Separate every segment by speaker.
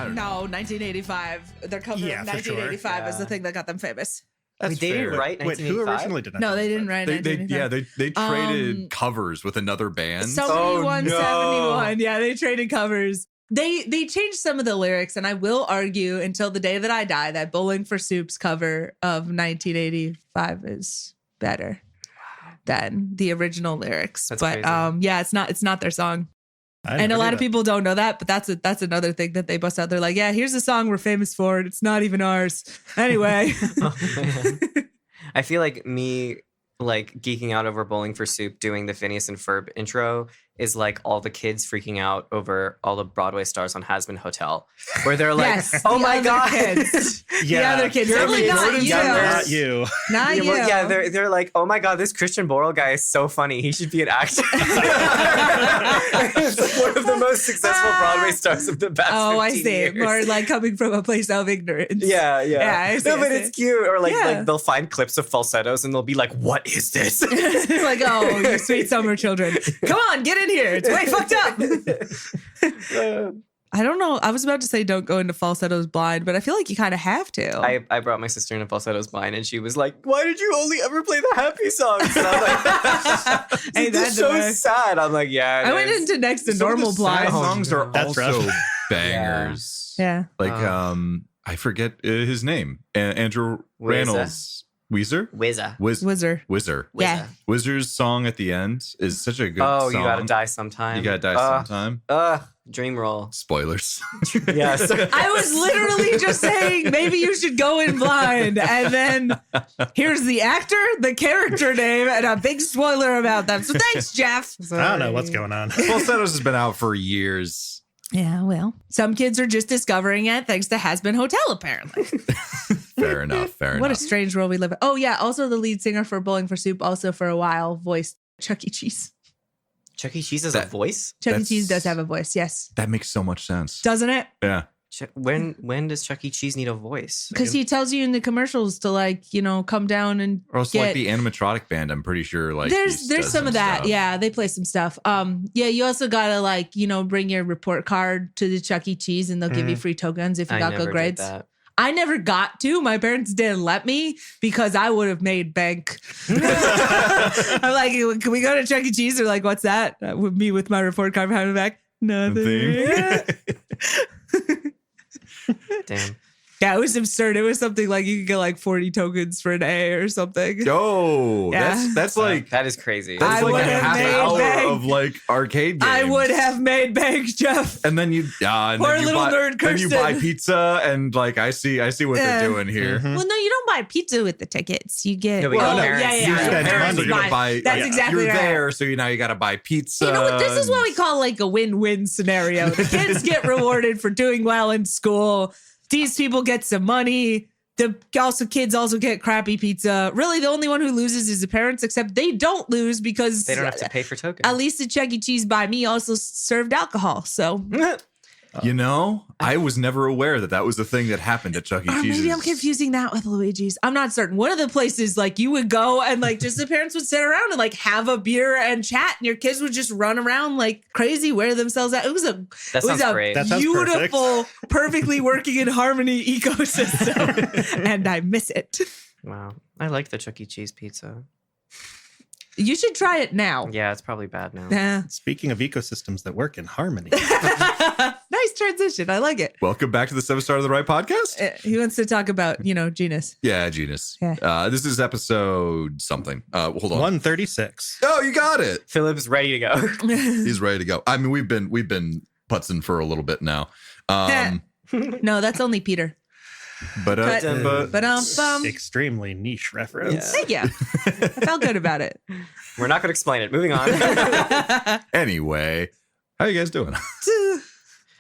Speaker 1: don't know.
Speaker 2: 1985. Their cover
Speaker 3: Yeah,
Speaker 2: of
Speaker 3: for sure.
Speaker 2: 1985 is the
Speaker 4: Yeah.
Speaker 2: thing that got them famous.
Speaker 1: That's
Speaker 4: They didn't
Speaker 1: fair.
Speaker 4: write
Speaker 3: Wait, who
Speaker 4: 1985?
Speaker 3: originally did
Speaker 2: No, they didn't write
Speaker 1: They
Speaker 2: 1985.
Speaker 1: they traded covers with another band.
Speaker 2: Somebody
Speaker 4: Oh,
Speaker 2: won
Speaker 4: no.
Speaker 2: 71. Yeah, they traded covers. They changed some of the lyrics, and I will argue until the day that I die that Bowling for Soup's cover of 1985 is better than the original lyrics.
Speaker 4: That's
Speaker 2: but
Speaker 4: crazy.
Speaker 2: yeah, it's not their song.
Speaker 3: I
Speaker 2: And
Speaker 3: never
Speaker 2: a lot
Speaker 3: knew
Speaker 2: of
Speaker 3: that.
Speaker 2: people don't know that, but that's another thing that they bust out. They're like, yeah, here's a song we're famous for, and it's not even ours. Anyway.
Speaker 4: Oh, man. I feel like me like geeking out over Bowling for Soup doing the Phineas and Ferb intro is like all the kids freaking out over all the Broadway stars on Has Been Hotel, where they're like,
Speaker 2: Yes,
Speaker 4: "Oh
Speaker 2: the
Speaker 4: my
Speaker 2: other
Speaker 4: god!"
Speaker 2: kids.
Speaker 3: Yeah.
Speaker 2: The other kids.
Speaker 4: You're
Speaker 2: Certainly
Speaker 4: like,
Speaker 2: not
Speaker 4: Jordan's
Speaker 2: you.
Speaker 4: younger.
Speaker 3: Not you.
Speaker 2: Not you.
Speaker 4: Yeah, they're like, "Oh my god, this Christian Borle guy is so funny. He should be an actor." It's like one of the most successful Broadway stars of the past.
Speaker 2: Oh, I
Speaker 4: 15
Speaker 2: see.
Speaker 4: years.
Speaker 2: More like coming from a place of ignorance.
Speaker 4: Yeah.
Speaker 2: I see,
Speaker 4: No,
Speaker 2: I
Speaker 4: but
Speaker 2: see.
Speaker 4: it's cute. Or like,
Speaker 2: Yeah.
Speaker 4: like they'll find clips of falsettos and they'll be like, "What is this?"
Speaker 2: It's like, oh, you sweet summer children. Come on, get in here. It's way fucked up. I don't know. I was about to say don't go into falsettos blind, but I feel like you kind of have to.
Speaker 4: I brought my sister into falsettos blind, and she was like, "Why did you only ever play the happy songs?" And I was like,
Speaker 2: Ain't
Speaker 4: "This
Speaker 2: that the way?
Speaker 4: show's sad." I'm like, "Yeah." it
Speaker 2: I went
Speaker 4: is."
Speaker 2: into next to
Speaker 1: Some of the
Speaker 2: normal
Speaker 1: sad
Speaker 2: blind.
Speaker 1: songs are
Speaker 3: That's
Speaker 1: also
Speaker 3: rough.
Speaker 1: bangers.
Speaker 2: Yeah.
Speaker 1: Like
Speaker 4: Oh.
Speaker 1: I forget his name. Andrew Reynolds. Weezer?
Speaker 4: Wizza.
Speaker 2: Wizard.
Speaker 1: Wizzer.
Speaker 2: Yeah.
Speaker 1: Wizzer's song at the end is such a good
Speaker 4: Oh,
Speaker 1: song.
Speaker 4: you gotta die sometime.
Speaker 1: You gotta die sometime.
Speaker 4: Dream roll.
Speaker 1: Spoilers.
Speaker 4: Yes.
Speaker 2: I was literally just saying maybe you should go in blind. And then here's the actor, the character name, and a big spoiler about them. So thanks, Jeff.
Speaker 3: I don't know what's going on.
Speaker 1: Falsettos has been out for years.
Speaker 2: Yeah, well, some kids are just discovering it thanks to Has Been Hotel, apparently.
Speaker 1: Fair enough. Fair
Speaker 2: What a
Speaker 1: enough.
Speaker 2: strange world we live in. Oh, yeah. Also, the lead singer for Bowling for Soup, also for a while, voiced Chuck E. Cheese.
Speaker 4: Chuck E. Cheese has a voice?
Speaker 2: Chuck E.
Speaker 1: That's-
Speaker 2: Cheese does have a voice, yes.
Speaker 1: That makes so much sense.
Speaker 2: Doesn't it?
Speaker 1: Yeah.
Speaker 4: When does Chuck E. Cheese need a voice?
Speaker 2: Because he tells you in the commercials to, like, come down and
Speaker 1: Or also
Speaker 2: get...
Speaker 1: like the animatronic band, I'm pretty sure like
Speaker 2: there's
Speaker 1: he
Speaker 2: there's
Speaker 1: does
Speaker 2: some of that.
Speaker 1: stuff.
Speaker 2: Yeah, they play some stuff. Yeah, you also gotta bring your report card to the Chuck E. Cheese and they'll give you free tokens if you
Speaker 4: I
Speaker 2: got
Speaker 4: never
Speaker 2: good grades.
Speaker 4: did that.
Speaker 2: I never got to. My parents didn't let me because I would have made bank. I'm like, can we go to Chuck E. Cheese? They're like, what's that? With me with my report card behind my back. Nothing.
Speaker 4: Damn.
Speaker 2: Yeah, it was absurd. It was something like you could get like 40 tokens for an A or something.
Speaker 1: Yo,
Speaker 2: Yeah.
Speaker 1: that's like
Speaker 4: That is crazy.
Speaker 1: that's
Speaker 2: I
Speaker 1: like
Speaker 2: would
Speaker 1: a
Speaker 2: have
Speaker 1: half
Speaker 2: made
Speaker 1: hour
Speaker 2: bank.
Speaker 1: of like arcade games.
Speaker 2: I would have made bank, Jeff.
Speaker 1: And then you and
Speaker 2: Poor
Speaker 1: then you
Speaker 2: little
Speaker 1: buy,
Speaker 2: nerd
Speaker 1: then you
Speaker 2: Kirsten.
Speaker 1: buy pizza and like I see what
Speaker 2: Yeah.
Speaker 1: they're doing here.
Speaker 3: Mhm.
Speaker 2: Well, no, you don't buy pizza with the tickets. You get
Speaker 4: No, we got parents.
Speaker 2: yeah,
Speaker 4: You
Speaker 2: yeah.
Speaker 3: spend
Speaker 2: Parents
Speaker 3: money.
Speaker 1: You're gonna
Speaker 2: buy.
Speaker 1: buy.
Speaker 2: That's
Speaker 1: yeah,
Speaker 2: exactly
Speaker 1: you're
Speaker 2: right.
Speaker 1: there, so now you got to buy pizza.
Speaker 2: You know what? This is what we call like a win-win scenario. The kids get rewarded for doing well in school. These people get some money. The kids also get crappy pizza. Really, the only one who loses is the parents, except they don't lose because
Speaker 4: They don't have to pay for tokens.
Speaker 2: at least the Chuck E. Cheese by me also served alcohol. So
Speaker 1: You know, I was never aware that was the thing that happened at Chuck E.
Speaker 2: or
Speaker 1: Cheese's.
Speaker 2: maybe I'm confusing that with Luigi's. I'm not certain. One of the places, like you would go and like just the parents would sit around and like have a beer and chat, and your kids would just run around like crazy, wear themselves out. It was a
Speaker 4: That sounds great.
Speaker 3: That sounds
Speaker 2: beautiful, perfectly working in harmony ecosystem, and I miss it.
Speaker 4: Wow. I like the Chuck E. Cheese pizza.
Speaker 2: You should try it now.
Speaker 4: Yeah, it's probably bad now.
Speaker 2: Nah.
Speaker 3: Speaking of ecosystems that work in harmony,
Speaker 2: Nice transition. I like it.
Speaker 1: Welcome back to the 7 Star of the Right podcast.
Speaker 2: He wants to talk about, genus.
Speaker 1: Yeah, Genus.
Speaker 2: Yeah.
Speaker 1: This is episode something. Hold on.
Speaker 3: 136.
Speaker 1: Oh, you got it.
Speaker 4: Philip's ready to go.
Speaker 1: He's ready to go. I mean, we've been putzing for a little bit now.
Speaker 2: No, that's only Peter.
Speaker 1: But
Speaker 3: Extremely niche reference.
Speaker 2: Thank you. I felt good about it.
Speaker 4: We're not going to explain it. Moving on.
Speaker 1: anyway, how you guys doing?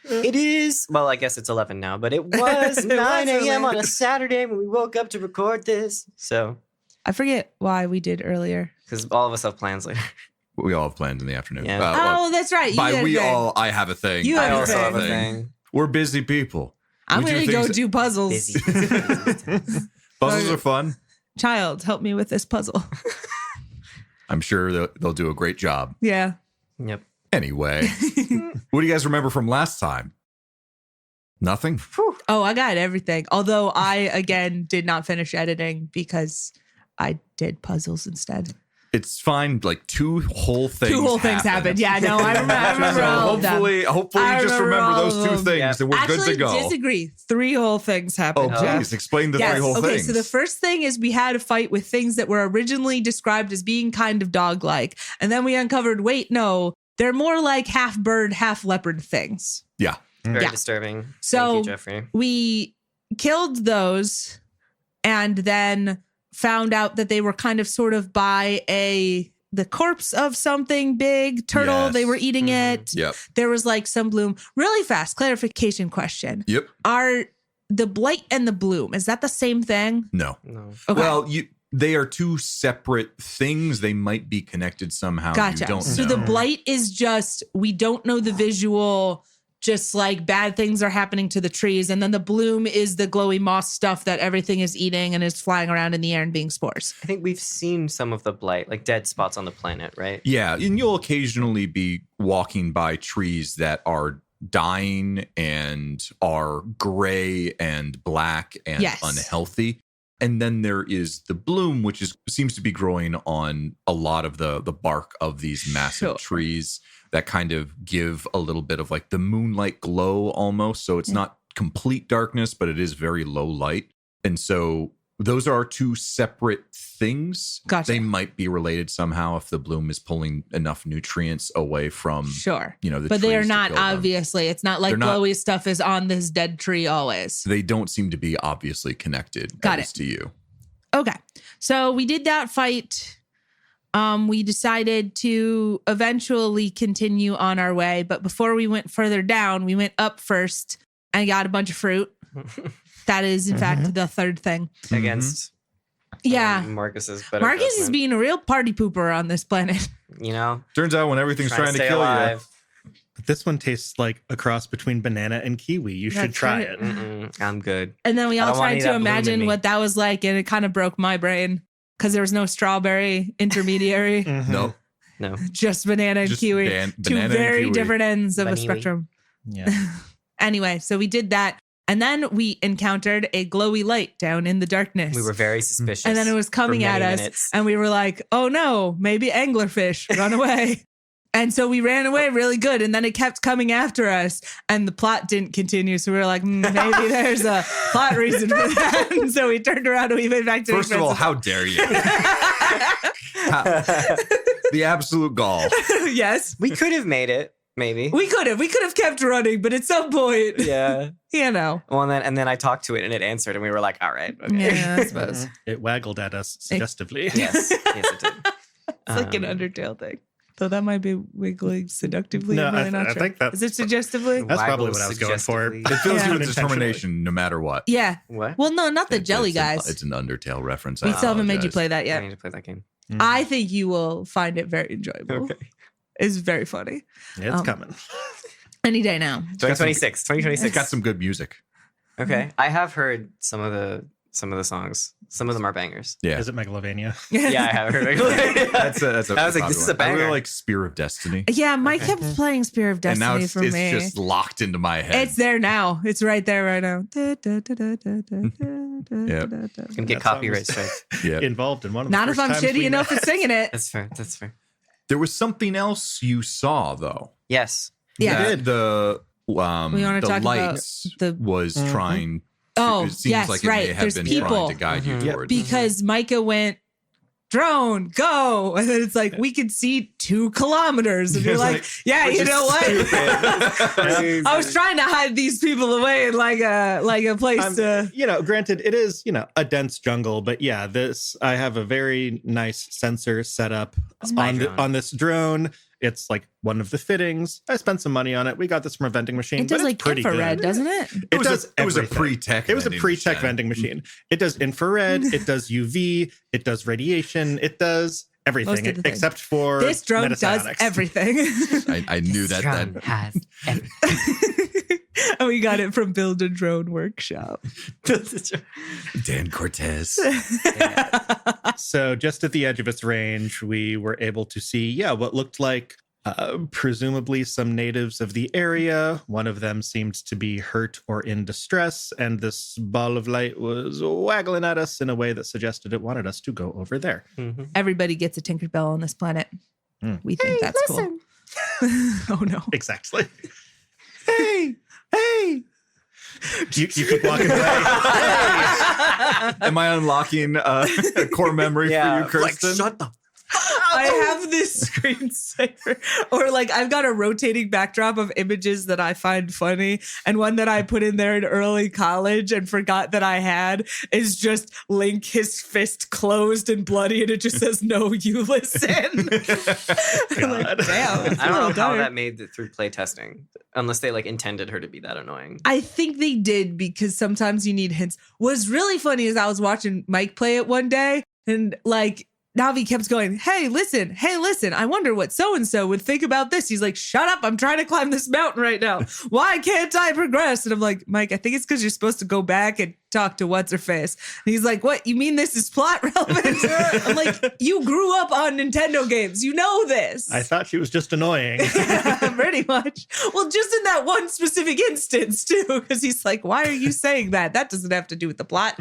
Speaker 4: It is, well, I guess it's 11 now, but it was 9 a.m. on a Saturday when we woke up to record this. So,
Speaker 2: I forget why we did earlier.
Speaker 4: because all of us have plans later.
Speaker 1: We all have plans in the afternoon.
Speaker 4: Yeah.
Speaker 1: Well,
Speaker 2: Oh, that's right. You
Speaker 1: by
Speaker 2: had
Speaker 1: we
Speaker 2: a thing.
Speaker 1: all, I have a thing.
Speaker 2: You
Speaker 4: I
Speaker 2: have a
Speaker 4: also have a
Speaker 2: thing.
Speaker 4: thing.
Speaker 1: We're busy people.
Speaker 2: I'm
Speaker 1: We do
Speaker 2: going to go
Speaker 1: things-
Speaker 2: do puzzles.
Speaker 4: Busy.
Speaker 1: Puzzles are fun.
Speaker 2: Child, help me with this puzzle.
Speaker 1: I'm sure they'll do a great job.
Speaker 2: Yeah.
Speaker 4: Yep.
Speaker 1: Anyway, what do you guys remember from last time? Nothing.
Speaker 2: Oh, I got everything. Although I, again, did not finish editing because I did puzzles instead.
Speaker 1: It's fine. Like 2 whole things.
Speaker 2: 2 whole things happened. Yeah, no, I remember
Speaker 1: So
Speaker 2: all of them.
Speaker 1: hopefully
Speaker 2: I
Speaker 1: you just
Speaker 2: remember
Speaker 1: remember
Speaker 2: all
Speaker 1: those
Speaker 2: of
Speaker 1: 2
Speaker 2: them.
Speaker 1: things
Speaker 4: Yeah.
Speaker 1: and we're good
Speaker 2: Actually,
Speaker 1: to go.
Speaker 2: disagree. 3 whole things
Speaker 1: Oh,
Speaker 2: happened.
Speaker 1: please explain the 3 whole
Speaker 2: Okay,
Speaker 1: things.
Speaker 2: so the first thing is we had a fight with things that were originally described as being kind of dog-like. And then we uncovered, wait, no, they're more like half bird, half leopard things.
Speaker 1: Yeah.
Speaker 4: Very
Speaker 2: Yeah.
Speaker 4: disturbing.
Speaker 2: So
Speaker 4: Thank you, Jeffrey.
Speaker 2: we killed those and then found out that they were kind of sort of by the corpse of something big turtle.
Speaker 1: Yes.
Speaker 2: They were eating it.
Speaker 1: Yep.
Speaker 2: There was like some bloom. Really fast clarification question.
Speaker 1: Yep.
Speaker 2: Are the blight and the bloom, is that the same thing?
Speaker 1: No.
Speaker 4: No.
Speaker 2: Okay.
Speaker 1: Well, they are 2 separate things. They might be connected somehow.
Speaker 2: Gotcha.
Speaker 1: You don't
Speaker 2: So
Speaker 1: know.
Speaker 2: the blight is just, we don't know the visual, just like bad things are happening to the trees. And then the bloom is the glowy moss stuff that everything is eating and is flying around in the air and being spores.
Speaker 4: I think we've seen some of the blight, like dead spots on the planet, right?
Speaker 1: Yeah, and you'll occasionally be walking by trees that are dying and are gray and black and
Speaker 2: Yes.
Speaker 1: unhealthy. And then there is the bloom, which seems to be growing on a lot of the bark of these massive
Speaker 2: Sure.
Speaker 1: trees that kind of give a little bit of like the moonlight glow almost. So it's not complete darkness, but it is very low light. And so those are 2 separate things.
Speaker 2: Gotcha.
Speaker 1: They might be related somehow if the bloom is pulling enough nutrients away from,
Speaker 2: Sure.
Speaker 1: the
Speaker 2: But they are
Speaker 1: trees to
Speaker 2: not
Speaker 1: kill them.
Speaker 2: obviously, it's not like
Speaker 1: They're not-
Speaker 2: glowy stuff is on this dead tree always.
Speaker 1: They don't seem to be obviously connected.
Speaker 2: Got
Speaker 1: at
Speaker 2: it.
Speaker 1: least to you.
Speaker 2: Okay. So we did that fight. We decided to eventually continue on our way. But before we went further down, we went up first and got a bunch of fruit. That is, in fact, the third thing.
Speaker 4: Against
Speaker 2: Yeah.
Speaker 4: Marcus's better
Speaker 2: Marcus is
Speaker 4: judgment.
Speaker 2: being a real party pooper on this planet.
Speaker 4: You know,
Speaker 1: Turns out when everything's trying to
Speaker 4: stay
Speaker 1: kill
Speaker 4: alive.
Speaker 3: But this one tastes like a cross between banana and kiwi. You should
Speaker 2: That's
Speaker 3: try
Speaker 2: right.
Speaker 3: it.
Speaker 4: Mm-mm, I'm good.
Speaker 2: And then we
Speaker 4: I
Speaker 2: all
Speaker 4: don't want
Speaker 2: tried
Speaker 4: any of
Speaker 2: to
Speaker 4: that bloom in
Speaker 2: imagine
Speaker 4: me.
Speaker 2: what that was like. And it kind of broke my brain because there was no strawberry intermediary,
Speaker 3: Mhm.
Speaker 1: No,
Speaker 4: No.
Speaker 2: just banana and
Speaker 1: just
Speaker 2: kiwi.
Speaker 1: banana
Speaker 2: Two
Speaker 1: and
Speaker 2: very
Speaker 1: kiwi.
Speaker 2: different ends of a
Speaker 4: Baniwi.
Speaker 2: spectrum.
Speaker 3: Yeah.
Speaker 2: Anyway, so we did that. And then we encountered a glowy light down in the darkness.
Speaker 4: We were very suspicious.
Speaker 2: and then it was coming
Speaker 4: for
Speaker 2: at
Speaker 4: many
Speaker 2: us.
Speaker 4: minutes.
Speaker 2: And we were like, oh no, maybe anglerfish, run away. And so we ran away really good. And then it kept coming after us. And the plot didn't continue. So we were like, maybe there's a plot reason for that. And so we turned around and we went back to
Speaker 1: First
Speaker 2: the
Speaker 1: of all,
Speaker 2: principal.
Speaker 1: how dare you? The absolute gall.
Speaker 2: Yes.
Speaker 4: We could have made it, maybe.
Speaker 2: We could have kept running, but at some point,
Speaker 4: Yeah.
Speaker 2: you know.
Speaker 4: Well, and then I talked to it and it answered, and we were like, all right. Okay.
Speaker 2: Yeah, I suppose.
Speaker 3: It waggled at us suggestively.
Speaker 4: Yes. Yes, it did.
Speaker 2: It's like an Undertale thing. Though that might be wiggling seductively.
Speaker 3: No,
Speaker 2: I'm really not
Speaker 3: I
Speaker 2: sure.
Speaker 3: think that's-
Speaker 2: Is it suggestively?
Speaker 3: That's probably
Speaker 4: Waggle
Speaker 3: what I was going for.
Speaker 4: suggestively.
Speaker 1: It fills
Speaker 2: Yeah.
Speaker 1: you with
Speaker 3: Unintentionally.
Speaker 1: determination no matter what.
Speaker 2: Yeah.
Speaker 4: What?
Speaker 2: Well, no, not the jelly
Speaker 1: It's an-
Speaker 2: guys.
Speaker 1: It's an Undertale reference.
Speaker 2: We
Speaker 1: I
Speaker 2: still haven't made you
Speaker 1: apologize.
Speaker 2: play that
Speaker 4: I
Speaker 2: yet.
Speaker 4: need to play that game.
Speaker 2: I think you will find it very enjoyable.
Speaker 4: Okay.
Speaker 2: It's very funny.
Speaker 3: It's coming.
Speaker 2: Any day now.
Speaker 4: 2026. 2026.
Speaker 1: It's got some good music.
Speaker 4: Okay. I have heard some of the songs. Some of them are bangers.
Speaker 1: Yeah.
Speaker 3: Is it Megalovania?
Speaker 4: Yeah, I have heard it.
Speaker 1: That's a
Speaker 4: I was like,
Speaker 1: popular
Speaker 4: this is a
Speaker 1: one. I really
Speaker 4: banger.
Speaker 1: like Spear of Destiny.
Speaker 2: Yeah, Mike kept playing Spear of
Speaker 1: And now
Speaker 2: Destiny
Speaker 1: it's,
Speaker 2: for
Speaker 1: it's
Speaker 2: me.
Speaker 1: just locked into my head.
Speaker 2: It's there now. It's right there right now.
Speaker 1: Yep.
Speaker 4: Can get
Speaker 3: That
Speaker 4: copyright
Speaker 3: song
Speaker 4: strike.
Speaker 1: Yeah.
Speaker 3: Involved in one of the
Speaker 2: Not if
Speaker 3: first
Speaker 2: I'm
Speaker 3: times
Speaker 2: shitty
Speaker 3: we
Speaker 2: enough
Speaker 3: met.
Speaker 2: at singing it.
Speaker 4: That's fair. That's fair.
Speaker 1: There was something else you saw though.
Speaker 4: Yes.
Speaker 2: Yeah.
Speaker 1: That the
Speaker 2: wanna
Speaker 1: the
Speaker 2: talk about
Speaker 1: lights
Speaker 2: the-
Speaker 1: was
Speaker 3: Mhm.
Speaker 1: trying.
Speaker 2: Oh,
Speaker 1: it seems
Speaker 2: yes,
Speaker 1: like it
Speaker 2: right.
Speaker 1: may have
Speaker 2: There's
Speaker 1: been
Speaker 2: people.
Speaker 1: trying to guide you
Speaker 4: Mhm.
Speaker 3: Yep.
Speaker 1: towards.
Speaker 2: Because Micah went, drone, go. And then it's like, we could see 2 kilometers. And you're
Speaker 1: It's
Speaker 2: like,
Speaker 1: like,
Speaker 2: yeah,
Speaker 1: which
Speaker 2: you
Speaker 1: is
Speaker 2: know what?
Speaker 1: stupid.
Speaker 2: I was trying to hide these people away in like a place to.
Speaker 3: Granted, it is, a dense jungle, but yeah, I have a very nice sensor set up
Speaker 4: my
Speaker 3: on
Speaker 4: drone.
Speaker 3: on this drone. It's like one of the fittings. I spent some money on it. We got this from a vending machine.
Speaker 2: It does
Speaker 3: but
Speaker 2: like
Speaker 3: it's pretty
Speaker 2: infrared,
Speaker 3: good.
Speaker 2: doesn't it?
Speaker 1: It was
Speaker 3: does
Speaker 1: it was a
Speaker 3: everything.
Speaker 1: pre-tech.
Speaker 3: It was a
Speaker 1: vending
Speaker 3: pre-tech
Speaker 1: machine.
Speaker 3: vending machine. It does infrared. It does UV. It does radiation. It does
Speaker 2: Most
Speaker 3: everything
Speaker 2: of the things.
Speaker 3: except for
Speaker 2: This drone does
Speaker 3: metapsionics.
Speaker 2: everything.
Speaker 1: I knew that.
Speaker 4: Drone
Speaker 1: That
Speaker 4: has everything.
Speaker 2: And we got it from Build a Drone Workshop.
Speaker 1: Dan Cortez.
Speaker 3: So just at the edge of its range, we were able to see, what looked like presumably some natives of the area. One of them seemed to be hurt or in distress, and this ball of light was waggling at us in a way that suggested it wanted us to go over there.
Speaker 4: Mm-hmm.
Speaker 2: Everybody gets a Tinkerbell on this planet. We think that's cool. Oh no.
Speaker 3: Exactly.
Speaker 1: Hey.
Speaker 3: You keep walking away.
Speaker 1: Am I unlocking a core memory for you, Kirsten?
Speaker 4: Like, shut the
Speaker 2: I have this screensaver, or like I've got a rotating backdrop of images that I find funny, and one that I put in there in early college and forgot that I had is just Link, his fist closed and bloody, and it just says "No, you listen." I'm like, damn,
Speaker 4: I don't know how that made it through play testing, unless they like intended her to be that annoying.
Speaker 2: I think they did, because sometimes you need hints. What's really funny is I was watching Mike play it one day, and like Navi kept going, hey, listen, I wonder what so-and-so would think about this. He's like, shut up, I'm trying to climb this mountain right now. Why can't I progress? And I'm like, Mike, I think it's because you're supposed to go back and talk to what's-her-face. And he's like, what, you mean this is plot relevant? I'm like, you grew up on Nintendo games. You know this.
Speaker 3: I thought she was just annoying.
Speaker 2: Pretty much. Well, just in that one specific instance, too, because he's like, why are you saying that? That doesn't have to do with the plot.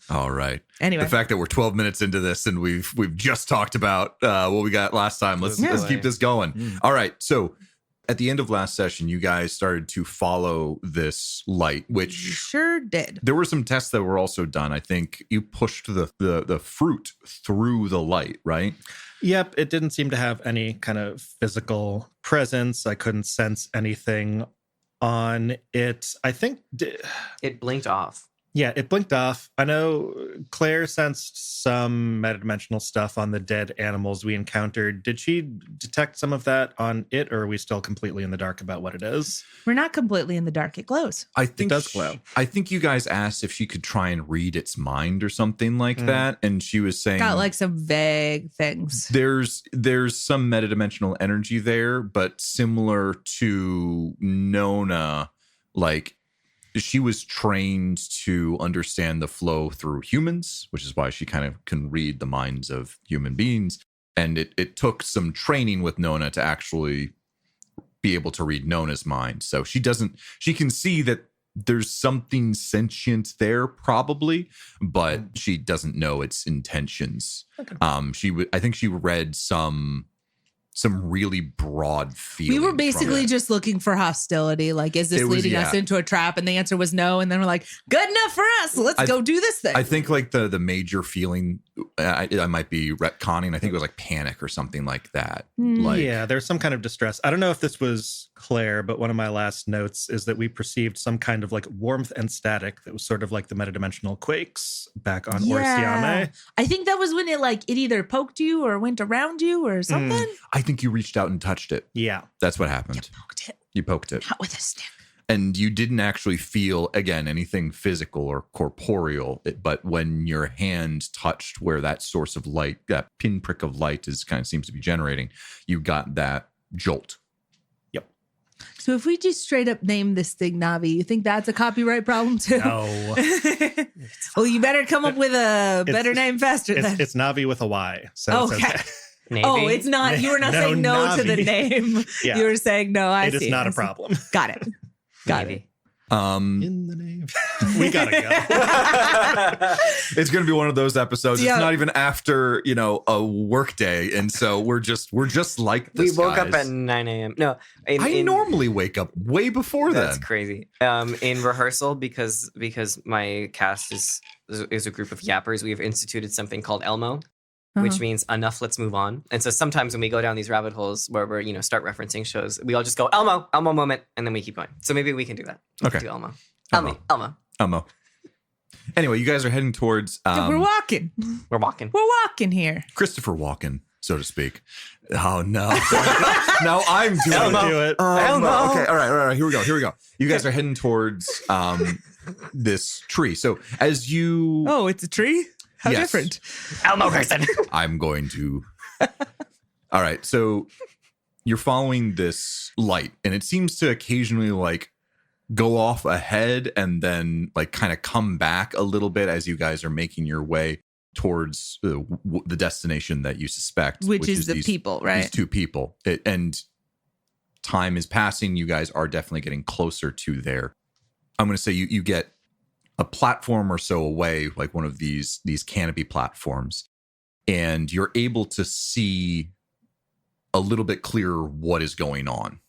Speaker 1: All right.
Speaker 2: Anyway,
Speaker 1: the fact that we're 12 minutes into this and we've just talked about what we got last time. Let's keep this going. All right. So at the end of last session, you guys started to follow this light, which
Speaker 2: sure did.
Speaker 1: There were some tests that were also done. I think you pushed the fruit through the light, right?
Speaker 3: Yep. It didn't seem to have any kind of physical presence. I couldn't sense anything on it. I think
Speaker 4: it blinked off.
Speaker 3: Yeah, it blinked off. I know Claire sensed some metadimensional stuff on the dead animals we encountered. Did she detect some of that on it, or are we still completely in the dark about what it is?
Speaker 2: We're not completely in the dark. It glows.
Speaker 1: I think
Speaker 3: it does glow.
Speaker 1: I think you guys asked if she could try and read its mind or something like that, and she was saying
Speaker 2: got like some vague things.
Speaker 1: There's some metadimensional energy there, but similar to Nona, like she was trained to understand the flow through humans, which is why she kind of can read the minds of human beings. And it took some training with Nona to actually be able to read Nona's mind. So she can see that there's something sentient there probably, but she doesn't know its intentions. Okay. I think she read some really broad feelings.
Speaker 2: We were basically just looking for hostility. Like, is this leading us into a trap? And the answer was no. And then we're like, good enough for us. Let's go do this thing.
Speaker 1: I think like the major feeling, I might be retconning. I think it was like panic or something like that. Like,
Speaker 3: yeah, there's some kind of distress. I don't know if this was Claire, but one of my last notes is that we perceived some kind of like warmth and static that was sort of like the metadimensional quakes back on Orsiame.
Speaker 2: I think that was when it either poked you or went around you or something.
Speaker 1: I think you reached out and touched it.
Speaker 3: Yeah.
Speaker 1: That's what happened. You poked it.
Speaker 2: Not with a stick.
Speaker 1: And you didn't actually feel, again, anything physical or corporeal. But when your hand touched where that source of light, that pinprick of light seems to be generating, you got that jolt.
Speaker 3: Yep.
Speaker 2: So if we just straight up name this thing Navi, you think that's a copyright problem too?
Speaker 3: No.
Speaker 2: Well, you better come up with a better name faster then.
Speaker 3: It's Navi with a Y. So
Speaker 2: okay.
Speaker 3: It's okay.
Speaker 4: Navy?
Speaker 2: Oh, it's not. You were not saying no
Speaker 3: Navi.
Speaker 2: to the name.
Speaker 3: Yeah.
Speaker 2: You were saying no. I see.
Speaker 3: It is not a problem.
Speaker 2: Got it. Got
Speaker 4: Navy.
Speaker 2: it.
Speaker 3: In the name. We gotta go.
Speaker 1: It's gonna be one of those episodes. Yeah. It's not even after a work day, and so we're just like this.
Speaker 4: We woke up at 9 a.m. No,
Speaker 1: I normally wake up way before
Speaker 4: that's
Speaker 1: then.
Speaker 4: Crazy. In rehearsal, because my cast is a group of yappers, we have instituted something called Elmo. Which means enough, let's move on. And so sometimes when we go down these rabbit holes where we're, start referencing shows, we all just go, Elmo moment, and then we keep going. So maybe we can do that.
Speaker 1: Okay.
Speaker 4: Do Elmo.
Speaker 1: Elmo. Anyway, you guys are heading towards...
Speaker 2: we're walking.
Speaker 4: We're walking.
Speaker 2: We're walking here.
Speaker 1: Christopher Walken, so to speak. Oh, no. Now I'm doing
Speaker 3: it.
Speaker 1: Elmo. Okay, all right. Here we go. You guys are heading towards this tree. So as you...
Speaker 2: Oh, it's a tree? How different?
Speaker 4: Elmo person.
Speaker 1: I'm going to. All right. So you're following this light, and it seems to occasionally go off ahead and then kind of come back a little bit as you guys are making your way towards the destination that you suspect,
Speaker 2: which is the people, right?
Speaker 1: These two people. And time is passing, you guys are definitely getting closer to there. I'm going to say you get a platform or so away, like one of these canopy platforms, and you're able to see a little bit clearer what is going on.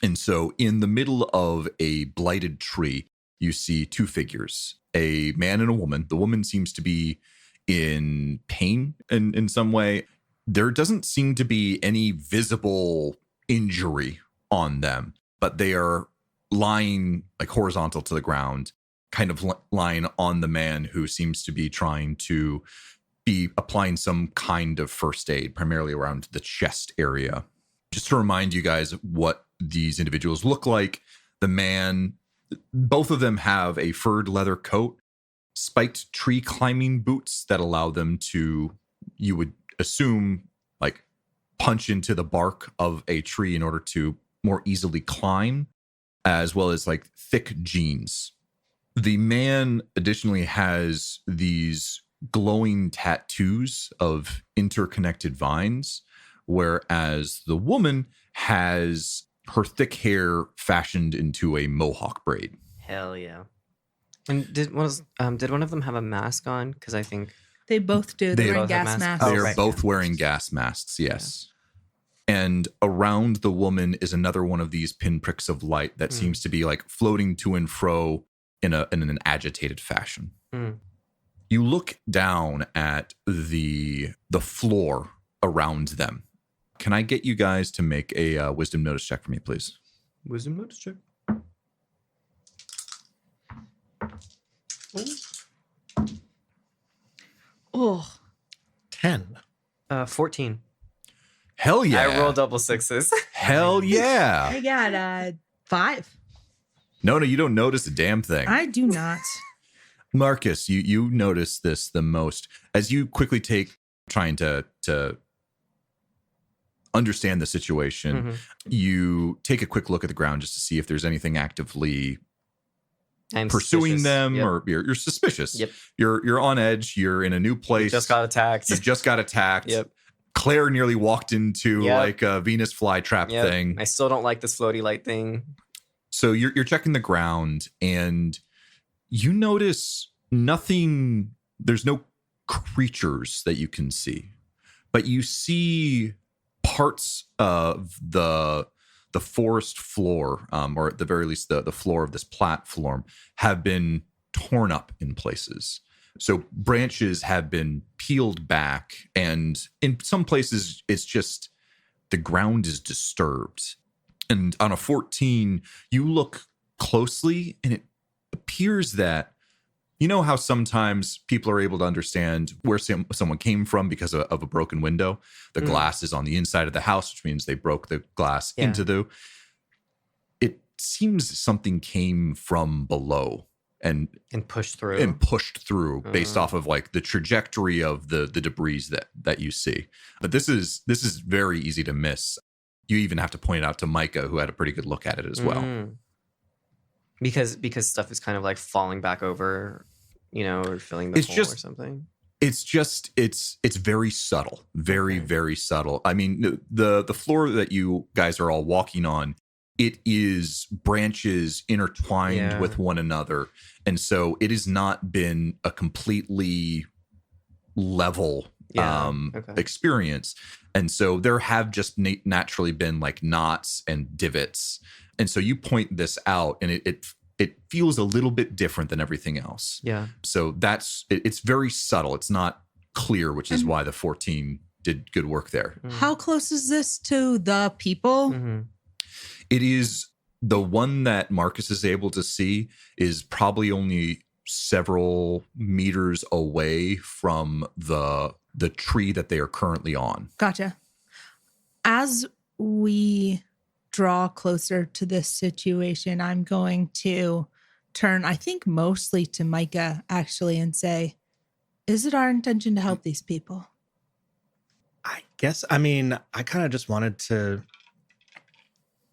Speaker 1: And so in the middle of a blighted tree, you see two figures, a man and a woman. The woman seems to be in pain in some way. There doesn't seem to be any visible injury on them, but they are lying like horizontal to the ground, kind of lying on the man who seems to be trying to be applying some kind of first aid, primarily around the chest area. Just to remind you guys what these individuals look like, the man, both of them have a furred leather coat, spiked tree climbing boots that allow them to, you would assume, like punch into the bark of a tree in order to more easily climb, as well as like thick jeans. The man additionally has these glowing tattoos of interconnected vines, whereas the woman has her thick hair fashioned into a mohawk braid.
Speaker 4: Hell yeah. And did one of them have a mask on? Because I think
Speaker 2: They both do.
Speaker 1: They
Speaker 2: They're wearing
Speaker 4: both have
Speaker 2: gas
Speaker 4: masks.
Speaker 2: masks.
Speaker 1: They are
Speaker 4: right.
Speaker 1: both wearing gas masks, yes. And around the woman is another one of these pinpricks of light that seems to be like floating to and fro in an agitated fashion. You look down at the floor around them. Can I get you guys to make a wisdom notice check for me, please?
Speaker 4: Wisdom notice check.
Speaker 2: Oh,
Speaker 3: 10.
Speaker 4: 14.
Speaker 1: Hell yeah.
Speaker 4: I rolled double sixes.
Speaker 1: Hell yeah.
Speaker 2: I got 5.
Speaker 1: No, you don't notice a damn thing.
Speaker 2: I do not.
Speaker 1: Marcus, you notice this the most as you quickly trying to understand the situation. You take a quick look at the ground just to see if there's anything actively
Speaker 4: I'm
Speaker 1: pursuing
Speaker 4: suspicious.
Speaker 1: them,
Speaker 4: Yep.
Speaker 1: or you're suspicious.
Speaker 4: Yep.
Speaker 1: You're on edge. You're in a new place.
Speaker 4: Just got attacked.
Speaker 1: You just got attacked.
Speaker 4: Yep.
Speaker 1: Claire nearly walked into
Speaker 4: Yep.
Speaker 1: like a Venus flytrap
Speaker 4: Yep.
Speaker 1: thing.
Speaker 4: I still don't like this floaty light thing.
Speaker 1: So you're checking the ground and you notice nothing. There's no creatures that you can see, but you see parts of the forest floor, or at the very least the floor of this platform, have been torn up in places. So branches have been peeled back, and in some places it's just the ground is disturbed. And on a 14, you look closely and it appears that, you know how sometimes people are able to understand where someone came from because of a broken window? The glass is on the inside of the house, which means they broke the glass into the... It seems something came from below and
Speaker 4: pushed through.
Speaker 1: Based off of like the trajectory of the debris that you see. But this is very easy to miss. You even have to point it out to Micah, who had a pretty good look at it as well.
Speaker 4: Because stuff is kind of like falling back over, or filling the hole or something.
Speaker 1: It's very subtle, very subtle. I mean, the floor that you guys are all walking on, it is branches intertwined with one another. And so it has not been a completely level experience. And so there have just naturally been like knots and divots. And so you point this out and it feels a little bit different than everything else. Yeah. So it's very subtle. It's not clear, which is why the 14 did good work there.
Speaker 2: How close is this to the people?
Speaker 1: It is the one that Marcus is able to see is probably only several meters away from the tree that they are currently on.
Speaker 2: Gotcha. As we draw closer to this situation, I'm going to turn, I think, mostly to Micah, actually, and say, is it our intention to help these people?
Speaker 3: I kind of just wanted to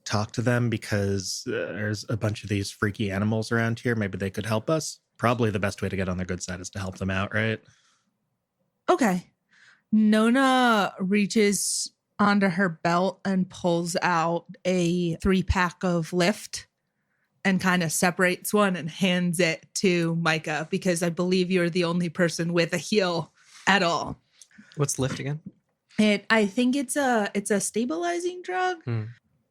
Speaker 3: talk to them because there's a bunch of these freaky animals around here. Maybe they could help us. Probably the best way to get on their good side is to help them out, right?
Speaker 2: Okay. Nona reaches onto her belt and pulls out a 3-pack of Lift and kind of separates one and hands it to Micah, because I believe you're the only person with a heal at all.
Speaker 4: What's Lift again?
Speaker 2: I think it's a stabilizing drug.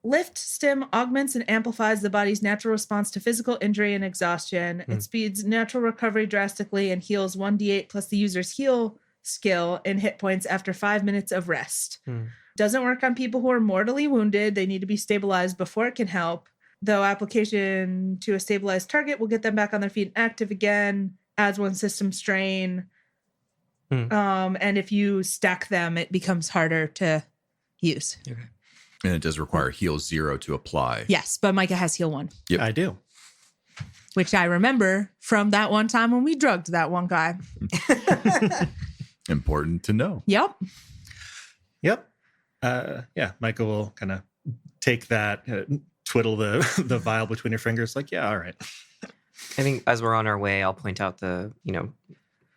Speaker 2: Lift stim augments and amplifies the body's natural response to physical injury and exhaustion. It speeds natural recovery drastically and heals 1d8 plus the user's heal skill and hit points after 5 minutes of rest. Doesn't work on people who are mortally wounded. They need to be stabilized before it can help. Though application to a stabilized target will get them back on their feet and active again. Adds 1 system strain. And if you stack them, it becomes harder to use.
Speaker 4: Okay.
Speaker 1: And it does require heal 0 to apply.
Speaker 2: Yes, but Micah has heal 1.
Speaker 1: Yep.
Speaker 3: I do.
Speaker 2: Which I remember from that one time when we drugged that one guy.
Speaker 1: Important to know.
Speaker 2: Yep.
Speaker 3: Yeah, Micah will kind of take that, twiddle the vial between your fingers, like, yeah, all right.
Speaker 4: I think as we're on our way, I'll point out the,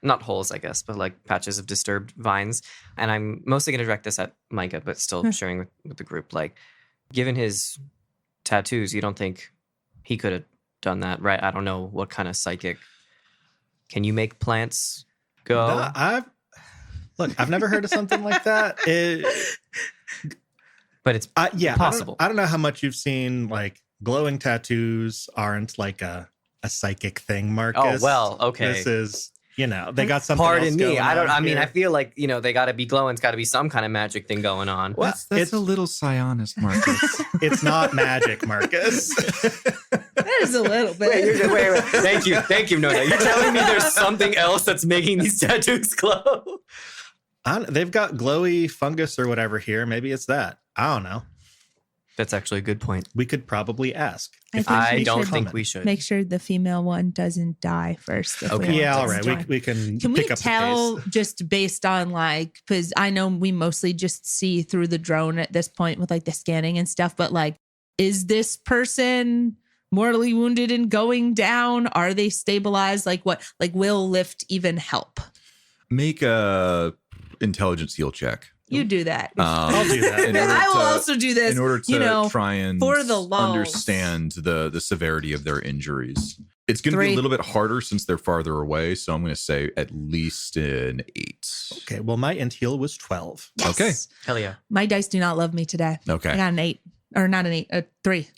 Speaker 4: not holes, I guess, but like patches of disturbed vines. And I'm mostly going to direct this at Micah, but still sharing with the group. Like, given his tattoos, you don't think he could have done that, right? I don't know what kind of psychic. Can you make plants go?
Speaker 3: No, I've never heard of something like that.
Speaker 4: But it's possible.
Speaker 3: I don't know how much you've seen. Like, glowing tattoos aren't like a psychic thing, Marcus.
Speaker 4: Oh, well, okay.
Speaker 3: This is, they got something.
Speaker 4: Pardon
Speaker 3: else
Speaker 4: me.
Speaker 3: going
Speaker 4: I don't.
Speaker 3: on
Speaker 4: I mean,
Speaker 3: here.
Speaker 4: I feel like they got to be glowing. It's got to be some kind of magic thing going on.
Speaker 3: Well,
Speaker 1: That's a little psionist, Marcus.
Speaker 3: It's not magic, Marcus.
Speaker 2: That is a little bit.
Speaker 4: Wait. Thank you. No. You're telling me there's something else that's making these tattoos glow?
Speaker 3: They've got glowy fungus or whatever here. Maybe it's that. I don't know.
Speaker 4: That's actually a good point.
Speaker 3: We could probably ask.
Speaker 4: I don't think we should.
Speaker 2: Make sure the female one doesn't die first.
Speaker 4: Okay.
Speaker 3: Yeah, all right. We can
Speaker 2: we
Speaker 3: pick up
Speaker 2: tell
Speaker 3: the pace.
Speaker 2: just based on because I know we mostly just see through the drone at this point with like the scanning and stuff, but like, is this person mortally wounded and going down? Are they stabilized? Like what? Like, will Lift even help?
Speaker 1: Make a intelligence heal check.
Speaker 2: You do that.
Speaker 3: I'll do that.
Speaker 2: I will also do this.
Speaker 1: In order to try and
Speaker 2: for the lulz.
Speaker 1: understand the severity of their injuries. It's going to be a little bit harder since they're farther away. So I'm going to say at least an 8.
Speaker 3: Okay. Well, my int heal was 12.
Speaker 2: Yes.
Speaker 1: Okay.
Speaker 4: Hell yeah.
Speaker 2: My dice do not love me today.
Speaker 1: Okay.
Speaker 2: I got an 8. Or not an 8, a 3.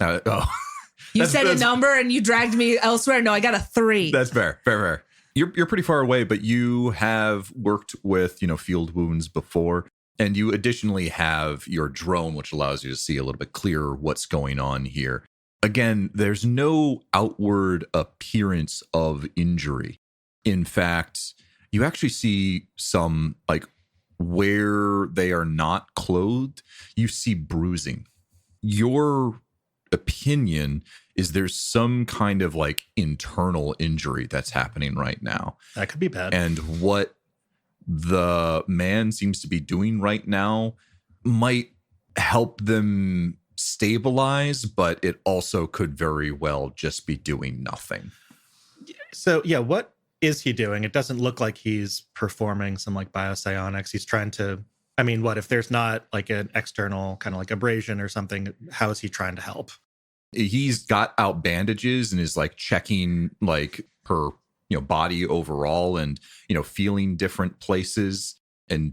Speaker 2: You said a number and you dragged me elsewhere. No, I got a 3.
Speaker 1: That's fair. You're pretty far away, but you have worked with, field wounds before. And you additionally have your drone, which allows you to see a little bit clearer what's going on here. Again, there's no outward appearance of injury. In fact, you actually see some, like, where they are not clothed, you see bruising. Your opinion is there's some kind of, like, internal injury that's happening right now.
Speaker 3: That could be bad.
Speaker 1: And what the man seems to be doing right now might help them stabilize, but it also could very well just be doing nothing.
Speaker 3: So, yeah, what is he doing? It doesn't look like he's performing some like biopsionics. He's trying to, what if there's not like an external kind of like abrasion or something? How is he trying to help?
Speaker 1: He's got out bandages and is like checking like her body overall and, feeling different places, and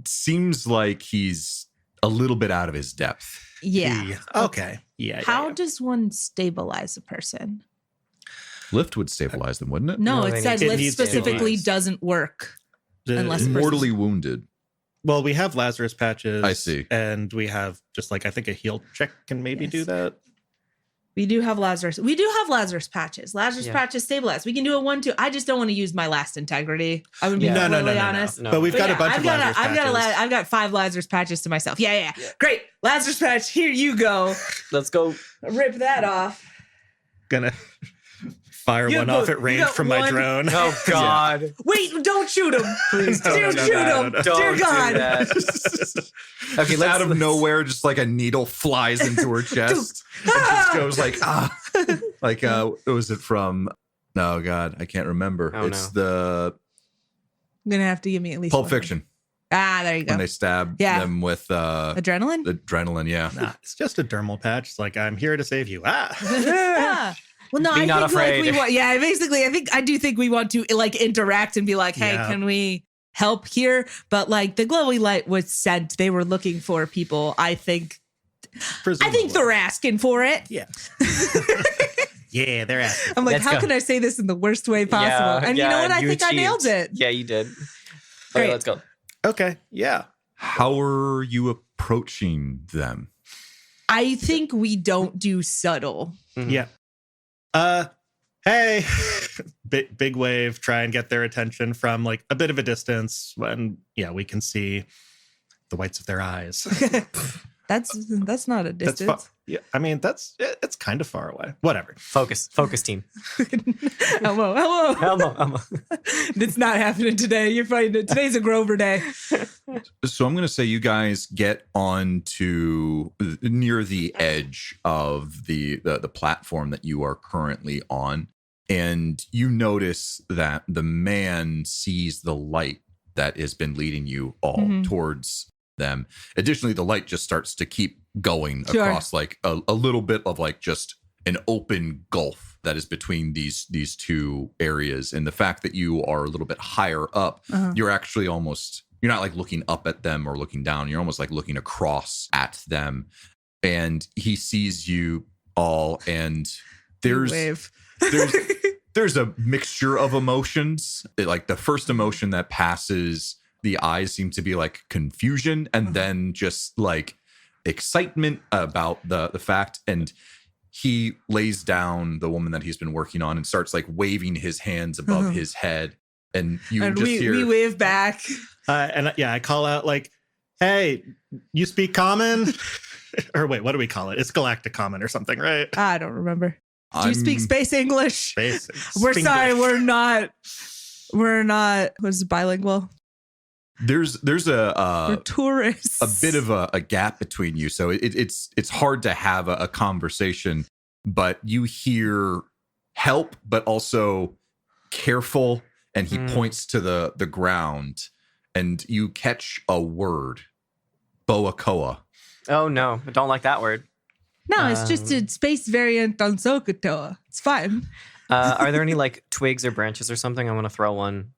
Speaker 1: seems like he's a little bit out of his depth.
Speaker 2: Yeah.
Speaker 3: Okay. Yeah.
Speaker 2: How does one stabilize a person?
Speaker 1: Lift would stabilize them, wouldn't it?
Speaker 2: No, it said Lift
Speaker 3: needs
Speaker 2: specifically
Speaker 3: stabilized.
Speaker 2: doesn't work. Unless
Speaker 1: Mortally wounded.
Speaker 3: Well, we have Lazarus patches.
Speaker 1: I see.
Speaker 3: And we have just like, I think a heal check can maybe do that.
Speaker 2: We do have Lazarus. We do have Lazarus patches. Lazarus patches stabilize. We can do a 1-2. I just don't want to use my last integrity. I would be completely honest.
Speaker 3: No. But we've got a bunch of Lazarus patches.
Speaker 2: I've got 5 Lazarus patches to myself. Yeah. Great. Lazarus patch. Here you go.
Speaker 4: Let's go.
Speaker 2: Rip that off.
Speaker 3: Gonna fire one off at range from my drone.
Speaker 4: Oh, God.
Speaker 2: Wait, don't shoot him. Please
Speaker 3: don't
Speaker 2: shoot him.
Speaker 3: no.
Speaker 2: Dear God.
Speaker 4: Do that. Okay,
Speaker 1: Out of nowhere, just like a needle flies into her chest. And just goes like, like, what was it from? Oh, God, I can't remember.
Speaker 4: Oh,
Speaker 1: It's the
Speaker 2: I'm going to have to give me at least
Speaker 1: Pulp
Speaker 2: one.
Speaker 1: Fiction.
Speaker 2: There you go.
Speaker 1: when they stab
Speaker 2: Yeah.
Speaker 1: them with
Speaker 2: Adrenaline?
Speaker 1: adrenaline. Yeah.
Speaker 3: Nah, it's just a dermal patch. It's like, I'm here to save you.
Speaker 2: Yeah. Well, no,
Speaker 4: Be
Speaker 2: I
Speaker 4: not
Speaker 2: think
Speaker 4: afraid.
Speaker 2: like we want. Yeah, basically, I do think we want to like interact and be like, hey,
Speaker 3: Yeah.
Speaker 2: can we help here? But like the glowy light was sent. They were looking for people. I think
Speaker 3: Presumably.
Speaker 2: they're asking for it.
Speaker 3: Yeah. Yeah, they're asking.
Speaker 2: I'm like,
Speaker 4: Let's
Speaker 2: how
Speaker 4: go.
Speaker 2: can I say this in the worst way possible? And you know what? I think I nailed
Speaker 4: achieved.
Speaker 2: it.
Speaker 4: Yeah, you did.
Speaker 2: Great.
Speaker 4: Okay, let's go.
Speaker 3: Okay, yeah.
Speaker 1: How are you approaching them?
Speaker 2: I think we don't do subtle.
Speaker 4: Mhm.
Speaker 3: Yeah. Hey, big wave, try and get their attention from like a bit of a distance when, we can see the whites of their eyes.
Speaker 2: That's not a
Speaker 3: That's
Speaker 2: distance.
Speaker 3: yeah, I mean, it's kind of far away. Whatever.
Speaker 4: Focus team.
Speaker 2: Hello.
Speaker 4: Elmo.
Speaker 2: It's not happening today. You're finding today's a Grover day.
Speaker 1: So I'm going to say you guys get onto near the edge of the platform that you are currently on, and you notice that the man sees the light that has been leading you all towards them. Additionally, the light just starts to keep going
Speaker 2: Sure.
Speaker 1: across like a little bit of like just an open gulf that is between these two areas. And the fact that you are a little bit higher up, you're actually you're not like looking up at them or looking down. You're almost like looking across at them. And he sees you all, and there's
Speaker 2: Wave.
Speaker 1: there's a mixture of emotions. Like the first emotion that passes the eyes seem to be like confusion, and then just like excitement about the fact. And he lays down the woman that he's been working on and starts like waving his hands above his head. And you
Speaker 2: And
Speaker 1: just
Speaker 2: we
Speaker 1: hear
Speaker 2: wave back.
Speaker 3: I call out like, hey, you speak common? Or wait, what do we call it? It's Galactic Common or something, right?
Speaker 2: I don't remember. Do you speak space English? We're sorry, we're not. What is it, bilingual?
Speaker 1: There's
Speaker 2: We're tourists.
Speaker 1: a bit of a gap between you, so it's hard to have a conversation. But you hear help, but also careful, and he points to the ground, and you catch a word, Boakoa.
Speaker 4: Oh no, I don't like that word.
Speaker 2: No, it's just a space variant on Sokotoa. It's fine.
Speaker 4: Are there any like twigs or branches or something? I want to throw one.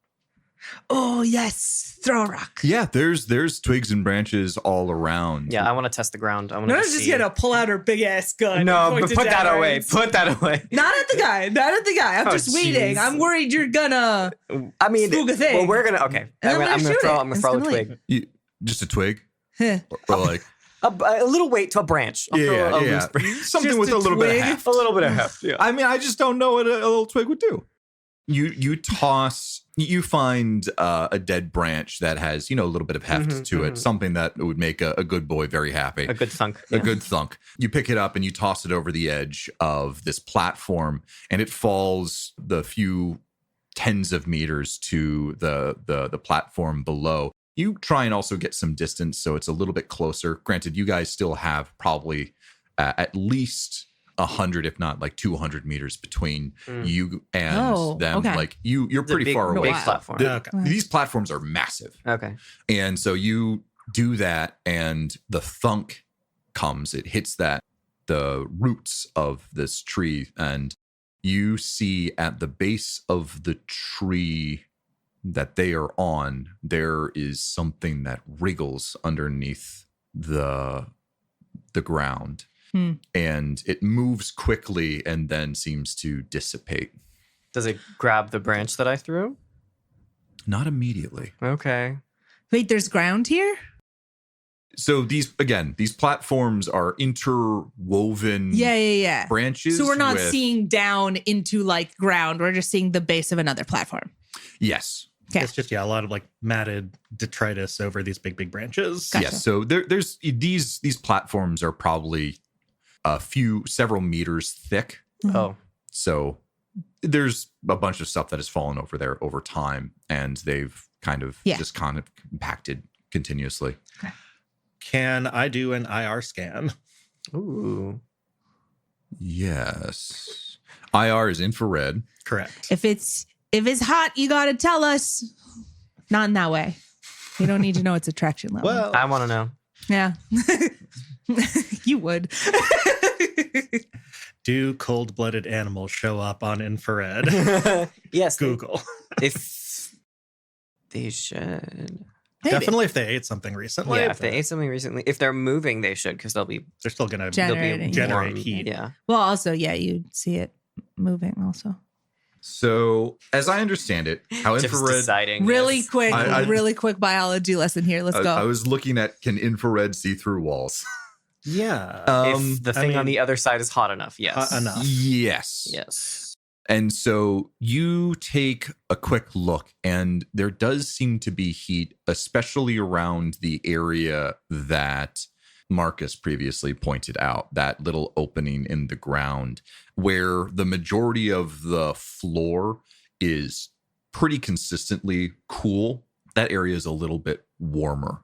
Speaker 2: Oh yes, throw a rock.
Speaker 1: Yeah, there's twigs and branches all around.
Speaker 4: Yeah, I want to test the ground. I want
Speaker 2: Nora's
Speaker 4: to
Speaker 2: just
Speaker 4: see.
Speaker 2: gonna pull out her big ass gun. and
Speaker 4: No,
Speaker 2: point
Speaker 4: but
Speaker 2: it
Speaker 4: put that
Speaker 2: down.
Speaker 4: away. Put that away.
Speaker 2: Not at the guy. Not at the guy. I'm
Speaker 4: Oh,
Speaker 2: just waiting.
Speaker 4: jeez.
Speaker 2: I'm worried you're gonna.
Speaker 4: I mean,
Speaker 2: Spook a thing.
Speaker 4: well, we're gonna. Okay,
Speaker 2: And I'm gonna shoot it.
Speaker 4: I'm gonna
Speaker 2: It's
Speaker 4: throw a
Speaker 2: gonna
Speaker 4: twig.
Speaker 1: Just a twig,
Speaker 2: Huh.
Speaker 1: or like
Speaker 4: A little weight to a branch. I'll throw a loose branch.
Speaker 1: something
Speaker 2: Just
Speaker 1: with
Speaker 2: a
Speaker 1: a little bit of
Speaker 2: twig?
Speaker 1: heft.
Speaker 4: A little bit of heft. Yeah.
Speaker 1: I mean, I just don't know what a little twig would do. You toss. You find a dead branch that has a little bit of heft to it, something that would make a good boy very happy.
Speaker 4: A good thunk.
Speaker 1: A good thunk. You pick it up and you toss it over the edge of this platform, and it falls the few tens of meters to the platform below. You try and also get some distance, so it's a little bit closer. Granted, you guys still have probably at least 100, if not like 200 meters between you and them.
Speaker 2: okay.
Speaker 1: Like you're
Speaker 4: It's a
Speaker 1: pretty far away.
Speaker 4: Big platform.
Speaker 3: Okay.
Speaker 1: These platforms are massive.
Speaker 4: Okay.
Speaker 1: And so you do that, and the thunk comes. It hits the roots of this tree, and you see at the base of the tree that they are on, there is something that wriggles underneath the ground. And it moves quickly and then seems to dissipate.
Speaker 4: Does it grab the branch that I threw?
Speaker 1: Not immediately.
Speaker 4: Okay.
Speaker 2: Wait, there's ground here?
Speaker 1: So these platforms are interwoven
Speaker 2: Yeah.
Speaker 1: branches.
Speaker 2: So we're not
Speaker 1: with-
Speaker 2: seeing down into like ground. We're just seeing the base of another platform.
Speaker 1: Yes.
Speaker 2: Okay.
Speaker 3: It's just, a lot of like matted detritus over these big branches.
Speaker 2: Gotcha.
Speaker 1: Yes. So there's these platforms are probably several meters thick.
Speaker 4: Oh.
Speaker 1: So there's a bunch of stuff that has fallen over there over time, and they've kind of compacted continuously.
Speaker 3: Can I do an IR scan?
Speaker 4: Ooh.
Speaker 1: Yes. IR is infrared.
Speaker 3: Correct.
Speaker 2: If it's hot, you gotta tell us. Not in that way. You don't need to know its attraction level.
Speaker 3: Well,
Speaker 4: I want to know.
Speaker 2: Yeah. You would.
Speaker 3: do cold-blooded animals show up on infrared?
Speaker 4: Yes.
Speaker 3: Google.
Speaker 4: If they should.
Speaker 2: Maybe.
Speaker 3: Definitely if they ate something recently.
Speaker 4: Yeah, if they ate something recently. If they're moving, they should, because they'll be
Speaker 3: They're still going to
Speaker 2: Generating.
Speaker 3: generate
Speaker 4: warm.
Speaker 3: heat.
Speaker 4: Yeah.
Speaker 2: Well, also, yeah, you'd see it moving also.
Speaker 1: So, as I understand it, how
Speaker 4: Just
Speaker 1: infrared.
Speaker 4: deciding.
Speaker 2: Really
Speaker 4: yes.
Speaker 2: quick,
Speaker 1: I-
Speaker 2: really quick biology lesson here. Let's go.
Speaker 1: I was looking at can infrared see through walls?
Speaker 3: Yeah.
Speaker 4: If the
Speaker 3: I
Speaker 4: thing on
Speaker 3: mean,
Speaker 4: the other side is hot enough, yes.
Speaker 3: enough.
Speaker 1: Yes.
Speaker 4: Yes.
Speaker 1: And so you take a quick look, and there does seem to be heat, especially around the area that Marcus previously pointed out, that little opening in the ground where the majority of the floor is pretty consistently cool. That area is a little bit warmer.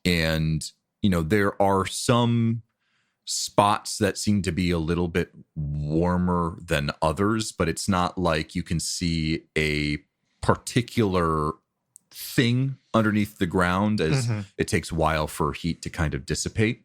Speaker 1: And, there are some spots that seem to be a little bit warmer than others, but it's not like you can see a particular thing underneath the ground, as it takes a while for heat to kind of dissipate.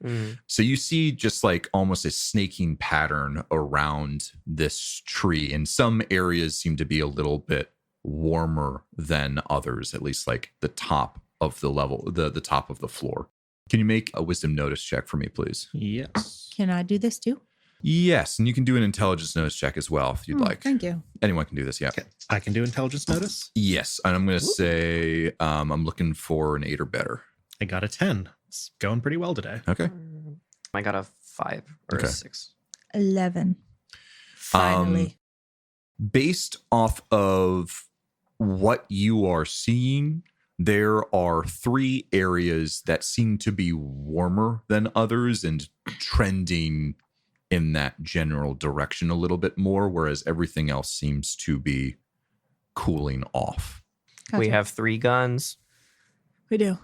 Speaker 1: So you see just like almost a snaking pattern around this tree, and some areas seem to be a little bit warmer than others, at least like the top of the level, the top of the floor. Can you make a wisdom notice check for me, please?
Speaker 3: Yes.
Speaker 2: Can I do this too?
Speaker 1: Yes, and you can do an intelligence notice check as well if you'd like.
Speaker 2: Thank you.
Speaker 1: Anyone can do this, yeah.
Speaker 3: Okay. I can do intelligence notice.
Speaker 1: Yes, and I'm going to say I'm looking for an 8 or better.
Speaker 3: I got a 10. It's going pretty well today.
Speaker 1: Okay.
Speaker 4: I got a 5 or
Speaker 1: Okay.
Speaker 4: a 6.
Speaker 2: 11. Finally.
Speaker 1: Based off of what you are seeing, there are 3 areas that seem to be warmer than others and trending in that general direction a little bit more, whereas everything else seems to be cooling off.
Speaker 4: We
Speaker 2: Gotcha.
Speaker 4: have 3 guns.
Speaker 2: We do.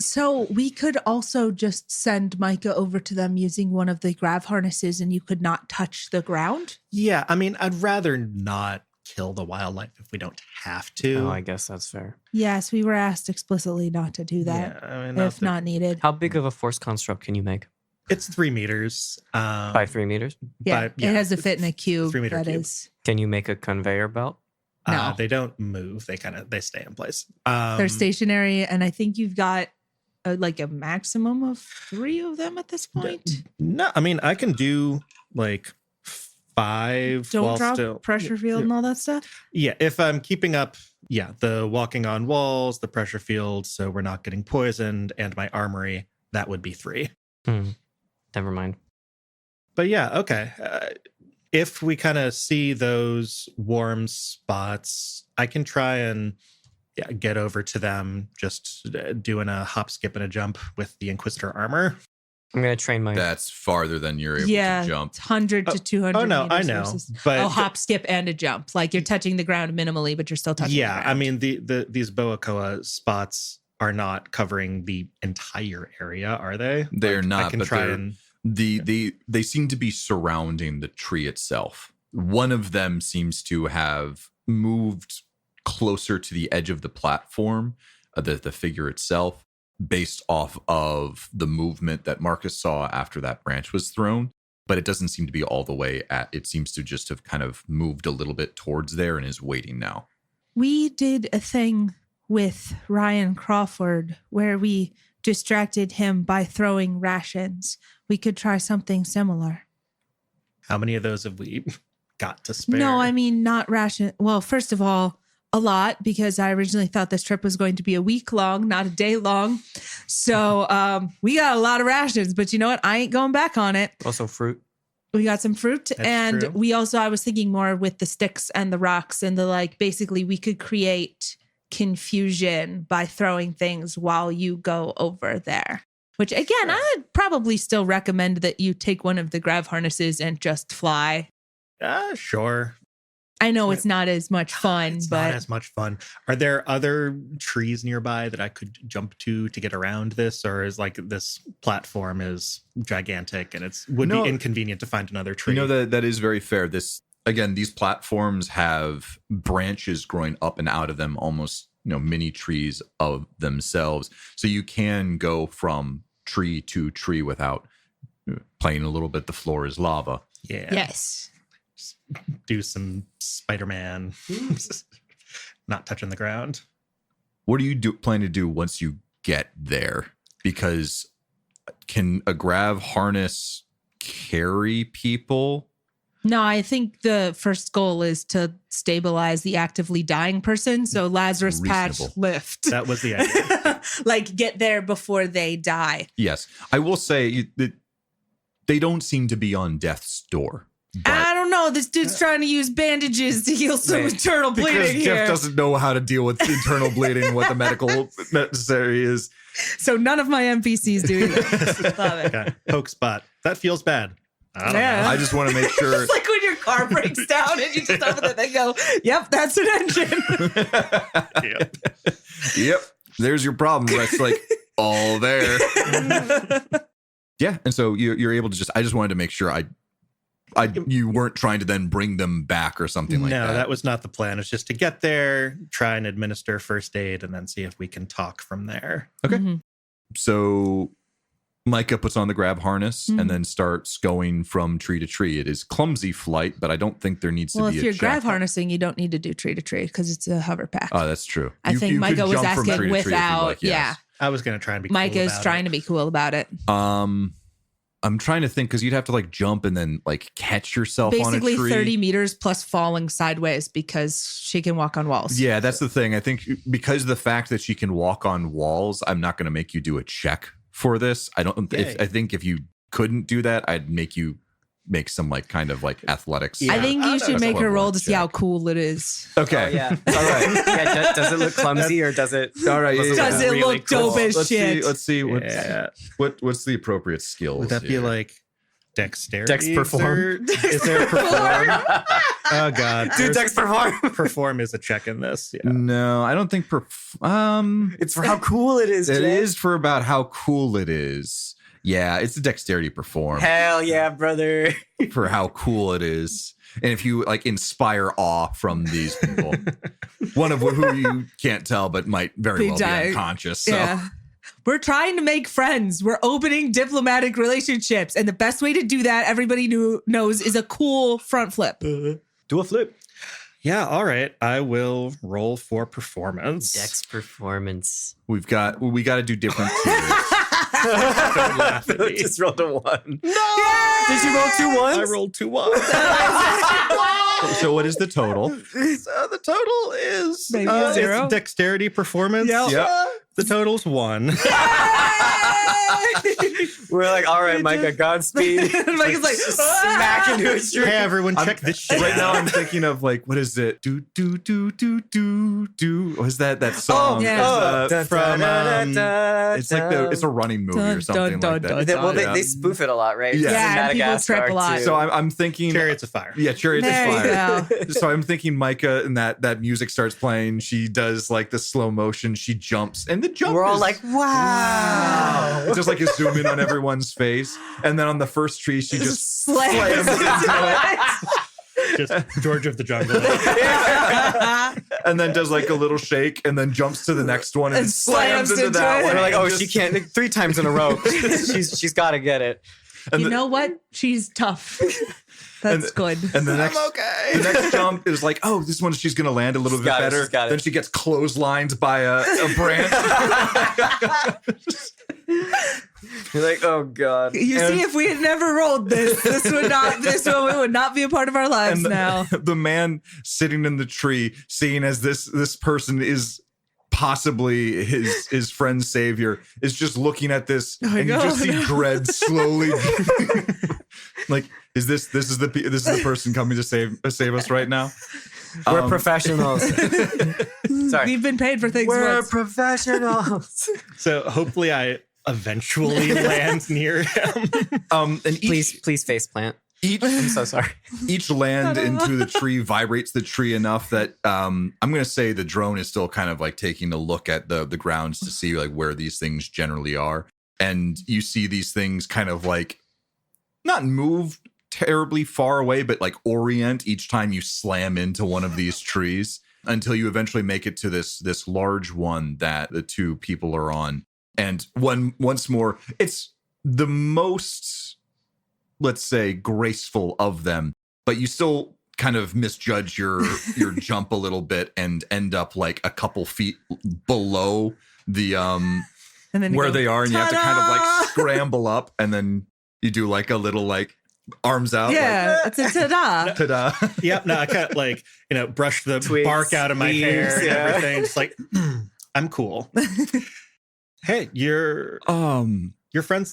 Speaker 2: So we could also just send Micah over to them using one of the grav harnesses, and you could not touch the ground.
Speaker 3: Yeah, I mean, I'd rather not kill the wildlife if we don't have to.
Speaker 4: Oh, I guess that's fair.
Speaker 2: Yes, we were asked explicitly not to do that
Speaker 3: Yeah, I mean,
Speaker 2: if not needed.
Speaker 4: How big of a force construct can you make?
Speaker 3: it's 3 meters.
Speaker 4: By 3 meters?
Speaker 2: Yeah,
Speaker 3: but, yeah,
Speaker 2: it has to fit in a cube.
Speaker 3: 3 meter
Speaker 2: That
Speaker 3: cube.
Speaker 2: is,
Speaker 4: Can you make a conveyor belt?
Speaker 2: No.
Speaker 3: They don't move. They stay in place.
Speaker 2: they're stationary, and I think you've got like a maximum of 3 of them at this point.
Speaker 3: No, I mean, I can do like 5.
Speaker 2: Don't
Speaker 3: while
Speaker 2: drop
Speaker 3: still,
Speaker 2: pressure field and all that stuff.
Speaker 3: Yeah, if I'm keeping up, the walking on walls, the pressure field, so we're not getting poisoned, and my armory, that would be 3.
Speaker 4: Never mind.
Speaker 3: But yeah, okay. If we kind of see those warm spots, I can try and get over to them, just doing a hop, skip, and a jump with the Inquisitor armor.
Speaker 4: I'm going to train my...
Speaker 1: That's farther than you're able
Speaker 2: Yeah,
Speaker 1: to jump.
Speaker 2: it's 100 to 200.
Speaker 3: Oh no, I
Speaker 2: meters
Speaker 3: know,
Speaker 2: versus-
Speaker 3: but
Speaker 2: hop, skip, and a jump. Like you're touching the ground minimally, but you're still touching.
Speaker 3: yeah,
Speaker 2: the ground.
Speaker 3: I mean these Boakoa spots are not covering the entire area, are they?
Speaker 1: They're
Speaker 3: Like,
Speaker 1: not,
Speaker 3: I can
Speaker 1: but
Speaker 3: try
Speaker 1: they're-
Speaker 3: and
Speaker 1: They seem to be surrounding the tree itself. One of them seems to have moved closer to the edge of the platform, the figure itself, based off of the movement that Marcus saw after that branch was thrown. But it doesn't seem to be all the way at. It seems to just have kind of moved a little bit towards there and is waiting now.
Speaker 2: We did a thing with Ryan Crawford where we distracted him by throwing rations. We could try something similar.
Speaker 3: how many of those have we got to spare?
Speaker 2: No, I mean not ration. Well, first of all, a lot, because I originally thought this trip was going to be a week long, not a day long. So we got a lot of rations, but you know what? I ain't going back on it.
Speaker 4: Also fruit.
Speaker 2: We got some fruit,
Speaker 3: That's
Speaker 2: and
Speaker 3: true.
Speaker 2: we also, I was thinking more with the sticks and the rocks and the like, basically we could create confusion by throwing things while you go over there. Which again, I would probably still recommend that you take one of the grav harnesses and just fly.
Speaker 3: Sure.
Speaker 2: I know it's not as much fun,
Speaker 3: It's
Speaker 2: but
Speaker 3: not as much fun. Are there other trees nearby that I could jump to get around this, or is like this platform is gigantic and would
Speaker 1: No.
Speaker 3: be inconvenient to find another tree?
Speaker 1: You know, that is very fair. These platforms have branches growing up and out of them almost mini trees of themselves. So you can go from tree to tree without playing a little bit. The floor is lava.
Speaker 3: Yeah.
Speaker 2: Yes.
Speaker 3: Do some Spider-Man. Not touching the ground.
Speaker 1: What do you plan to do once you get there? Because can a grav harness carry people?
Speaker 2: No, I think the first goal is to stabilize the actively dying person. So Lazarus patch
Speaker 1: Reasonable.
Speaker 2: lift.
Speaker 3: That was the idea.
Speaker 2: Like get there before they die.
Speaker 1: Yes. I will say that they don't seem to be on death's door. But
Speaker 2: I don't know. This dude's trying to use bandages to heal some internal bleeding
Speaker 1: because
Speaker 2: here.
Speaker 1: Jeff doesn't know how to deal with internal bleeding, what the medical necessary is.
Speaker 2: So none of my NPCs do either. Love it.
Speaker 3: Okay. Poke spot. That feels bad. I don't
Speaker 2: Yeah.
Speaker 3: know.
Speaker 1: I just want to make sure.
Speaker 2: It's like when your car breaks down and you just open it and go, yep, that's an engine.
Speaker 3: Yep.
Speaker 1: Yep. There's your problem. That's like all there. Yeah. And so you're able to I just wanted to make sure you weren't trying to then bring them back or something like that.
Speaker 3: No, that was not the plan. It's just to get there, try and administer first aid, and then see if we can talk from there.
Speaker 1: Okay.
Speaker 2: Mhm.
Speaker 1: So Micah puts on the grab harness and then starts going from tree to tree. It is clumsy flight, but I don't think there needs
Speaker 2: Well,
Speaker 1: to be
Speaker 2: if
Speaker 1: a
Speaker 2: you're
Speaker 1: check.
Speaker 2: grab harnessing, you don't need to do tree to tree because it's a hover pack.
Speaker 1: Oh, that's true.
Speaker 2: I think
Speaker 1: you
Speaker 2: Micah
Speaker 1: could
Speaker 2: was
Speaker 1: jump from
Speaker 2: asking
Speaker 1: tree to tree if you'd
Speaker 2: without,
Speaker 1: like, yes.
Speaker 3: I was going to try and be
Speaker 2: Micah's
Speaker 3: cool
Speaker 2: trying to be cool about it.
Speaker 1: I'm trying to think because you'd have to like jump and then like catch yourself
Speaker 2: Basically
Speaker 1: on a tree.
Speaker 2: 30 meters plus falling sideways because she can walk on walls.
Speaker 1: Yeah, that's the thing. I think because of the fact that she can walk on walls, I'm not going to make you do a check for this. I think if you couldn't do that, I'd make you make some like kind of like athletics.
Speaker 3: Yeah.
Speaker 2: I think you should
Speaker 1: That's
Speaker 2: make her roll to
Speaker 1: equivalent
Speaker 2: see how
Speaker 1: check.
Speaker 2: cool it is.
Speaker 1: Okay.
Speaker 4: Oh, yeah.
Speaker 1: All right.
Speaker 4: Yeah, does it look clumsy or does it?
Speaker 1: All right.
Speaker 4: Does
Speaker 2: Does it
Speaker 3: really
Speaker 2: look
Speaker 3: cool.
Speaker 2: dope as
Speaker 1: Let's
Speaker 2: shit?
Speaker 1: see. Let's see.
Speaker 3: Yeah.
Speaker 1: What's the appropriate skills?
Speaker 3: Would that be
Speaker 1: here?
Speaker 3: like dexterity?
Speaker 4: Dex perform.
Speaker 3: Is there a perform? Oh God.
Speaker 4: Dude,
Speaker 3: There's-
Speaker 4: Dex perform.
Speaker 3: perform is a check in this. Yeah.
Speaker 1: No, I don't think.
Speaker 4: It's for how cool it is.
Speaker 1: It
Speaker 4: Jay.
Speaker 1: is for about how cool it is. Yeah, it's a dexterity perform
Speaker 4: Hell yeah, brother.
Speaker 1: for how cool it is. And if you like inspire awe from these people, one of who you can't tell but might very
Speaker 2: Be
Speaker 1: well
Speaker 2: dying.
Speaker 1: be unconscious. So
Speaker 2: Yeah. We're trying to make friends. We're opening diplomatic relationships. And the best way to do that, everybody knows, is a cool front flip.
Speaker 4: Do a flip.
Speaker 3: Yeah. All right. I will roll for performance.
Speaker 4: Dex performance.
Speaker 1: we got to do different tiers.
Speaker 3: Don't laugh at me.
Speaker 4: Just rolled a 1.
Speaker 2: No!
Speaker 4: Did you roll 2 ones?
Speaker 3: I rolled 2 ones.
Speaker 1: So what is the total?
Speaker 3: So the total is
Speaker 2: Maybe
Speaker 3: it's
Speaker 2: 0.
Speaker 3: dexterity performance.
Speaker 2: Yep.
Speaker 1: Yep.
Speaker 3: The total's 1.
Speaker 4: We're like, all right, Micah, Godspeed.
Speaker 2: Micah's like,
Speaker 4: smack into a tree.
Speaker 3: Hey everyone, check this shit
Speaker 1: Right now
Speaker 3: out.
Speaker 1: I'm thinking of like, what is it? Do do do do do do. Was that song?
Speaker 2: yeah.
Speaker 1: From it's like it's a running movie or
Speaker 2: Dun,
Speaker 1: something
Speaker 2: dun,
Speaker 1: like
Speaker 2: dun,
Speaker 1: that.
Speaker 2: dun.
Speaker 4: Well,
Speaker 1: Yeah.
Speaker 4: they spoof it a lot, right?
Speaker 1: Yeah.
Speaker 4: It's in
Speaker 2: Yeah, and people
Speaker 4: Madagascar,
Speaker 2: trip a lot.
Speaker 4: too.
Speaker 1: So I'm thinking
Speaker 3: Chariots of Fire.
Speaker 1: Yeah, Chariots
Speaker 2: There you
Speaker 1: of Fire.
Speaker 2: go.
Speaker 1: So I'm thinking Micah, and that music starts playing. She does like the slow motion. She jumps, and the jump.
Speaker 4: We're all
Speaker 1: is-
Speaker 4: like, wow.
Speaker 1: It's just like a zoom in on everyone's face, and then on the first tree, she just
Speaker 2: Slams
Speaker 1: slams into
Speaker 3: Just George of the Jungle.
Speaker 1: and then does like a little shake, and then jumps to the next one and,
Speaker 2: And
Speaker 1: slams
Speaker 2: slams
Speaker 1: into
Speaker 2: into
Speaker 1: that
Speaker 2: it.
Speaker 1: one.
Speaker 4: We're like, oh,
Speaker 1: Just-
Speaker 4: she can't 3 times in a row. she's got to get it.
Speaker 1: and
Speaker 2: You
Speaker 1: the-
Speaker 2: know what? She's tough. That's good.
Speaker 1: And the next, the next jump is like, oh, this one she's gonna land a little
Speaker 4: She's
Speaker 1: bit
Speaker 4: got it,
Speaker 1: better.
Speaker 4: she's got it.
Speaker 1: Then she gets clotheslined by a branch.
Speaker 4: You're like, oh god.
Speaker 2: You see, if we had never rolled this one would not be a part of our lives
Speaker 1: And
Speaker 2: now.
Speaker 1: the man sitting in the tree, seeing as this person is possibly his friend's savior, is just looking at this,
Speaker 2: Oh my
Speaker 1: and you just
Speaker 2: God,
Speaker 1: see
Speaker 2: no.
Speaker 1: dread slowly. Like, is this is the person coming to save us right now?
Speaker 4: We're professionals. Sorry.
Speaker 2: We've been paid for things
Speaker 4: We're
Speaker 2: once.
Speaker 4: professionals.
Speaker 3: So hopefully I eventually land near him.
Speaker 1: And
Speaker 4: Please face plant. I'm so sorry.
Speaker 1: Each land into the tree vibrates the tree enough that I'm going to say the drone is still kind of like taking a look at the grounds to see like where these things generally are. And you see these things kind of like not move terribly far away, but like orient each time you slam into one of these trees. until you eventually make it to this large one that the two people are on. And once more, it's the most, let's say, graceful of them, but you still kind of misjudge your jump a little bit and end up like a couple feet below the
Speaker 2: And then
Speaker 1: where
Speaker 2: go,
Speaker 1: they are, and you have to kind of like
Speaker 2: "Ta-da!"
Speaker 1: scramble up, and then you do like a little like arms out.
Speaker 2: Yeah, it's a ta-da.
Speaker 1: Like, ta-da.
Speaker 3: Yep. No, I can't like, brush the
Speaker 4: Twigs,
Speaker 3: bark out of my
Speaker 4: leaves,
Speaker 3: hair and
Speaker 4: yeah.
Speaker 3: everything. Just like, I'm cool. Hey, your friend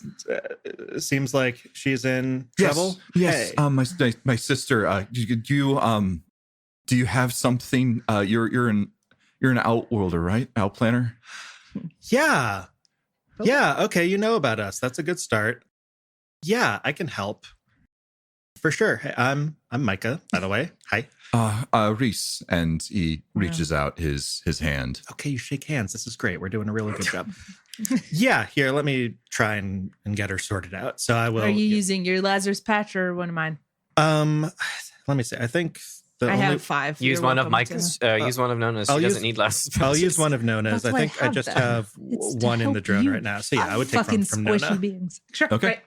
Speaker 3: seems like she's in trouble.
Speaker 1: Yes.
Speaker 3: Hey.
Speaker 1: My sister. Do you have something? You're an outworlder, right? Outplanner.
Speaker 3: Yeah.
Speaker 2: Oh.
Speaker 3: Yeah. Okay. You know about us. That's a good start. Yeah, I can help. For sure. Hey, I'm Micah, by the way. Hi.
Speaker 1: Reese, and he reaches out his hand.
Speaker 3: Okay, you shake hands. This is great. We're doing a really good job. Yeah, here, let me try and get her sorted out. So I will.
Speaker 2: Are you using your Lazarus patch or one of mine?
Speaker 3: Let me see. I think
Speaker 2: I have 5.
Speaker 4: Use
Speaker 2: You're
Speaker 4: one of
Speaker 2: welcome
Speaker 4: Mike's. Use one of Nona's. She
Speaker 3: I'll
Speaker 4: doesn't
Speaker 3: use-
Speaker 4: need less.
Speaker 3: I'll use one of Nona's.
Speaker 2: That's
Speaker 3: I
Speaker 2: why
Speaker 3: think I
Speaker 2: have
Speaker 3: just
Speaker 2: them.
Speaker 3: have
Speaker 2: It's to
Speaker 3: one in the
Speaker 2: help
Speaker 3: drone
Speaker 2: you
Speaker 3: right now. So yeah, I would take
Speaker 2: fucking
Speaker 3: one from
Speaker 2: squishy
Speaker 3: Nona.
Speaker 2: beings. Sure.
Speaker 1: Okay.
Speaker 2: Right.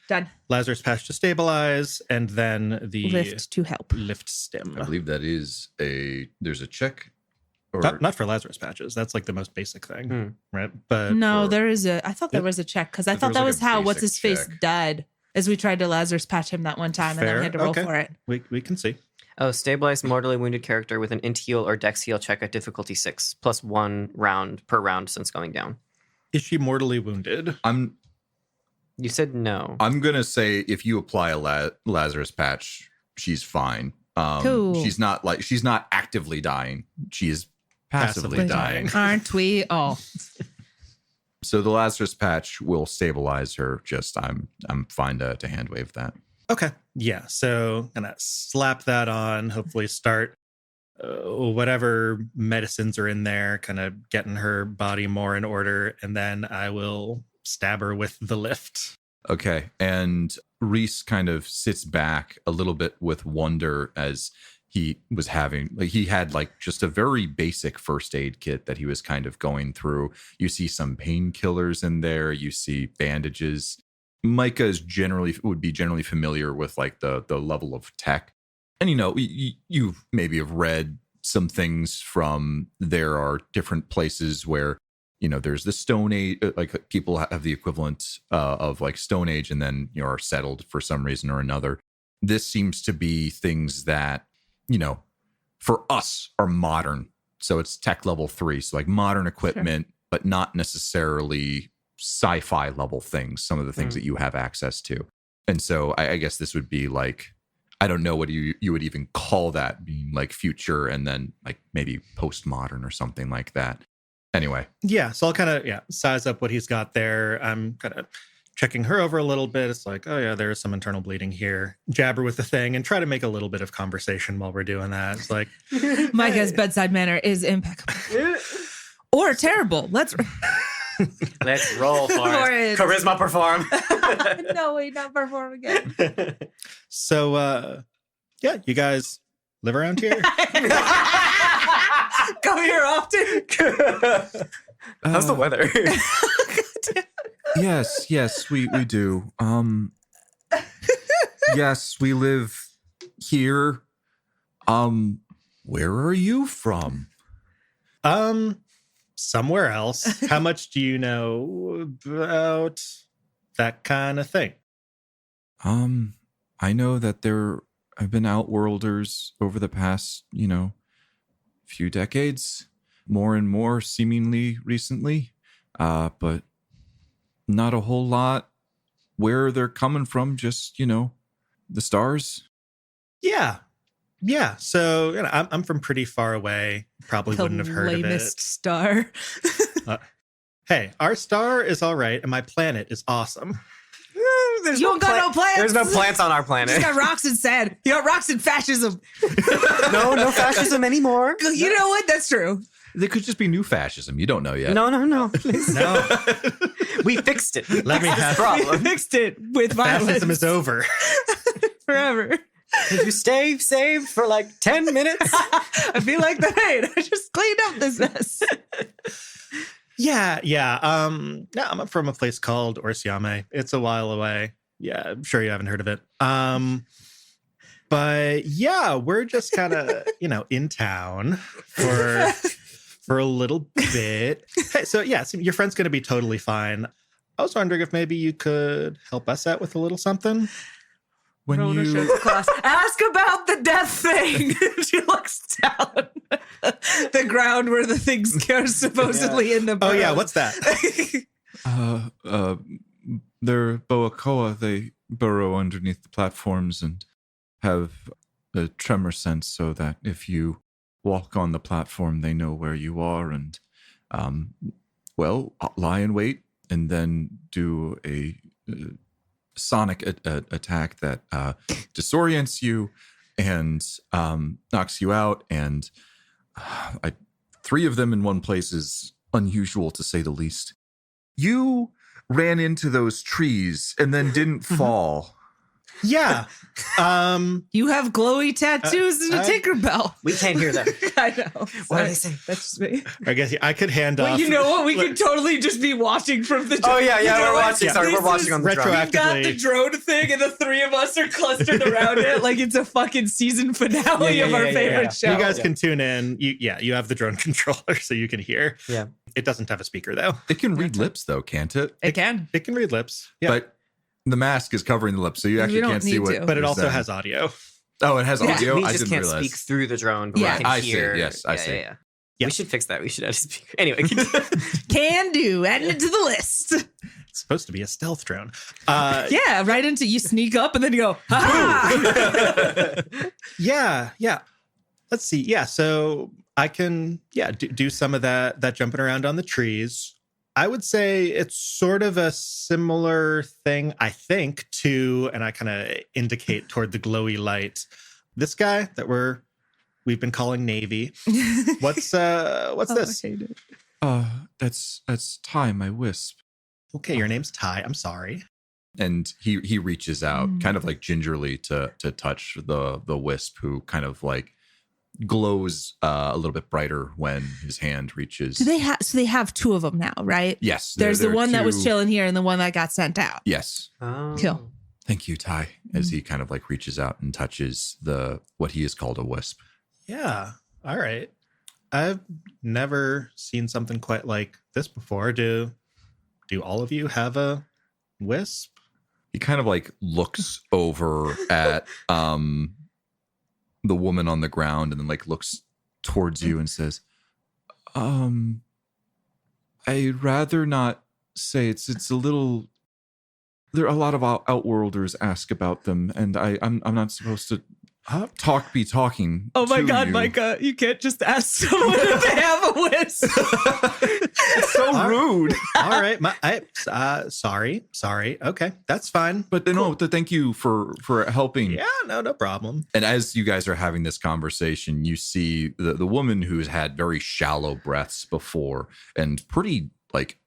Speaker 2: Done.
Speaker 3: Lazarus patch to stabilize, and then the
Speaker 2: Lift to help.
Speaker 3: lift stim.
Speaker 1: I believe that is there's a check. Or
Speaker 3: Not for Lazarus patches. That's like the most basic thing,
Speaker 4: Hmm.
Speaker 3: right? But
Speaker 2: No,
Speaker 1: for-
Speaker 2: there is a. I thought there was a check because I
Speaker 1: There
Speaker 2: thought
Speaker 1: was
Speaker 2: that
Speaker 1: like
Speaker 2: was
Speaker 1: a
Speaker 2: how
Speaker 1: basic
Speaker 2: what's his face
Speaker 1: check.
Speaker 2: died. As we tried to Lazarus patch him that one time, and then
Speaker 3: Fair.
Speaker 2: we had to roll
Speaker 3: Okay.
Speaker 2: for it.
Speaker 3: we can see.
Speaker 4: Oh, stabilize mortally wounded character with an int heal or dex heal check at difficulty 6, plus 1 round per round since going down.
Speaker 3: Is she mortally wounded?
Speaker 4: You said no.
Speaker 1: I'm gonna say if you apply a Lazarus patch, she's fine.
Speaker 2: Cool.
Speaker 1: She's not actively dying. She is passively
Speaker 3: Passively
Speaker 1: dying.
Speaker 2: Aren't we all?
Speaker 1: So the Lazarus patch will stabilize her. Just I'm fine to hand wave that.
Speaker 3: Okay. Yeah. So gonna slap that on. Hopefully start whatever medicines are in there, kind of getting her body more in order, and then I will stab her with the lift.
Speaker 1: Okay. And Reese kind of sits back a little bit with wonder as he was having, like, he had like just a very basic first aid kit that he was kind of going through. You see some painkillers in there. You see bandages. Micah would be generally familiar with like the level of tech. And, you maybe have read some things from, there are different places where, there's the Stone Age, like people have the equivalent of like Stone Age and then, are settled for some reason or another. This seems to be things that, for us are modern. So it's tech level 3. So like modern equipment, but not necessarily sci-fi level things, some of the things that you have access to. And so I guess this would be like, I don't know what you would even call that, being like future and then like maybe postmodern or something like that. Anyway.
Speaker 3: Yeah. So I'll kind of, size up what he's got there. I'm kind of checking her over a little bit. It's like, oh yeah, there's some internal bleeding here. Jab her with the thing and try to make a little bit of conversation while we're doing that. It's like,
Speaker 2: Micah's bedside manner is impeccable. Or terrible. Let's
Speaker 4: roll for
Speaker 2: For
Speaker 4: it.
Speaker 2: it.
Speaker 4: Charisma perform.
Speaker 2: no, wait, not perform again.
Speaker 3: so, you guys live around here?
Speaker 2: Come here often.
Speaker 4: How's the weather?
Speaker 1: Yes, we do. Yes, we live here. Where are you from?
Speaker 3: Somewhere else. How much do you know about that kind of thing?
Speaker 1: I know that there have been outworlders over the past, few decades, more and more seemingly recently, but not a whole lot. Where they're coming from, just, the stars.
Speaker 3: Yeah. So I'm from pretty far away. Probably wouldn't have heard of
Speaker 2: lamest
Speaker 3: it.
Speaker 2: star.
Speaker 3: Hey, our star is all right, and my planet is awesome.
Speaker 4: There's
Speaker 2: You don't got no plants.
Speaker 4: There's no plants on our
Speaker 2: You
Speaker 4: planet.
Speaker 2: just got rocks and sand. You got rocks and fascism.
Speaker 4: No fascism anymore.
Speaker 2: You know what? That's true.
Speaker 1: There could just be new fascism. You don't know yet.
Speaker 4: No.
Speaker 3: No,
Speaker 4: We fixed it.
Speaker 3: let me have
Speaker 2: We
Speaker 4: Problem.
Speaker 2: fixed it with
Speaker 3: fascism
Speaker 2: violence
Speaker 3: is over.
Speaker 2: forever.
Speaker 4: Did you stay saved for like 10 minutes?
Speaker 2: I feel like that. I just cleaned up this mess.
Speaker 3: Yeah. I'm from a place called Orsiame. It's a while away. Yeah, I'm sure you haven't heard of it. But yeah, we're just kind of, in town for a little bit. Hey, so your friend's going to be totally fine. I was wondering if maybe you could help us out with a little something.
Speaker 1: When
Speaker 2: Rona
Speaker 1: you
Speaker 2: shows class. Ask about the death thing. She looks down the ground where the things are supposedly in the burrow.
Speaker 3: Oh yeah, what's that?
Speaker 1: they're Boakoa. They burrow underneath the platforms and have a tremor sense, so that if you walk on the platform, they know where you are, and lie in wait, and then do a sonic attack that disorients you and knocks you out. And 3 of them in one place is unusual, to say the least. You ran into those trees and then didn't fall.
Speaker 3: Yeah.
Speaker 2: You have glowy tattoos and a Tinkerbell.
Speaker 4: We can't hear them.
Speaker 2: I know.
Speaker 4: What are they saying?
Speaker 2: That's just me.
Speaker 3: I guess I could hand off.
Speaker 2: Well, you know what? We could totally just be watching from the drone.
Speaker 4: Oh, yeah,
Speaker 2: You know
Speaker 4: we're
Speaker 2: what?
Speaker 4: watching. Sorry,
Speaker 2: This
Speaker 4: we're watching
Speaker 2: is
Speaker 4: on the drone.
Speaker 2: We've got the drone thing, and the 3 of us are clustered around it like it's a fucking season finale of our favorite show.
Speaker 3: You guys can tune in. You have the drone controller, so you can hear.
Speaker 4: Yeah.
Speaker 3: It doesn't have a speaker, though.
Speaker 1: It can read lips, though, can't it?
Speaker 2: It can.
Speaker 3: It can read lips. Yeah.
Speaker 1: But the mask is covering the lips, so you actually
Speaker 2: don't
Speaker 1: can't see
Speaker 2: need
Speaker 1: what.
Speaker 2: to.
Speaker 3: But it
Speaker 1: you're
Speaker 3: also
Speaker 1: saying.
Speaker 3: has audio.
Speaker 1: Oh, it has audio.
Speaker 4: We
Speaker 1: I
Speaker 4: just
Speaker 1: didn't
Speaker 4: can't
Speaker 1: realize.
Speaker 4: speak through the drone, but
Speaker 2: Yeah.
Speaker 4: we can
Speaker 1: I see.
Speaker 4: hear.
Speaker 1: Yes, I see.
Speaker 3: Yeah.
Speaker 4: We should fix that. We should add a speaker. Anyway, continue.
Speaker 2: Can do. Adding it to the list.
Speaker 3: It's supposed to be a stealth drone.
Speaker 2: Yeah, right into you sneak up and then you go, ha
Speaker 3: Yeah. Let's see. Yeah, so I can do some of that jumping around on the trees. I would say it's sort of a similar thing, I think, to, and I kind of indicate toward the glowy light, this guy that we've been calling Navy. What's this?
Speaker 2: I hate it.
Speaker 1: That's Ty, my wisp.
Speaker 3: Okay, your name's Ty. I'm sorry.
Speaker 1: And he reaches out,
Speaker 2: Mm.
Speaker 1: kind of like gingerly, to touch the wisp, who kind of like glows a little bit brighter when his hand reaches.
Speaker 2: Do they have? So they have 2 of them now, right?
Speaker 1: Yes.
Speaker 2: There's the
Speaker 1: there are
Speaker 2: one that was
Speaker 1: 2
Speaker 2: chilling here and the one that got sent out.
Speaker 1: Yes.
Speaker 4: Oh.
Speaker 2: Kill.
Speaker 1: Thank you, Ty, as he kind of like reaches out and touches what he has called a wisp.
Speaker 3: Yeah. All right. I've never seen something quite like this before. Do all of you have a wisp?
Speaker 1: He kind of like looks over at the woman on the ground, and then like looks towards you and says, I'd rather not say. It's a little. There are a lot of outworlders ask about them, and I'm not supposed to be talking.
Speaker 2: Oh my
Speaker 1: to
Speaker 2: God,
Speaker 1: you.
Speaker 2: Micah, you can't just ask someone if they have a wisp.
Speaker 1: It's so rude.
Speaker 3: All right. Sorry. Okay, that's fine.
Speaker 1: But no, thank you for helping.
Speaker 3: Yeah, no problem.
Speaker 1: And as you guys are having this conversation, you see the woman who's had very shallow breaths before and pretty like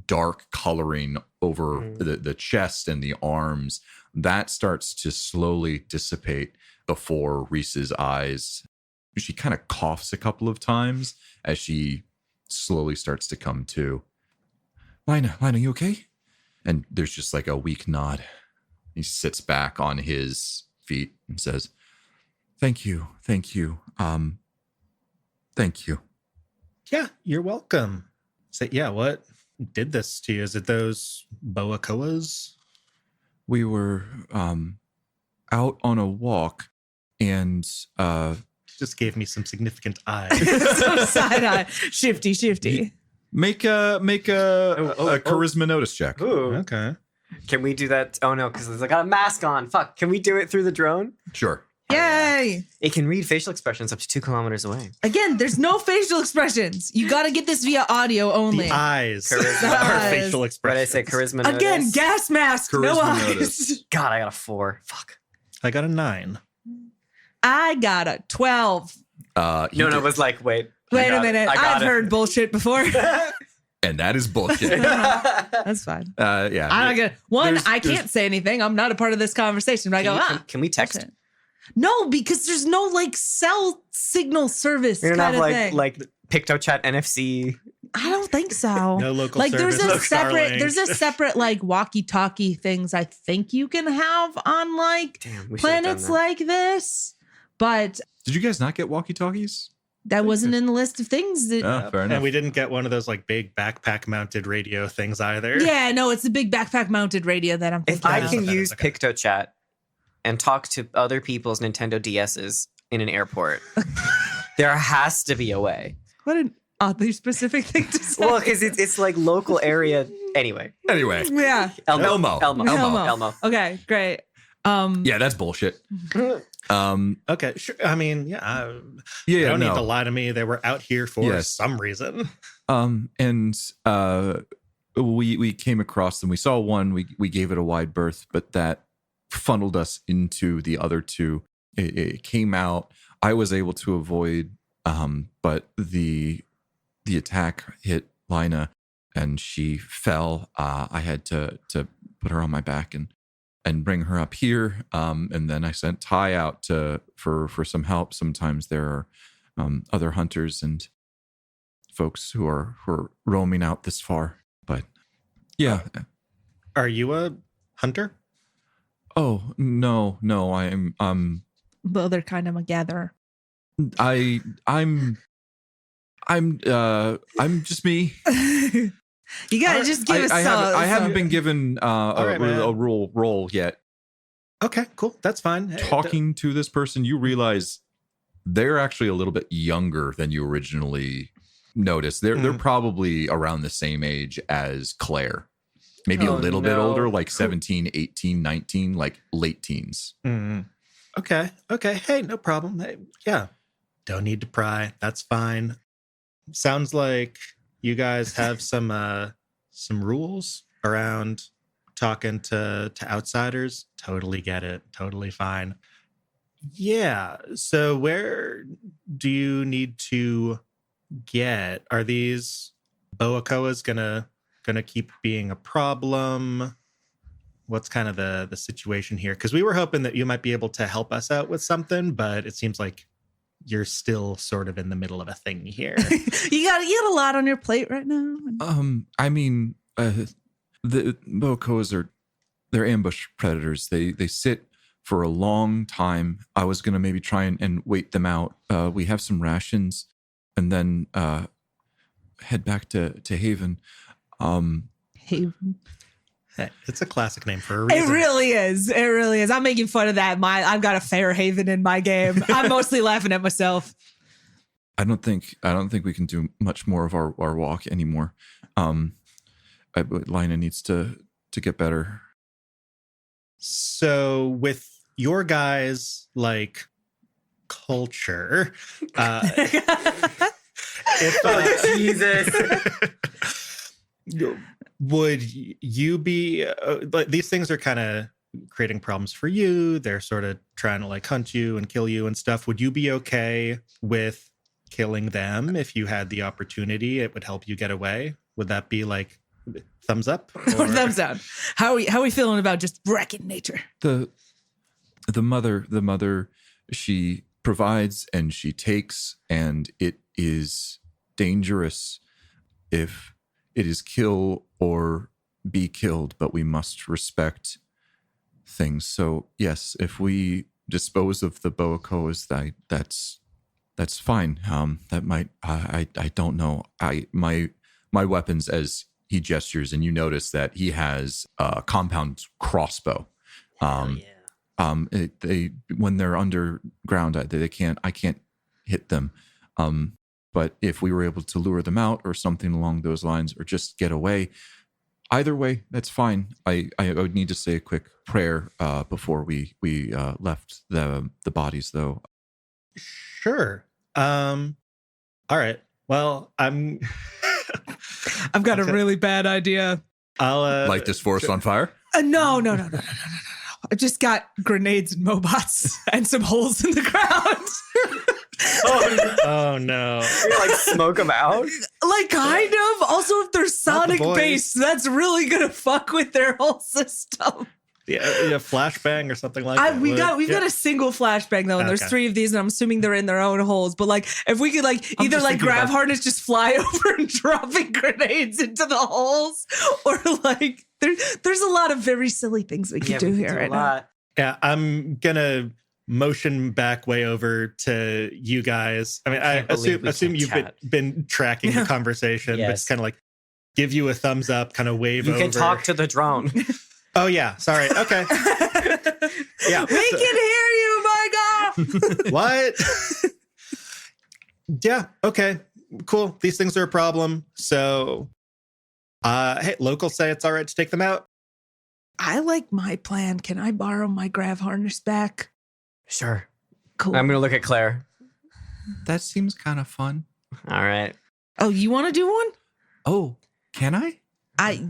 Speaker 1: dark coloring over the chest and the arms. That starts to slowly dissipate before Reese's eyes. She kind of coughs a couple of times as she slowly starts to come to. Lina, you okay? And there's just like a weak nod. He sits back on his feet and says, Thank you. Thank you.
Speaker 3: Yeah, you're welcome. So yeah, what did this to you? Is it those Boakoas?
Speaker 1: We were out on a walk, and
Speaker 3: Just gave me some significant eyes.
Speaker 2: Some side eye. Shifty.
Speaker 1: make a charisma notice check.
Speaker 4: Ooh.
Speaker 3: Okay.
Speaker 4: Can we do that? Oh no, because I got a mask on. Fuck. Can we do it through the drone?
Speaker 1: Sure.
Speaker 2: Yay.
Speaker 4: It can read facial expressions up to 2 kilometers away.
Speaker 2: Again, there's no facial expressions. You got to get this via audio only.
Speaker 3: The eyes
Speaker 4: Charisma.
Speaker 3: are
Speaker 2: Eyes.
Speaker 3: facial
Speaker 4: What did I
Speaker 3: expressions.
Speaker 4: say? Charisma.
Speaker 2: Again,
Speaker 4: notice?
Speaker 2: gas mask, no
Speaker 1: Charisma
Speaker 2: eyes.
Speaker 1: notice.
Speaker 4: God, I got a 4. Fuck.
Speaker 3: I got a 9.
Speaker 2: I got a 12.
Speaker 4: No, it was like, wait.
Speaker 2: Wait a minute. I've
Speaker 4: it.
Speaker 2: heard bullshit before.
Speaker 1: and that is bullshit.
Speaker 2: That's fine.
Speaker 1: Yeah.
Speaker 2: I'm not gonna. One,
Speaker 1: There's-
Speaker 2: I can't say anything. I'm not a part of this conversation. But I go,
Speaker 4: Can we text?
Speaker 2: bullshit. No, because there's no like cell signal service
Speaker 4: We don't
Speaker 2: kind
Speaker 4: have
Speaker 2: of thing.
Speaker 4: like PictoChat NFC.
Speaker 2: I don't think so.
Speaker 3: No local
Speaker 2: like
Speaker 3: service.
Speaker 2: there's
Speaker 3: no
Speaker 2: a separate
Speaker 3: Starlink.
Speaker 2: there's a separate like walkie-talkie things I think you can have on like
Speaker 4: Damn, we
Speaker 2: planets like this, but
Speaker 1: Did you guys not get walkie-talkies?
Speaker 2: that wasn't in the list of things that
Speaker 1: Oh, fair enough.
Speaker 3: And we didn't get one of those like big backpack mounted radio things either.
Speaker 2: Yeah, no, it's the big backpack mounted radio that I'm
Speaker 4: If
Speaker 2: thinking
Speaker 4: I
Speaker 2: of.
Speaker 4: can
Speaker 3: That is
Speaker 4: use
Speaker 3: okay.
Speaker 4: PictoChat and talk to other people's Nintendo DSs in an airport, there has to be a way.
Speaker 2: What an oddly specific thing to say.
Speaker 4: Well, because it's like local area. Anyway,
Speaker 1: Anyway,
Speaker 2: yeah.
Speaker 4: Elmo.
Speaker 2: Okay, great.
Speaker 1: yeah, that's bullshit.
Speaker 3: Okay, sure. I mean, yeah.
Speaker 1: Yeah,
Speaker 3: You don't
Speaker 1: no.
Speaker 3: need to lie to me. They were out here for
Speaker 1: Yes.
Speaker 3: some reason.
Speaker 1: And we came across them. We saw one. We gave it a wide berth, but that funneled us into the other two. It came out. I was able to avoid, but the attack hit Lina, and she fell. I had to put her on my back and bring her up here. And then I sent Ty out for some help. Sometimes there are other hunters and folks who are roaming out this far. But yeah.
Speaker 3: Are you a hunter?
Speaker 1: Oh no, I'm
Speaker 2: The other kind of a gatherer.
Speaker 1: I'm just me.
Speaker 2: You gotta just give us
Speaker 1: I haven't been given
Speaker 3: right, man.
Speaker 1: a role yet.
Speaker 3: Okay, cool. That's fine. Hey,
Speaker 1: Talking to this person, you realize they're actually a little bit younger than you originally noticed. They're probably around the same age as Claire. Maybe a little bit older, like 17, 18, 19, like late teens.
Speaker 3: Mhm. Okay. Hey, no problem. Hey, yeah. Don't need to pry. That's fine. Sounds like you guys have some rules around talking to outsiders. Totally get it. Totally fine. Yeah. So where do you need to get? Are these Boakoas gonna keep being a problem? What's kind of the situation here? Because we were hoping that you might be able to help us out with something, but it seems like you're still sort of in the middle of a thing here.
Speaker 2: you got a lot on your plate right now.
Speaker 1: I mean, the Boakoas they're ambush predators. They sit for a long time. I was gonna maybe try and wait them out. We have some rations, and then head back to Haven.
Speaker 2: Haven.
Speaker 3: Hey, it's a classic name for a reason.
Speaker 2: It really is. It really is. I'm making fun of that. I've got a Fair Haven in my game. I'm mostly laughing at myself.
Speaker 1: I don't think we can do much more of our walk anymore. Lina needs to get better.
Speaker 3: So with your guys' like culture,
Speaker 4: Jesus.
Speaker 3: would you be like, these things are kind of creating problems for you. They're sort of trying to like hunt you and kill you and stuff. Would you be okay with killing them if you had the opportunity? It would help you get away. Would that be like thumbs up
Speaker 2: Or thumbs down. How are we feeling about just wrecking nature?
Speaker 1: The mother, she provides and she takes, and it is dangerous if it is kill or be killed, but we must respect things. So yes, if we dispose of the Boakoas, that's fine. That might I don't know. My weapons, as he gestures, and you notice that he has a compound crossbow. They when they're underground, I can't hit them. But if we were able to lure them out or something along those lines, or just get away, either way, that's fine. I would need to say a quick prayer before we left the bodies, though.
Speaker 3: Sure. All right. Well,
Speaker 2: I've got a really bad idea.
Speaker 3: I'll
Speaker 1: Light this forest on fire?
Speaker 2: No. I just got grenades and mobots and some holes in the ground.
Speaker 3: Oh no.
Speaker 4: You're like smoke them out.
Speaker 2: Like kind of. Also, if they're
Speaker 3: Not the
Speaker 2: sonic
Speaker 3: boys.
Speaker 2: based, that's really gonna fuck with their whole system.
Speaker 3: Yeah, flashbang or something like that.
Speaker 2: We've got a single flashbang though, and there's
Speaker 3: Okay.
Speaker 2: 3 of these, and I'm assuming they're in their own holes. But like, if we could like
Speaker 3: I'm
Speaker 2: either
Speaker 3: just
Speaker 2: like
Speaker 3: thinking
Speaker 2: grab
Speaker 3: about-
Speaker 2: harness, just fly over and dropping grenades into the holes, or like there's a lot of very silly things we could do here right now.
Speaker 3: Yeah, I'm gonna motion back way over to you guys. I mean, I
Speaker 4: Can't believe we
Speaker 3: assume
Speaker 4: can't
Speaker 3: you've
Speaker 4: chat.
Speaker 3: been tracking the conversation, but
Speaker 4: Yes.
Speaker 3: it's kind of like give you a thumbs up, kind of wave
Speaker 4: You
Speaker 3: over.
Speaker 4: can talk to the drone.
Speaker 3: Oh yeah, sorry. Okay. Yeah.
Speaker 2: We can hear you, Micah.
Speaker 3: What? Yeah. Okay. Cool. These things are a problem. So, hey, locals say it's all right to take them out.
Speaker 2: I like my plan. Can I borrow my grav harness back?
Speaker 4: Sure.
Speaker 2: Cool.
Speaker 4: I'm going to look at Claire.
Speaker 1: That seems kind of fun.
Speaker 4: All right.
Speaker 2: Oh, you want to do one?
Speaker 1: Oh, can I?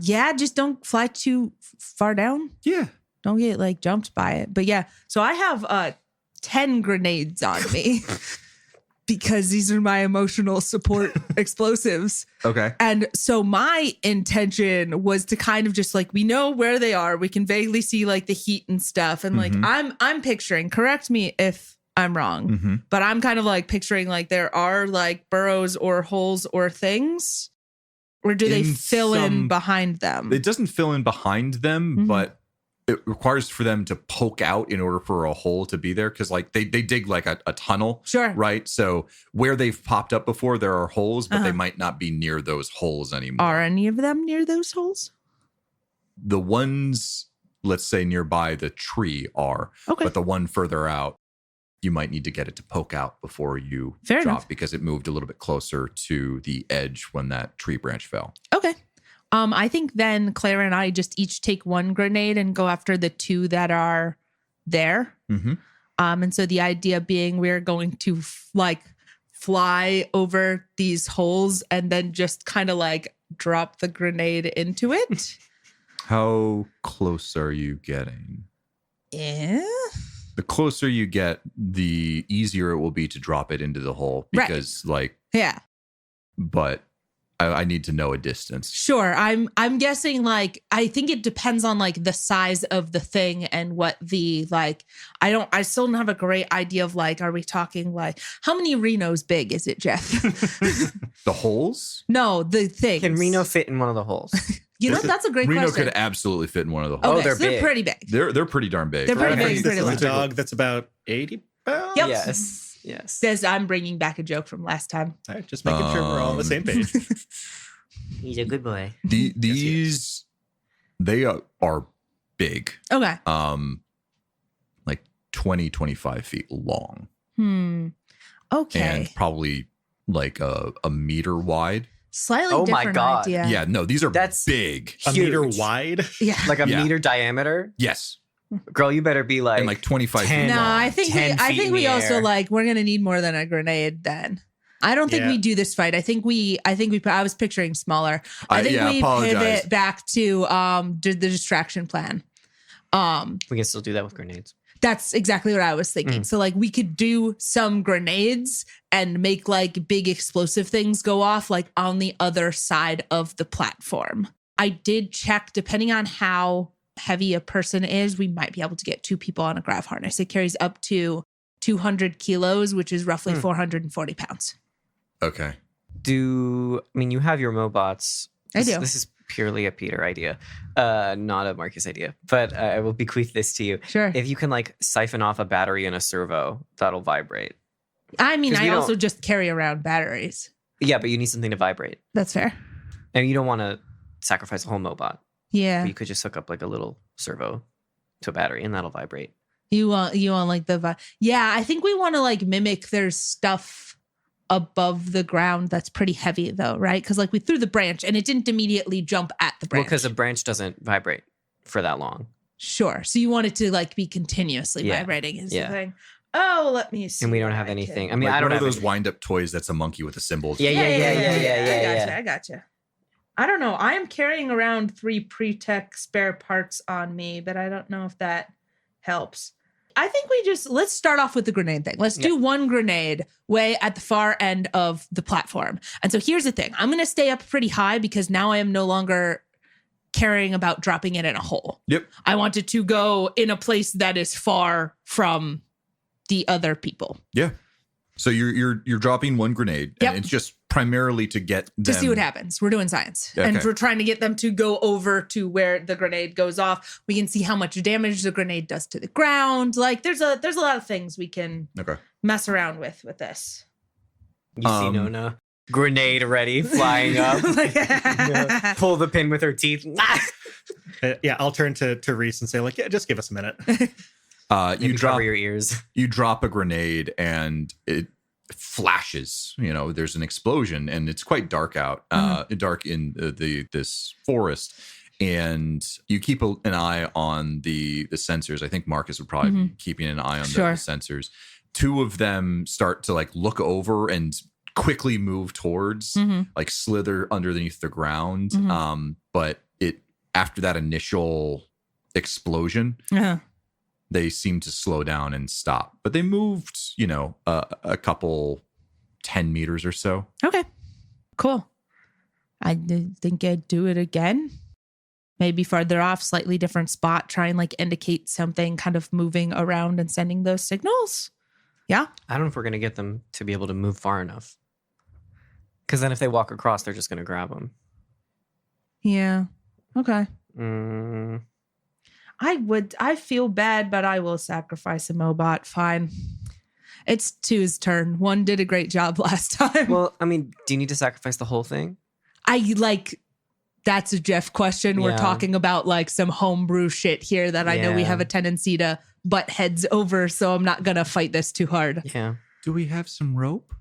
Speaker 2: Yeah, just don't fly too far down.
Speaker 1: Yeah.
Speaker 2: Don't get like jumped by it. But yeah, so I have 10 grenades on me because these are my emotional support explosives.
Speaker 1: Okay.
Speaker 2: And so my intention was to kind of just like, we know where they are. We can vaguely see like the heat and stuff. And like, I'm picturing, correct me if I'm wrong, but I'm kind of like picturing like there are like burrows or holes or things. Or do they
Speaker 1: In
Speaker 2: fill in
Speaker 1: some-
Speaker 2: behind them?
Speaker 1: It doesn't fill in behind them, but it requires for them to poke out in order for a hole to be there. Cause like they dig like a tunnel.
Speaker 2: Sure.
Speaker 1: Right. So where they've popped up before, there are holes, but they might not be near those holes anymore.
Speaker 2: Are any of them near those holes?
Speaker 1: The ones, let's say nearby the tree are,
Speaker 2: Okay.
Speaker 1: but the one further out, you might need to get it to poke out before you
Speaker 2: Fair
Speaker 1: drop
Speaker 2: enough.
Speaker 1: because it moved a little bit closer to the edge when that tree branch fell.
Speaker 2: Okay. I think then Claire and I just each take one grenade and go after the 2 that are there.
Speaker 1: Mm-hmm.
Speaker 2: And so the idea being we're going to fly over these holes and then just kind of like drop the grenade into it.
Speaker 1: How close are you getting?
Speaker 2: Yeah.
Speaker 1: The closer you get, the easier it will be to drop it into the hole
Speaker 2: Right.
Speaker 1: because
Speaker 2: Yeah.
Speaker 1: but I need to know a distance.
Speaker 2: Sure. I'm guessing like I think it depends on like the size of the thing and what the like I still don't have a great idea of like, are we talking like how many Reno's big is it, Jeff?
Speaker 1: The holes?
Speaker 2: No, the thing.
Speaker 4: Can Reno fit in one of the holes?
Speaker 2: You know, that's a great
Speaker 1: Reno
Speaker 2: question.
Speaker 1: could absolutely fit in one of the holes.
Speaker 2: Okay,
Speaker 4: they're
Speaker 2: so they're
Speaker 4: big.
Speaker 2: pretty big.
Speaker 1: They're pretty darn big.
Speaker 2: They're pretty
Speaker 4: Okay.
Speaker 2: big.
Speaker 3: This
Speaker 2: Pretty
Speaker 3: is a
Speaker 2: large.
Speaker 3: dog that's about 80 pounds.
Speaker 2: Yep.
Speaker 4: Yes. Yes.
Speaker 2: Says I'm bringing back a joke from last time.
Speaker 3: All right, just making sure we're all on the same page.
Speaker 4: He's a good boy.
Speaker 1: These they are big.
Speaker 2: Okay.
Speaker 1: Like 20, 25 feet long.
Speaker 2: Okay.
Speaker 1: And probably like a meter wide.
Speaker 2: Slightly
Speaker 4: Oh my
Speaker 2: different
Speaker 4: God.
Speaker 2: idea.
Speaker 1: Yeah, no, these are
Speaker 4: That's
Speaker 1: big.
Speaker 3: A meter
Speaker 4: Huge.
Speaker 3: wide.
Speaker 2: Yeah.
Speaker 4: Like a
Speaker 1: Yeah.
Speaker 4: meter diameter.
Speaker 1: Yes.
Speaker 4: Girl, you better be like,
Speaker 1: And like 25
Speaker 4: 10
Speaker 1: feet
Speaker 2: No,
Speaker 1: long.
Speaker 2: I think
Speaker 4: 10 feet in
Speaker 2: we
Speaker 4: the
Speaker 2: also
Speaker 4: air.
Speaker 2: like we're gonna need more than a grenade then. I don't think
Speaker 3: Yeah.
Speaker 2: we do this fight. I was picturing smaller. I think
Speaker 1: yeah,
Speaker 2: we
Speaker 1: apologize.
Speaker 2: pivot back to the distraction plan.
Speaker 4: we can still do that with grenades.
Speaker 2: That's exactly what I was thinking. So like we could do some grenades and make like big explosive things go off like on the other side of the platform. I did check, depending on how heavy a person is, we might be able to get 2 people on a grav harness. It carries up to 200 kilos, which is roughly 440 pounds.
Speaker 1: Okay.
Speaker 4: You have your Mobots.
Speaker 2: I do.
Speaker 4: This is purely a Peter idea, not a Marcus idea. But I will bequeath this to you.
Speaker 2: Sure.
Speaker 4: If you can like siphon off a battery and a servo, that'll vibrate.
Speaker 2: I mean,
Speaker 4: 'Cause we
Speaker 2: I also
Speaker 4: don't-
Speaker 2: just carry around batteries.
Speaker 4: Yeah, but you need something to vibrate.
Speaker 2: That's fair.
Speaker 4: And you don't want to sacrifice a whole Mobot.
Speaker 2: Yeah.
Speaker 4: But you could just hook up like a little servo to a battery and that'll vibrate.
Speaker 2: You want like yeah, I think we want to like mimic there's stuff above the ground that's pretty heavy though, right? Because like we threw the branch and it didn't immediately jump at the
Speaker 4: Well,
Speaker 2: branch.
Speaker 4: because a branch doesn't vibrate for that long.
Speaker 2: Sure. So you want it to like be continuously
Speaker 4: Yeah.
Speaker 2: vibrating is
Speaker 4: Yeah.
Speaker 2: the thing. Oh, let me see.
Speaker 4: And we don't
Speaker 2: what
Speaker 4: have
Speaker 2: I
Speaker 4: anything.
Speaker 2: can-
Speaker 4: I mean,
Speaker 1: Like
Speaker 4: I don't
Speaker 1: one of
Speaker 4: have
Speaker 1: those
Speaker 4: any-
Speaker 1: wind-up toys that's a monkey with a symbol.
Speaker 4: Yeah.
Speaker 2: I gotcha. I don't know. I am carrying around 3 pre-tech spare parts on me, but I don't know if that helps. I think let's start off with the grenade thing. Let's do one grenade way at the far end of the platform. And so here's the thing. I'm going to stay up pretty high because now I am no longer caring about dropping it in a hole.
Speaker 1: Yep.
Speaker 2: I want it to go in a place that is far from the other people.
Speaker 1: Yeah. So you're dropping one grenade,
Speaker 2: Yep.
Speaker 1: and it's just primarily to get them
Speaker 2: To see what happens. We're doing science.
Speaker 1: Okay.
Speaker 2: And we're trying to get them to go over to where the grenade goes off. We can see how much damage the grenade does to the ground. Like there's a lot of things we can
Speaker 1: Okay.
Speaker 2: mess around with this.
Speaker 4: You see Nona, grenade ready, flying up. Pull the pin with her teeth.
Speaker 3: Yeah, I'll turn to Reese and say, like, yeah, just give us a minute.
Speaker 1: You drop
Speaker 4: cover your ears.
Speaker 1: You drop a grenade and it flashes. You know, there's an explosion, and it's quite dark out, dark in this forest. And you keep an eye on the sensors. I think Marcus would probably be keeping an eye on the sensors. Two of them start to like look over and quickly move towards, like slither underneath the ground. But after that initial explosion, they seem to slow down and stop. But they moved, a couple 10 meters or so.
Speaker 2: Okay, cool. I think I'd do it again. Maybe farther off, slightly different spot. Try and like indicate something kind of moving around and sending those signals. Yeah.
Speaker 4: I don't know if we're going to get them to be able to move far enough. Because then if they walk across, they're just going to grab them.
Speaker 2: Yeah. Okay. I feel bad, but I will sacrifice a Mobot. Fine. It's two's turn. One did a great job last time.
Speaker 4: Well, I mean, do you need to sacrifice the whole thing?
Speaker 2: That's a Jeff question.
Speaker 4: Yeah.
Speaker 2: We're talking about like some homebrew shit here that I know we
Speaker 4: Yeah.
Speaker 2: have a tendency to butt heads over, so I'm not going to fight this too hard.
Speaker 4: Yeah.
Speaker 1: Do we have some rope?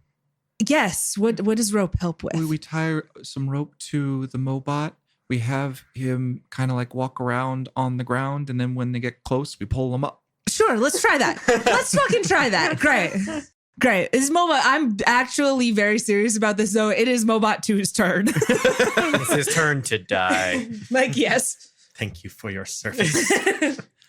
Speaker 2: Yes. What does rope help with?
Speaker 1: We tie some rope to the Mobot. We have him kind of like walk around on the ground, and then when they get close, we pull them up.
Speaker 2: Sure, let's try that. Let's fucking try that. Great. Is Mobot? I'm actually very serious about this, though. It is Mobot 2's turn.
Speaker 4: It's his turn to die.
Speaker 2: Like, yes.
Speaker 3: Thank you for your service.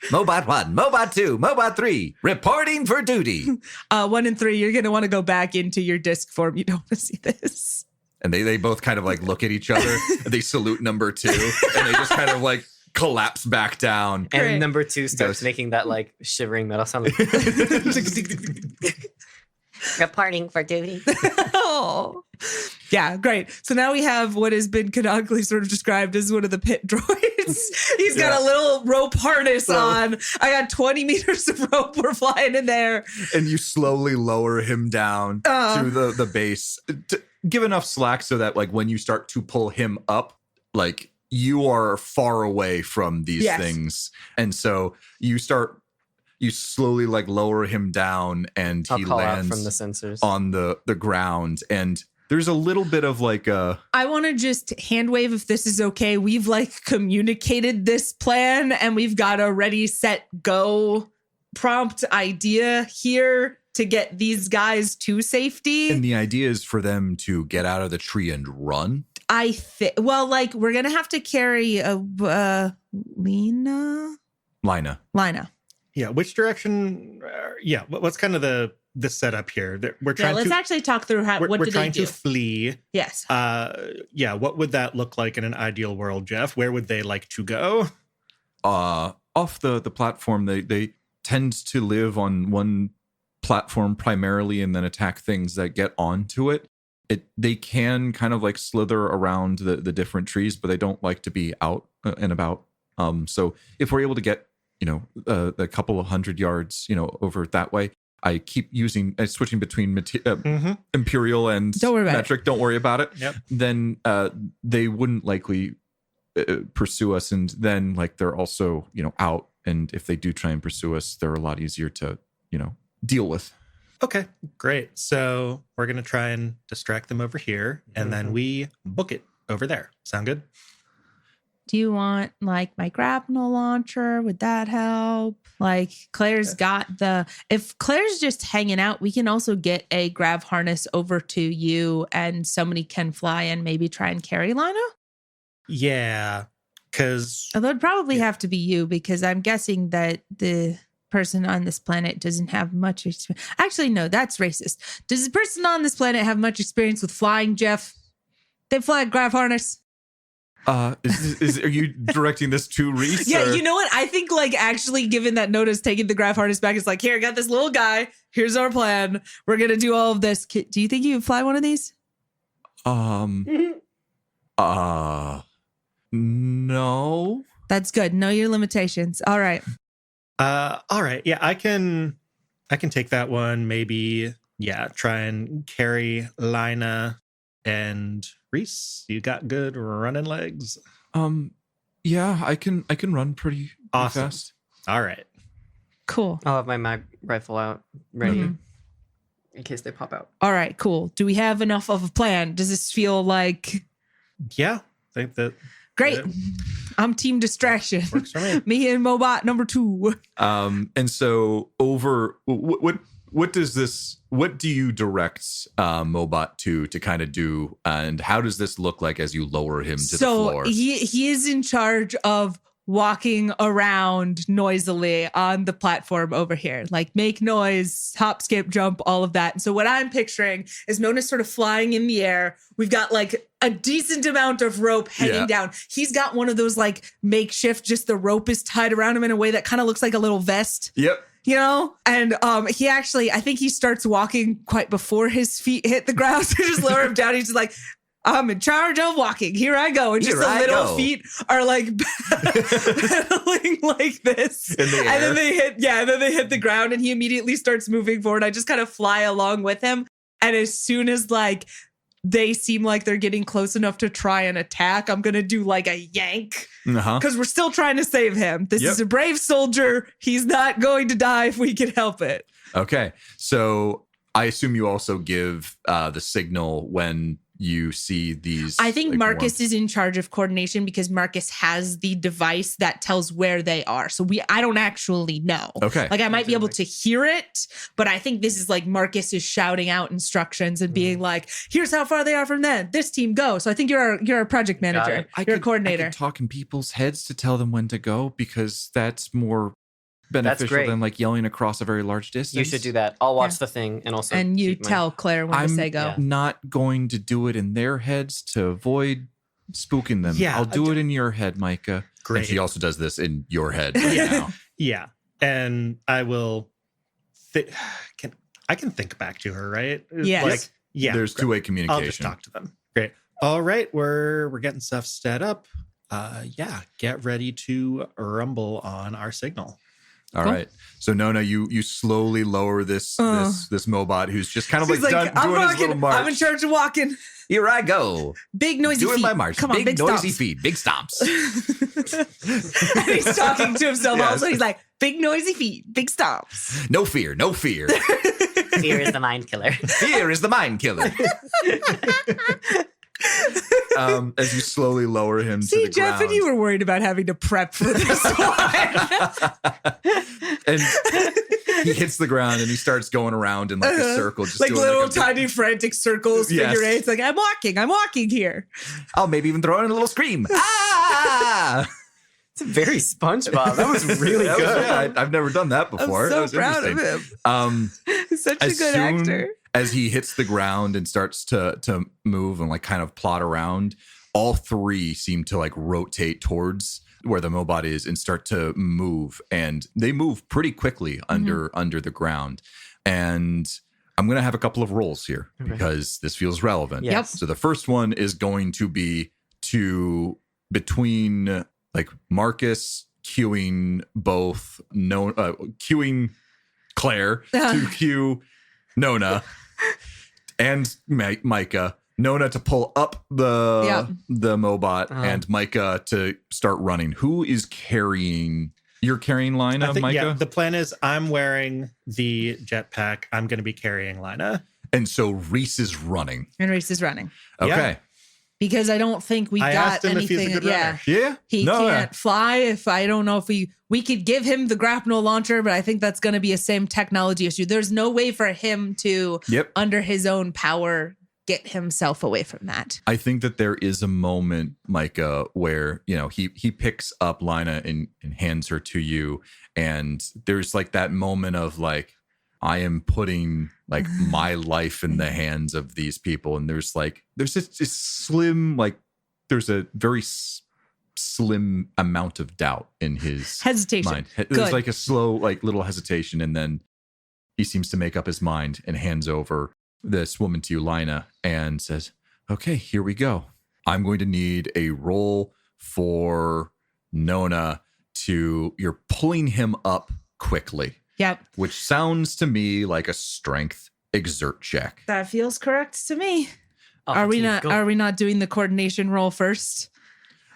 Speaker 1: Mobot 1, Mobot 2, Mobot 3, reporting for duty.
Speaker 2: 1 and 3, you're going to want to go back into your disc form. You don't want to see this.
Speaker 1: And they both kind of like look at each other. They salute number 2, and they just kind of like collapse back down.
Speaker 4: And
Speaker 2: Great.
Speaker 4: number 2 starts making that like shivering metal sound. Like, reporting for duty.
Speaker 2: Oh. Yeah, great. So now we have what has been canonically sort of described as one of the pit droids. He's got a little rope harness on. I got 20 meters of rope. We're flying in there.
Speaker 1: And you slowly lower him down to the base. Give enough slack so that like when you start to pull him up, like you are far away from these things. And so you slowly like lower him down, and he lands
Speaker 4: from the sensors
Speaker 1: on the ground. And there's a little bit of like
Speaker 2: I want to just hand wave if this is okay. We've like communicated this plan, and we've got a ready, set, go prompt idea here to get these guys to safety.
Speaker 1: and the idea is for them to get out of the tree and run.
Speaker 2: I think, well, like we're going to have to carry a Lina.
Speaker 3: Yeah, which direction? What's kind of the setup here? We're trying
Speaker 2: let's
Speaker 3: to
Speaker 2: actually talk through
Speaker 3: we're
Speaker 2: do they
Speaker 3: trying
Speaker 2: do?
Speaker 3: to flee.
Speaker 2: Yes.
Speaker 3: What would that look like in an ideal world, Jeff? Where would they like to go?
Speaker 1: Off the platform, they tend to live on one platform primarily, and then attack things that get onto it. They can kind of like slither around the different trees, but they don't like to be out and about. So if we're able to get a couple of 100 yards over that way, I keep switching between Imperial and metric. Don't worry about it.
Speaker 3: Yep.
Speaker 1: Then they wouldn't likely pursue us, and then like they're also out, and if they do try and pursue us, they're a lot easier to deal with.
Speaker 3: Okay, great. So we're gonna try and distract them over here, and then we book it over there. Sound good?
Speaker 2: Do you want like my grapnel launcher? Would that help? Like Claire's got if Claire's just hanging out, we can also get a grav harness over to you, and somebody can fly and maybe try and carry Lina.
Speaker 3: Yeah, because
Speaker 2: Although it'd probably have to be you, because I'm guessing that the person on this planet doesn't have much experience. Actually, no, that's racist. Does the person on this planet have much experience with flying, Jeff? They fly a grav harness.
Speaker 1: Are you directing this to Reese?
Speaker 2: Yeah,
Speaker 1: or-
Speaker 2: you know what? I think like actually given that Nona's taking the graph harness back, it's like, here, I got this little guy. Here's our plan. We're going to do all of this. Do you think you would fly one of these?
Speaker 1: No.
Speaker 2: That's good. Know your limitations. All right.
Speaker 3: All right. Yeah, I can take that one. Maybe, yeah, try and carry Lina and Reese. You got good running legs.
Speaker 1: Yeah, I can run pretty
Speaker 3: Awesome.
Speaker 1: fast.
Speaker 3: All right.
Speaker 2: Cool.
Speaker 4: I'll have my mag rifle out ready
Speaker 2: Mhm.
Speaker 4: in case they pop out.
Speaker 2: All right, cool. Do we have enough of a plan? Does this feel like
Speaker 3: Yeah, I think that
Speaker 2: great?
Speaker 3: Yeah.
Speaker 2: I'm team distraction.
Speaker 3: works for me.
Speaker 2: Me and Mobot number 2.
Speaker 1: And so over what does this? What do you direct Mobot to kind of do? And how does this look like as you lower him to the floor?
Speaker 2: he is in charge of walking around noisily on the platform over here, like make noise, hop, skip, jump, all of that. And so what I'm picturing is Nona's sort of flying in the air. We've got like a decent amount of rope hanging down. He's got one of those like makeshift, just the rope is tied around him in a way that kind of looks like a little vest.
Speaker 1: Yep.
Speaker 2: You know, and he actually, I think he starts walking quite before his feet hit the ground. So just lower him down. He's just like, I'm in charge of walking. Here I go. And just the little feet are like pedaling like this.
Speaker 1: In the air.
Speaker 2: And then they hit the ground and he immediately starts moving forward. I just kind of fly along with him. And as soon as like they seem like they're getting close enough to try and attack, I'm going to do like a yank.
Speaker 1: Uh-huh.
Speaker 2: Because we're still trying to save him. This is a brave soldier. He's not going to die if we can help it.
Speaker 1: Okay. So I assume you also give the signal when you see these.
Speaker 2: I think
Speaker 1: like,
Speaker 2: Marcus is in charge of coordination because Marcus has the device that tells where they are. So I don't actually know.
Speaker 1: Okay.
Speaker 2: Like I might be able to hear it, but I think this is like Marcus is shouting out instructions and being like, here's how far they are from them. This team go. So I think you're a project manager. You're a coordinator.
Speaker 1: I could talk in people's heads to tell them when to go because that's more beneficial
Speaker 4: great.
Speaker 1: than like yelling across a very large distance.
Speaker 4: You should do that. I'll watch the thing and also.
Speaker 2: And you
Speaker 4: keep my-
Speaker 2: tell Claire when to say go.
Speaker 4: Yeah.
Speaker 1: not going to do it in their heads to avoid spooking them.
Speaker 3: Yeah,
Speaker 1: I'll do it in your head, Micah.
Speaker 3: Great.
Speaker 1: And she also does this in your head right now.
Speaker 3: Yeah, and I will. I can think back to her, right?
Speaker 2: Yes.
Speaker 3: Like, yeah.
Speaker 1: There's two-way
Speaker 3: I'll just
Speaker 1: communication.
Speaker 3: talk to them. Great. All right, we're getting stuff set up. Yeah, get ready to rumble on our signal.
Speaker 1: All right. So Nona, you slowly lower this Mobot who's just kind of
Speaker 2: He's
Speaker 1: like,
Speaker 2: like,
Speaker 1: done,
Speaker 2: I'm
Speaker 1: doing his little
Speaker 2: walking.
Speaker 1: march.
Speaker 2: I'm in charge of walking.
Speaker 1: Here I go.
Speaker 2: Big noisy
Speaker 1: Doing
Speaker 2: feet.
Speaker 1: my march.
Speaker 2: Come on, big
Speaker 1: noisy
Speaker 2: stomps.
Speaker 1: feet. Big stomps.
Speaker 2: And he's talking to himself
Speaker 1: Yes.
Speaker 2: also. He's like, big noisy feet, big stomps.
Speaker 1: No fear. No fear.
Speaker 4: Fear is the mind killer.
Speaker 1: Fear is the mind killer. As you slowly lower him to
Speaker 2: See,
Speaker 1: the
Speaker 2: Jeff,
Speaker 1: ground.
Speaker 2: and you were worried about having to prep for this one.
Speaker 1: And he hits the ground and he starts going around in like a circle, just
Speaker 2: like
Speaker 1: doing
Speaker 2: little
Speaker 1: like a big-
Speaker 2: tiny frantic circles,
Speaker 1: Yes.
Speaker 2: figure eights. Like, I'm walking here.
Speaker 1: I'll maybe even throw in a little scream. Ah!
Speaker 4: It's very SpongeBob. That was really
Speaker 1: That was-
Speaker 4: good.
Speaker 1: yeah, I've never done that before.
Speaker 2: I'm
Speaker 1: That
Speaker 2: so
Speaker 1: was
Speaker 2: proud of
Speaker 1: interesting.
Speaker 2: him. He's such a
Speaker 1: As
Speaker 2: good
Speaker 1: soon
Speaker 2: actor.
Speaker 1: as he hits the ground and starts to move and like kind of plot around, all three seem to like rotate towards where the Mobot is and start to move, and they move pretty quickly under the ground. And I'm gonna have a couple of rolls here because this feels relevant.
Speaker 4: Yes.
Speaker 1: So the first one is going to be between like Marcus queuing both queuing Claire to cue Nona and Micah. Nona to pull up the Mobot and Micah to start running. Who is carrying? You're carrying Lina,
Speaker 3: I think,
Speaker 1: Micah?
Speaker 3: yeah, the plan is I'm wearing the jetpack. I'm going to be carrying Lina.
Speaker 1: And so Reese is running.
Speaker 2: And Reese is running.
Speaker 1: Okay.
Speaker 3: Yeah.
Speaker 2: Because I don't think we
Speaker 3: I
Speaker 2: got
Speaker 3: asked him if
Speaker 2: anything.
Speaker 3: he's a good runner.
Speaker 1: Yeah.
Speaker 2: He can't fly. If I don't know if we could give him the grapnel launcher, but I think that's going to be a same technology issue. There's no way for him to, under his own power, get himself away from that.
Speaker 1: I think that there is a moment, Micah, where, you know, he picks up Lina and hands her to you. And there's like that moment of like, I am putting like my life in the hands of these people. And there's this slim, like, there's a very slim amount of doubt in his
Speaker 2: Hesitation.
Speaker 1: mind.
Speaker 2: Good.
Speaker 1: There's like a slow, like little hesitation, and then he seems to make up his mind and hands over this woman to you, Lina, and says, "Okay, here we go. I'm going to need a roll for Nona you're pulling him up quickly."
Speaker 2: Yep.
Speaker 1: Which sounds to me like a strength exert check.
Speaker 2: That feels correct to me.
Speaker 4: Off
Speaker 2: Are
Speaker 4: the
Speaker 2: we
Speaker 4: team.
Speaker 2: not?
Speaker 4: Go.
Speaker 2: Are we not doing the coordination roll first?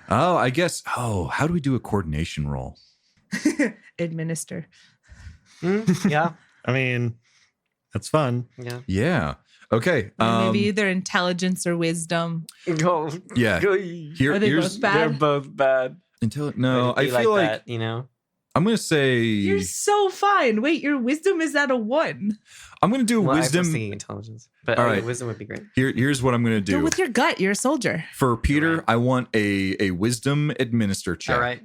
Speaker 1: Oh, I guess. Oh, how do we do a coordination roll?
Speaker 2: Administer.
Speaker 4: Yeah.
Speaker 3: I mean, that's fun.
Speaker 4: Yeah.
Speaker 1: Yeah. Okay.
Speaker 2: Maybe either intelligence or wisdom.
Speaker 4: Go.
Speaker 1: Yeah.
Speaker 4: Go.
Speaker 2: Are they
Speaker 1: Here's
Speaker 2: both bad?
Speaker 4: They're both bad.
Speaker 1: No,
Speaker 4: But
Speaker 1: I
Speaker 4: it'd be
Speaker 1: feel like
Speaker 4: that, you know.
Speaker 1: I'm going to say
Speaker 2: You're so fine. Wait, your wisdom is at a 1.
Speaker 1: I'm going to do
Speaker 4: Well, I
Speaker 1: wisdom.
Speaker 4: was thinking intelligence, but
Speaker 1: All right.
Speaker 4: wisdom would be great.
Speaker 1: Here's what I'm going to
Speaker 2: Go
Speaker 1: do.
Speaker 2: with your gut. You're a soldier.
Speaker 1: For Peter,
Speaker 4: Right.
Speaker 1: I want a wisdom administer check.
Speaker 4: All right.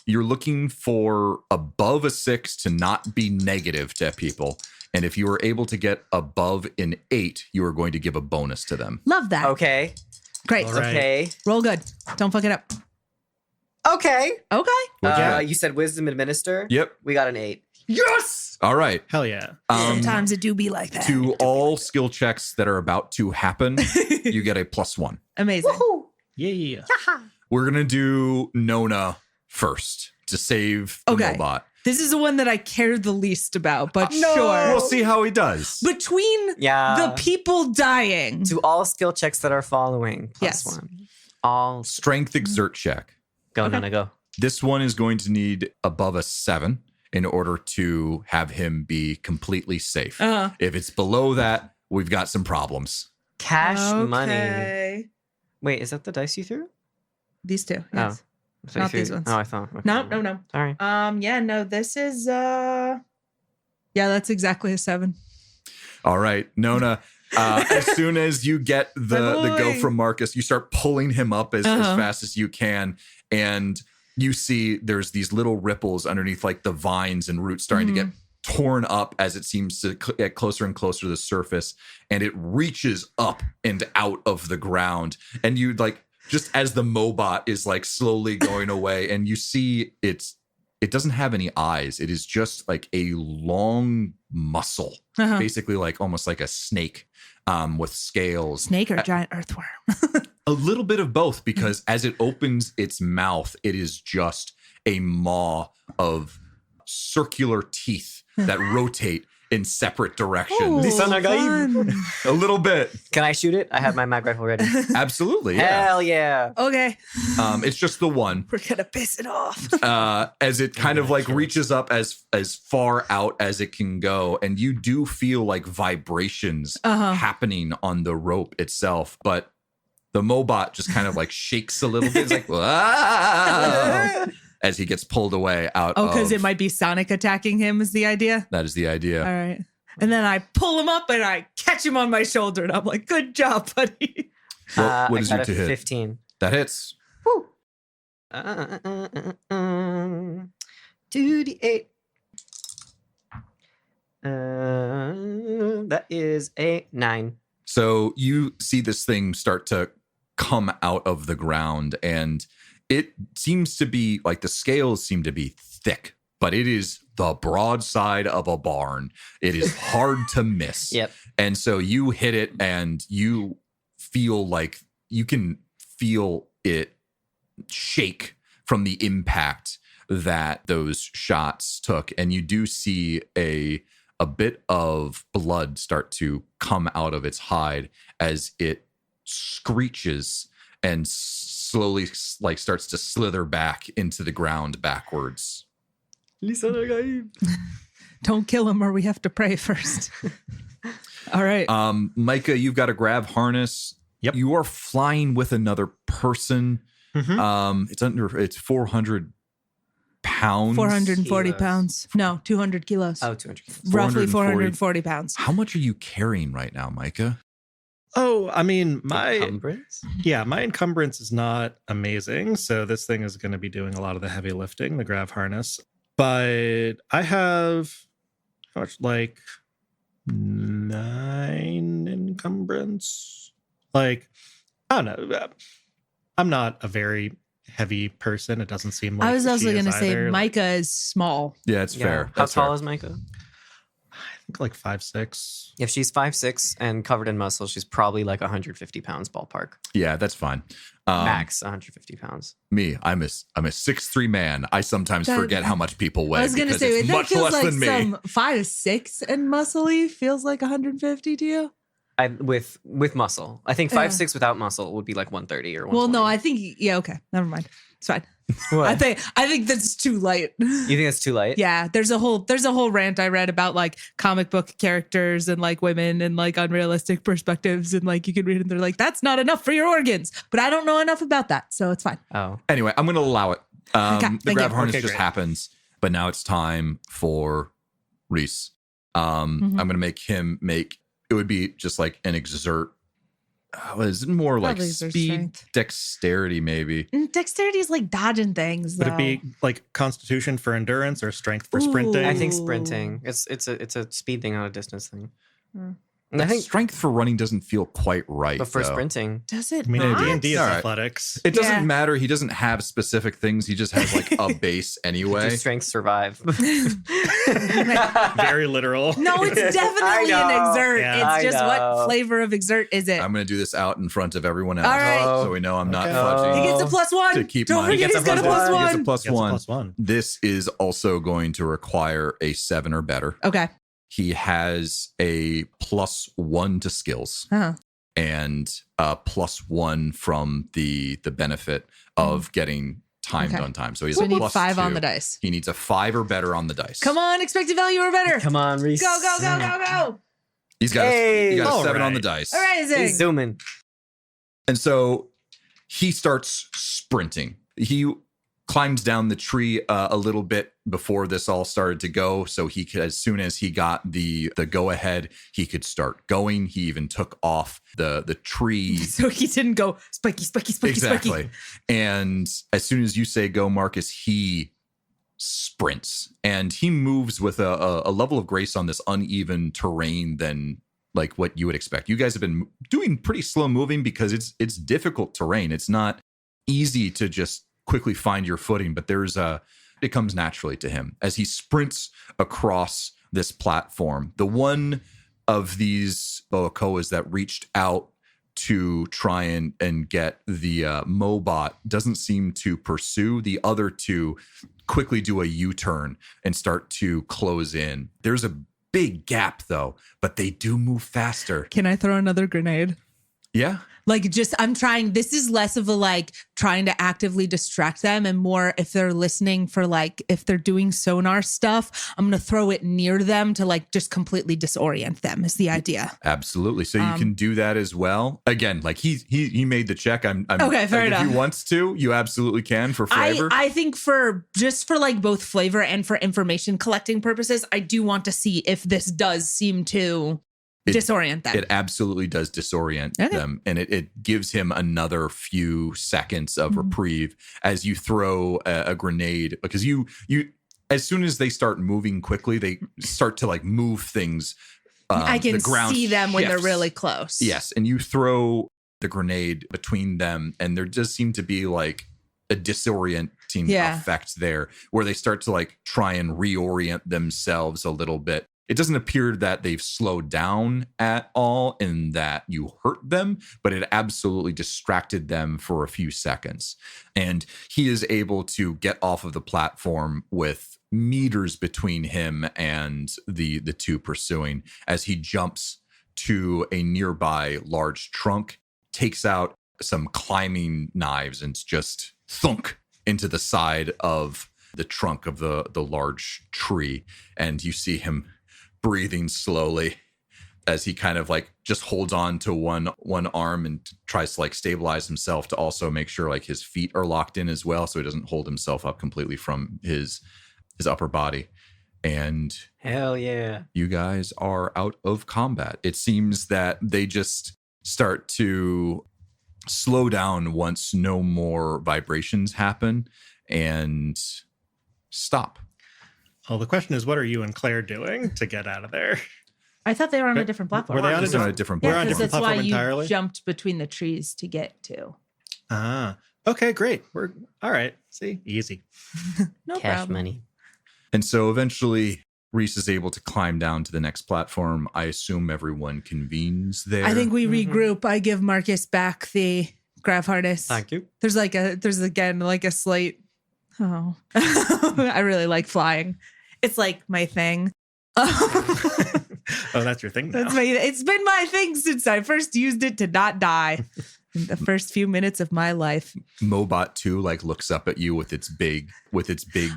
Speaker 1: You're looking for above a 6 to not be negative to people. And if you are able to get above an 8, you are going to give a bonus to them.
Speaker 2: Love that.
Speaker 4: Okay.
Speaker 2: Great.
Speaker 3: All right.
Speaker 4: Okay.
Speaker 2: Roll good. Don't fuck it up.
Speaker 4: Okay.
Speaker 2: Okay.
Speaker 1: What'd you get?
Speaker 4: You said wisdom administer.
Speaker 1: Yep.
Speaker 4: We got an 8.
Speaker 2: Yes.
Speaker 1: All right.
Speaker 3: Hell yeah.
Speaker 2: Sometimes it do be like that.
Speaker 1: To all skill checks that are about to happen, you get a +1.
Speaker 2: Amazing.
Speaker 3: Yeah.
Speaker 1: We're going to do Nona first to save the
Speaker 2: Okay.
Speaker 1: Mobot.
Speaker 2: This is the one that I care the least about, but
Speaker 1: We'll
Speaker 2: sure.
Speaker 1: see how he does.
Speaker 2: Between
Speaker 4: Yeah.
Speaker 2: the people dying.
Speaker 4: To all skill checks that are following.
Speaker 2: Yes.
Speaker 4: +1. All.
Speaker 1: Strength exert check.
Speaker 4: Go,
Speaker 2: Okay.
Speaker 4: Nona, go.
Speaker 1: This one is going to need above a 7 in order to have him be completely safe.
Speaker 2: Uh-huh.
Speaker 1: If it's below that, we've got some problems.
Speaker 4: Cash money.
Speaker 2: Okay.
Speaker 4: Wait, is that the dice you threw?
Speaker 2: These two. Yes.
Speaker 4: I thought you
Speaker 2: Not
Speaker 4: threw-
Speaker 2: these ones.
Speaker 4: Oh, I thought. Okay.
Speaker 2: No.
Speaker 4: Sorry.
Speaker 2: Yeah, no, this is yeah, that's exactly a 7.
Speaker 1: All right, Nona. As soon as you get the go
Speaker 2: boy.
Speaker 1: from Marcus, you start pulling him up as
Speaker 2: Uh-huh.
Speaker 1: fast as you can, and you see there's these little ripples underneath, like the vines and roots starting to get torn up as it seems to get closer and closer to the surface, and it reaches up and out of the ground, and you like just as the Mobot is like slowly going away, and you see it doesn't have any eyes. It is just like a long muscle,
Speaker 2: Uh-huh.
Speaker 1: basically like almost like a snake with scales.
Speaker 2: Snake or giant earthworm?
Speaker 1: A little bit of both, because as it opens its mouth, it is just a maw of circular teeth that rotate in separate directions.
Speaker 2: Ooh,
Speaker 4: Son of Gaib.
Speaker 2: fun.
Speaker 1: A little bit.
Speaker 4: Can I shoot it? I have my mag rifle ready.
Speaker 1: Absolutely. Yeah.
Speaker 4: Hell yeah.
Speaker 2: Okay.
Speaker 1: It's just the one.
Speaker 2: We're gonna piss it off.
Speaker 1: As it kind of like reaches up as far out as it can go, and you do feel like vibrations
Speaker 2: Uh-huh.
Speaker 1: happening on the rope itself, but the Mobot just kind of like shakes a little bit. It's like, "Whoa," as he gets pulled away out.
Speaker 2: Oh, because
Speaker 1: of,
Speaker 2: it might be Sonic attacking him is the idea.
Speaker 1: That is the idea.
Speaker 2: All right. And then I pull him up and I catch him on my shoulder and I'm like, good job, buddy.
Speaker 1: What
Speaker 4: I
Speaker 1: is
Speaker 4: got
Speaker 1: your
Speaker 4: a
Speaker 1: to hit?
Speaker 4: 15.
Speaker 1: That hits.
Speaker 4: 2d8. That is a 9.
Speaker 1: So you see this thing start to come out of the ground, and it seems to be like the scales seem to be thick, but it is the broadside of a barn. It is hard to miss.
Speaker 4: Yep.
Speaker 1: And so you hit it, and you feel like you can feel it shake from the impact that those shots took. And you do see a bit of blood start to come out of its hide as it screeches and slowly like starts to slither back into the ground backwards.
Speaker 2: Don't kill him or we have to pray first. All right.
Speaker 1: Micah, you've got a grab harness.
Speaker 3: Yep.
Speaker 1: You are flying with another person.
Speaker 3: Mhm.
Speaker 1: It's 400 pounds.
Speaker 2: 440
Speaker 4: Kilos.
Speaker 2: pounds. No, 200 kilos.
Speaker 4: Oh, 200.
Speaker 2: Roughly
Speaker 1: 440
Speaker 2: 440 pounds.
Speaker 1: How much are you carrying right now, Micah?
Speaker 3: Oh, I mean, my
Speaker 4: Encumbrance?
Speaker 3: encumbrance is not amazing. So this thing is going to be doing a lot of the heavy lifting, the grav harness. But I have how much, like 9 encumbrance. Like, I don't know. I'm not a very heavy person. It doesn't seem like
Speaker 2: I was also
Speaker 3: going to
Speaker 2: say Micah is small.
Speaker 1: Yeah, it's fair.
Speaker 4: How
Speaker 1: That's
Speaker 4: tall
Speaker 1: fair.
Speaker 4: is Micah?
Speaker 3: I think like 5'6".
Speaker 4: If she's 5'6" and covered in muscle, she's probably like 150 pounds ballpark.
Speaker 1: Yeah, that's fine.
Speaker 4: Max 150 pounds.
Speaker 1: Me, I'm a 6'3" man. I sometimes
Speaker 2: That-
Speaker 1: forget how much people weigh.
Speaker 2: I was going to
Speaker 1: because
Speaker 2: say,
Speaker 1: it's
Speaker 2: that
Speaker 1: much
Speaker 2: feels
Speaker 1: less
Speaker 2: like
Speaker 1: than me.
Speaker 2: some 5'6" and muscly feels like 150 to you.
Speaker 4: With muscle. I think 5'6" without muscle would be like 130 or 120.
Speaker 2: Well, no, I think, okay, never mind. It's fine.
Speaker 4: What?
Speaker 2: I think that's too light.
Speaker 4: You think it's too light?
Speaker 2: Yeah, there's a whole rant I read about like comic book characters and like women and like unrealistic perspectives, and like you can read it and they're like, that's not enough for your organs. But I don't know enough about that, so it's fine.
Speaker 4: Oh.
Speaker 1: Anyway, I'm going to allow it.
Speaker 2: Okay,
Speaker 1: The
Speaker 2: thank
Speaker 1: grab
Speaker 2: you.
Speaker 1: harness
Speaker 3: Okay,
Speaker 1: just
Speaker 3: great.
Speaker 1: happens, but now it's time for Reese. I'm going to make him it would be just like an exert. Is it more like
Speaker 2: Probably exert
Speaker 1: speed,
Speaker 2: strength.
Speaker 1: dexterity, maybe?
Speaker 2: Dexterity is like dodging things.
Speaker 3: Would
Speaker 2: though.
Speaker 3: it be like constitution for endurance or strength for sprinting?
Speaker 4: I think
Speaker 2: Ooh.
Speaker 4: sprinting. It's a speed thing, not a distance thing.
Speaker 2: Hmm.
Speaker 4: And I think,
Speaker 1: strength for running doesn't feel quite right.
Speaker 4: but for
Speaker 1: though.
Speaker 4: sprinting,
Speaker 2: Does it
Speaker 3: I mean,
Speaker 2: not?
Speaker 3: D&D is
Speaker 1: All right.
Speaker 3: athletics.
Speaker 1: It doesn't
Speaker 2: Yeah.
Speaker 1: matter. He doesn't have specific things. He just has like a base anyway.
Speaker 4: do strength survive?
Speaker 3: Very literal.
Speaker 2: No, it's definitely
Speaker 4: I
Speaker 2: an
Speaker 4: know.
Speaker 2: exert.
Speaker 3: Yeah.
Speaker 2: It's just
Speaker 4: I
Speaker 2: what
Speaker 4: know.
Speaker 2: flavor of exert is it?
Speaker 1: I'm going to do this out in front of everyone else.
Speaker 2: All right.
Speaker 1: So we know I'm not
Speaker 3: Okay.
Speaker 1: fudging.
Speaker 2: He gets a +1.
Speaker 1: To keep
Speaker 2: Don't
Speaker 1: mine.
Speaker 2: forget
Speaker 1: He
Speaker 2: he's got a +1.
Speaker 1: He gets a
Speaker 3: Gets a
Speaker 1: +1.
Speaker 3: +1.
Speaker 1: This is also going to require a 7 or better.
Speaker 2: Okay.
Speaker 1: He has a +1 to skills
Speaker 2: Uh-huh.
Speaker 1: and a +1 from the benefit of getting timed
Speaker 2: Okay.
Speaker 1: on time. So he's
Speaker 2: So
Speaker 1: a
Speaker 2: we need
Speaker 1: +2.
Speaker 2: 5 on the dice.
Speaker 1: He needs a 5 or better on the dice.
Speaker 2: Come on, expected value or better.
Speaker 4: Come on, Reese.
Speaker 2: Go, go, go, go, go.
Speaker 1: He's got
Speaker 4: Hey.
Speaker 1: he got a
Speaker 3: All
Speaker 1: 7 on
Speaker 3: right.
Speaker 1: the dice.
Speaker 2: Amazing.
Speaker 4: He's zooming.
Speaker 1: And so he starts sprinting. He climbed down the tree a little bit before this all started to go. So he could, as soon as he got the go ahead, he could start going. He even took off the tree.
Speaker 2: So he didn't go spiky, spiky, spiky,
Speaker 1: Exactly.
Speaker 2: spiky.
Speaker 1: And as soon as you say go, Marcus, he sprints and he moves with a level of grace on this uneven terrain than like what you would expect. You guys have been doing pretty slow moving because it's difficult terrain. It's not easy to just quickly find your footing, but it comes naturally to him as he sprints across this platform. The one of these Boakoas that reached out to try and get the Mobot doesn't seem to pursue. The other two quickly do a U-turn and start to close in. There's a big gap though, but they do move faster.
Speaker 2: Can I throw another grenade?
Speaker 1: Yeah.
Speaker 2: Like I'm trying, this is less of a like trying to actively distract them and more if they're listening for like, if they're doing sonar stuff, I'm going to throw it near them to like just completely disorient them is the idea.
Speaker 1: Absolutely. So you can do that as well. Again, like he made the check. I'm
Speaker 2: Okay, fair
Speaker 1: like,
Speaker 2: enough.
Speaker 1: If he wants to, you absolutely can for flavor.
Speaker 2: I think for like both flavor and for information collecting purposes, I do want to see if this does seem to disorient them.
Speaker 1: It absolutely does disorient
Speaker 2: Okay.
Speaker 1: them, and it gives him another few seconds of reprieve as you throw a grenade, because you as soon as they start moving quickly, they start to like move things.
Speaker 2: I can
Speaker 1: the ground
Speaker 2: see them when they're
Speaker 1: shifts.
Speaker 2: really close.
Speaker 1: Yes, and you throw the grenade between them, and there does seem to be like a disorienting effect there, where they start to like try and reorient themselves a little bit. It doesn't appear that they've slowed down at all and that you hurt them, but it absolutely distracted them for a few seconds. And he is able to get off of the platform with meters between him and the two pursuing as he jumps to a nearby large trunk, takes out some climbing knives and just thunk into the side of the trunk of the large tree. And you see him breathing slowly as he kind of like just holds on to one arm and tries to like stabilize himself to also make sure like his feet are locked in as well, so he doesn't hold himself up completely from his upper body. And
Speaker 4: Hell yeah.
Speaker 1: you guys are out of combat. It seems that they just start to slow down once no more vibrations happen and stop.
Speaker 3: Well, the question is, what are you and Claire doing to get out of there?
Speaker 2: I thought they were on a different platform.
Speaker 3: Were they on
Speaker 1: It's on a different
Speaker 3: We're
Speaker 2: Yeah,
Speaker 3: on a
Speaker 2: because
Speaker 3: different
Speaker 2: that's why
Speaker 3: platform
Speaker 2: you
Speaker 3: entirely?
Speaker 2: jumped between the trees to get to.
Speaker 3: Okay, great. We're all right. See, easy.
Speaker 2: No
Speaker 4: Cash
Speaker 2: problem.
Speaker 4: money.
Speaker 1: And so eventually Reese is able to climb down to the next platform. I assume everyone convenes there.
Speaker 2: I think we
Speaker 4: Mhm.
Speaker 2: regroup. I give Marcus back the grav harness.
Speaker 4: Thank you.
Speaker 2: There's again a slate. Oh, I really like flying. It's like my thing.
Speaker 3: Oh, that's your thing now.
Speaker 2: It's been my thing since I first used it to not die in the first few minutes of my life.
Speaker 1: Mobot 2 like looks up at you with its big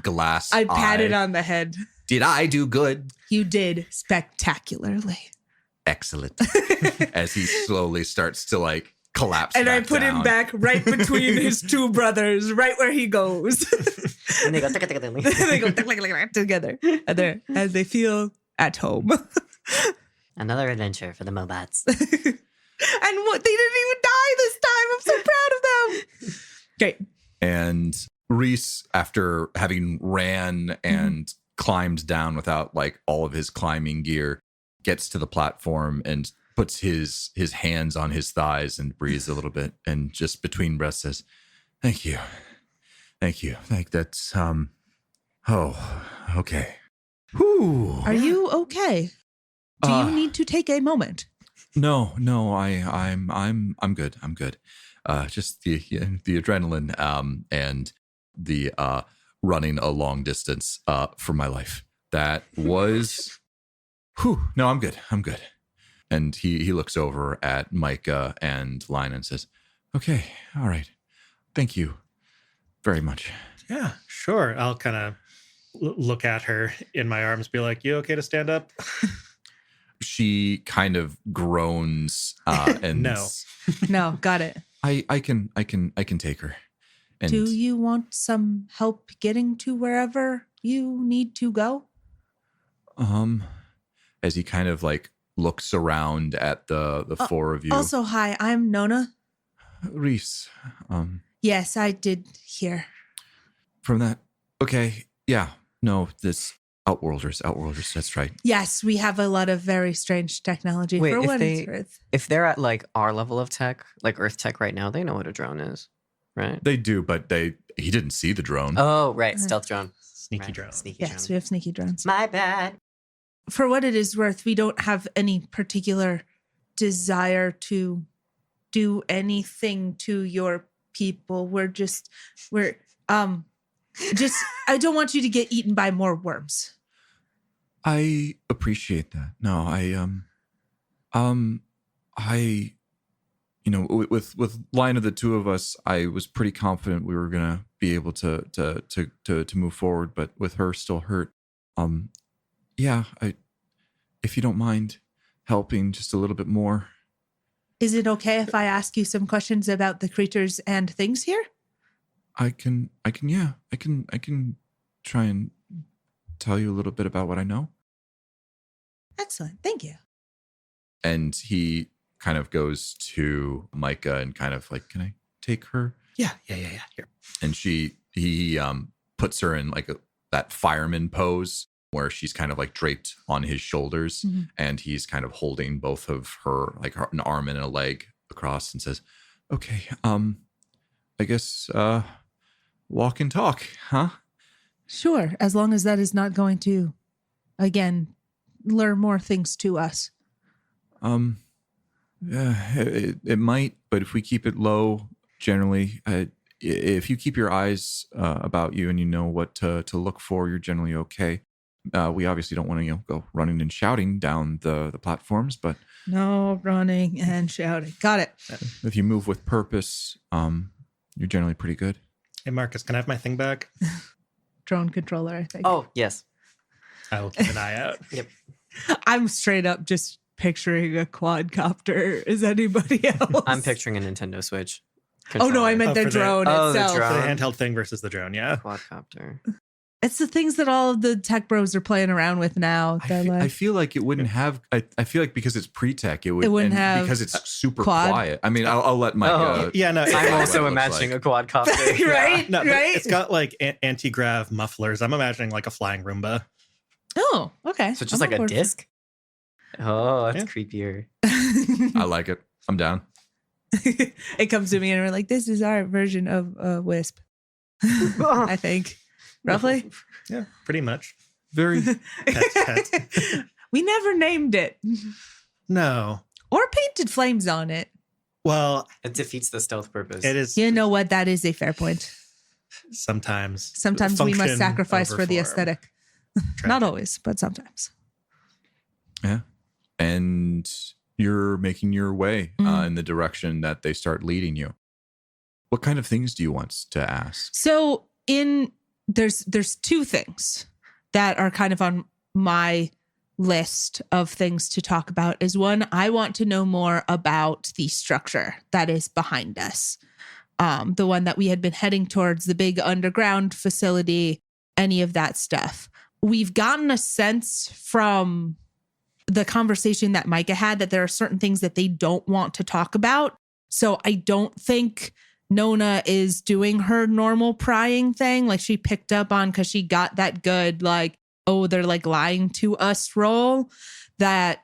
Speaker 1: glass
Speaker 2: I pat it
Speaker 1: eye.
Speaker 2: on the head.
Speaker 1: Did I do good?
Speaker 2: You did spectacularly.
Speaker 1: Excellent. As he slowly starts to like collapse.
Speaker 2: And I
Speaker 1: back
Speaker 2: put him
Speaker 1: down.
Speaker 2: back right between his two brothers, right where he goes.
Speaker 4: And they go,
Speaker 2: They go together as they feel at home.
Speaker 4: another adventure for the Mobots.
Speaker 2: And what they didn't even die this time. I'm so proud of them. Great.
Speaker 1: And Reese, after having ran and climbed down without like all of his climbing gear, gets to the platform and puts his hands on his thighs and breathes a little bit, and just between breaths says, "Thank you. Like that's oh, okay. Whew.
Speaker 2: Are you okay? Do you need to take a moment?
Speaker 1: No, I'm good. I'm good. Just the adrenaline and the running a long distance for my life. That was whew. No, I'm good. And he looks over at Micah and Lina and says, "Okay, all right. Thank you very much."
Speaker 3: Yeah, sure. I'll kind of look at her in my arms, be like, "You okay to stand up?"
Speaker 1: She kind of groans and
Speaker 3: No.
Speaker 2: No, got it.
Speaker 1: I can take her. And
Speaker 2: Do you want some help getting to wherever you need to go?
Speaker 1: as he kind of like looks around at the four of you.
Speaker 2: Also, hi, I'm Nona.
Speaker 1: Reese,
Speaker 2: Yes, I did hear.
Speaker 1: from that. Okay, yeah, no, this Outworlders, that's right.
Speaker 2: Yes, we have a lot of very strange technology.
Speaker 4: Wait,
Speaker 2: for
Speaker 4: if
Speaker 2: what
Speaker 4: they-
Speaker 2: it's worth.
Speaker 4: If they're at like our level of tech, like Earth tech right now, they know what a drone is, right?
Speaker 1: They do, but he didn't see the drone.
Speaker 4: Oh, right. Stealth drone.
Speaker 3: Sneaky
Speaker 4: Right,
Speaker 3: drone.
Speaker 4: Sneaky
Speaker 2: Yes, we
Speaker 4: drone.
Speaker 2: have sneaky drones.
Speaker 4: My bad.
Speaker 2: For what it is worth, we don't have any particular desire to do anything to your people. We're I don't want you to get eaten by more worms.
Speaker 1: I appreciate that. No, with line of the two of us, I was pretty confident we were gonna be able to move forward, but with her still hurt, yeah, if you don't mind helping just a little bit more.
Speaker 2: Is it okay if I ask you some questions about the creatures and things here?
Speaker 1: I can try and tell you a little bit about what I know.
Speaker 2: Excellent. Thank you.
Speaker 1: And he kind of goes to Micah and kind of like, "Can I take her?"
Speaker 3: Yeah. Here.
Speaker 1: And he puts her in like that fireman pose where she's kind of like draped on his shoulders,
Speaker 2: Mhm.
Speaker 1: and he's kind of holding both of her, like an arm and a leg across, and says, "Okay, I guess walk and talk, huh?"
Speaker 2: Sure, as long as that is not going to, again, lure more things to us.
Speaker 1: It might, but if we keep it low, generally, if you keep your eyes about you and you know what to look for, you're generally okay. We obviously don't want to go running and shouting down the platforms, but
Speaker 2: No running and shouting. Got it.
Speaker 1: if you move with purpose, you're generally pretty good.
Speaker 3: Hey, Marcus, can I have my thing back?
Speaker 2: Drone controller, I think.
Speaker 4: Oh, yes.
Speaker 3: I will keep an eye out.
Speaker 4: Yep.
Speaker 2: I'm straight up just picturing a quadcopter. Is anybody else?
Speaker 4: I'm picturing a Nintendo Switch.
Speaker 2: Oh no, I
Speaker 4: controller.
Speaker 2: meant the
Speaker 3: for the-
Speaker 2: drone
Speaker 4: Oh, the
Speaker 2: itself.
Speaker 3: For the
Speaker 4: drone.
Speaker 3: handheld thing versus the drone, yeah.
Speaker 4: Quadcopter.
Speaker 2: It's the things that all of the tech bros are playing around with now. They're
Speaker 1: I
Speaker 2: like,
Speaker 1: feel like it wouldn't have. I feel like because it's pre-tech, it
Speaker 2: It wouldn't
Speaker 1: and
Speaker 2: have
Speaker 1: because it's super
Speaker 2: quad.
Speaker 1: quiet. I mean, I'll let Mike.
Speaker 4: Oh.
Speaker 3: Yeah, no.
Speaker 4: I'm
Speaker 1: what
Speaker 4: also
Speaker 1: it looks
Speaker 4: imagining
Speaker 1: like.
Speaker 4: a quadcopter.
Speaker 2: right?
Speaker 3: No, but
Speaker 2: right?
Speaker 3: it's got like anti-grav mufflers. I'm imagining like a flying Roomba.
Speaker 2: Oh, okay.
Speaker 4: So just
Speaker 2: I'm
Speaker 4: like
Speaker 2: on
Speaker 4: a
Speaker 2: board.
Speaker 4: disc? Oh, that's
Speaker 3: Yeah.
Speaker 4: creepier.
Speaker 1: I like it. I'm down.
Speaker 2: It comes to me and we're like, this is our version of Wisp. I think. Roughly.
Speaker 3: Yeah, pretty much.
Speaker 1: Very.
Speaker 3: Pet.
Speaker 2: We never named it.
Speaker 3: No.
Speaker 2: Or painted flames on it.
Speaker 3: Well,
Speaker 4: It defeats the stealth purpose.
Speaker 3: it is
Speaker 2: You know what? That is a fair point.
Speaker 3: sometimes.
Speaker 2: Sometimes we must
Speaker 3: function
Speaker 2: sacrifice
Speaker 3: over
Speaker 2: for the
Speaker 3: form.
Speaker 2: aesthetic. Not always, but sometimes.
Speaker 1: Yeah. And you're making your way in the direction that they start leading you. What kind of things do you want to ask?
Speaker 2: So there's two things that are kind of on my list of things to talk about. Is one, I want to know more about the structure that is behind us. The one that we had been heading towards, the big underground facility, any of that stuff. We've gotten a sense from the conversation that Micah had that there are certain things that they don't want to talk about. So I don't think Nona is doing her normal prying thing. Like she picked up on, because she got that good, like, oh, they're like lying to us roll, that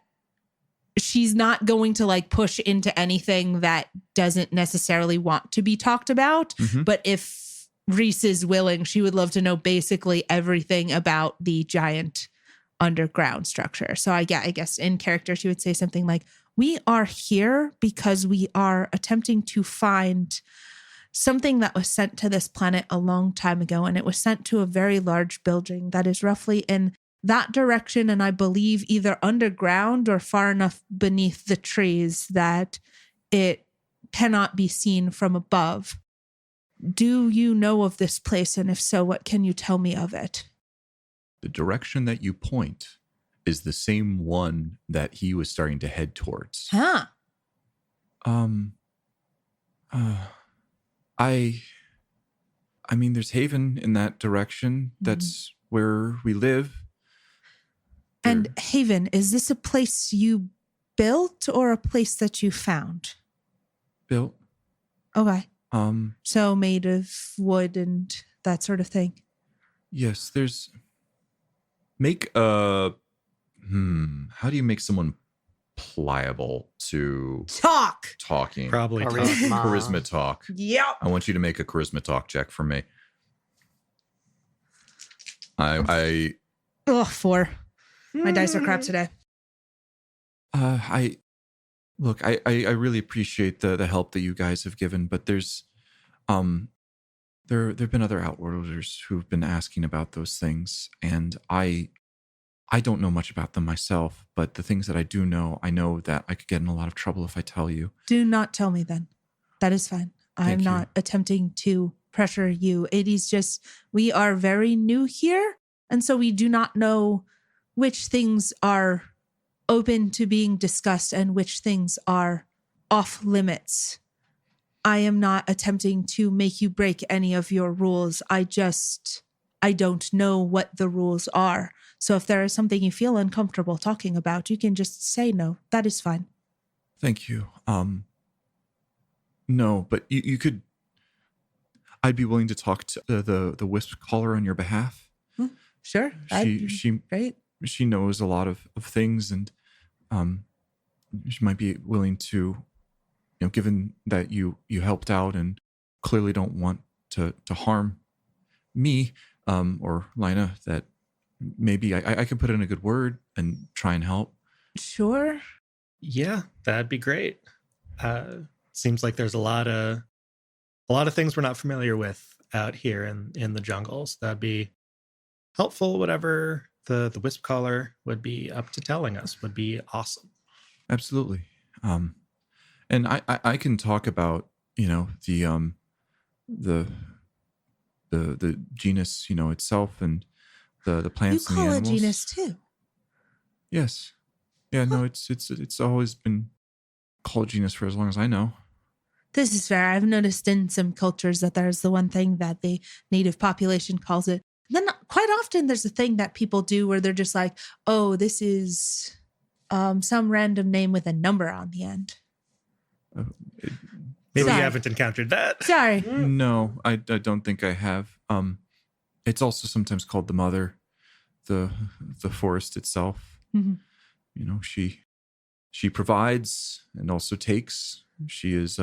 Speaker 2: she's not going to like push into anything that doesn't necessarily want to be talked about.
Speaker 1: Mm-hmm.
Speaker 2: But if Reese is willing, she would love to know basically everything about the giant underground structure. So I guess in character, she would say something like, we are here because we are attempting to find something that was sent to this planet a long time ago. And it was sent to a very large building that is roughly in that direction. And I believe either underground or far enough beneath the trees that it cannot be seen from above. Do you know of this place? And if so, what can you tell me of it?
Speaker 1: The direction that you point is the same one that he was starting to head towards.
Speaker 2: Huh.
Speaker 1: I mean, there's Haven in that direction. That's where we live.
Speaker 2: And Haven, is this a place you built or a place that you found?
Speaker 1: Built.
Speaker 2: Okay.
Speaker 1: Um,
Speaker 2: So made of wood and that sort of thing.
Speaker 1: yes, there's make a how do you make someone pliable to
Speaker 2: Talk.
Speaker 1: talking?
Speaker 3: Probably
Speaker 4: Charisma.
Speaker 1: Charisma talk.
Speaker 2: Yep.
Speaker 1: I want you to make a charisma talk check for me. I
Speaker 2: Ugh, 4. My dice are crap today.
Speaker 1: I really appreciate the help that you guys have given, but there's there've been other Outworlders who've been asking about those things, and I don't know much about them myself, but the things that I do know, I know that I could get in a lot of trouble if I tell you.
Speaker 2: Do not tell me then. That is fine. I'm
Speaker 1: Thank you.
Speaker 2: not attempting to pressure you. It is just, we are very new here. And so we do not know which things are open to being discussed and which things are off limits. I am not attempting to make you break any of your rules. I don't know what the rules are. So if there is something you feel uncomfortable talking about, you can just say no. That is fine.
Speaker 1: Thank you. No, but you could. I'd be willing to talk to the Wisp caller on your behalf.
Speaker 2: Sure.
Speaker 1: She
Speaker 2: Great.
Speaker 1: she knows a lot of things, and she might be willing to, given that you helped out and clearly don't want to harm me or Lina, that maybe I could put in a good word and try and help.
Speaker 2: Sure.
Speaker 3: Yeah, that'd be great. Seems like there's a lot of things we're not familiar with out here in the jungles. That'd be helpful. Whatever the Wisp caller would be up to telling us would be awesome.
Speaker 1: Absolutely. And I can talk about the genus itself and the plants
Speaker 2: You
Speaker 1: and the
Speaker 2: call it
Speaker 1: animals.
Speaker 2: genus too.
Speaker 1: Yes. Yeah. No. It's always been called genus for as long as I know.
Speaker 2: This is fair. I've noticed in some cultures that there's the one thing that the native population calls it. Then quite often there's a thing that people do where they're just like, oh, this is some random name with a number on the end.
Speaker 3: Maybe
Speaker 2: Sorry.
Speaker 3: you haven't encountered that.
Speaker 2: Sorry.
Speaker 1: No, I don't think I have. It's also sometimes called the mother, the forest itself.
Speaker 2: Mhm.
Speaker 1: She provides and also takes, She is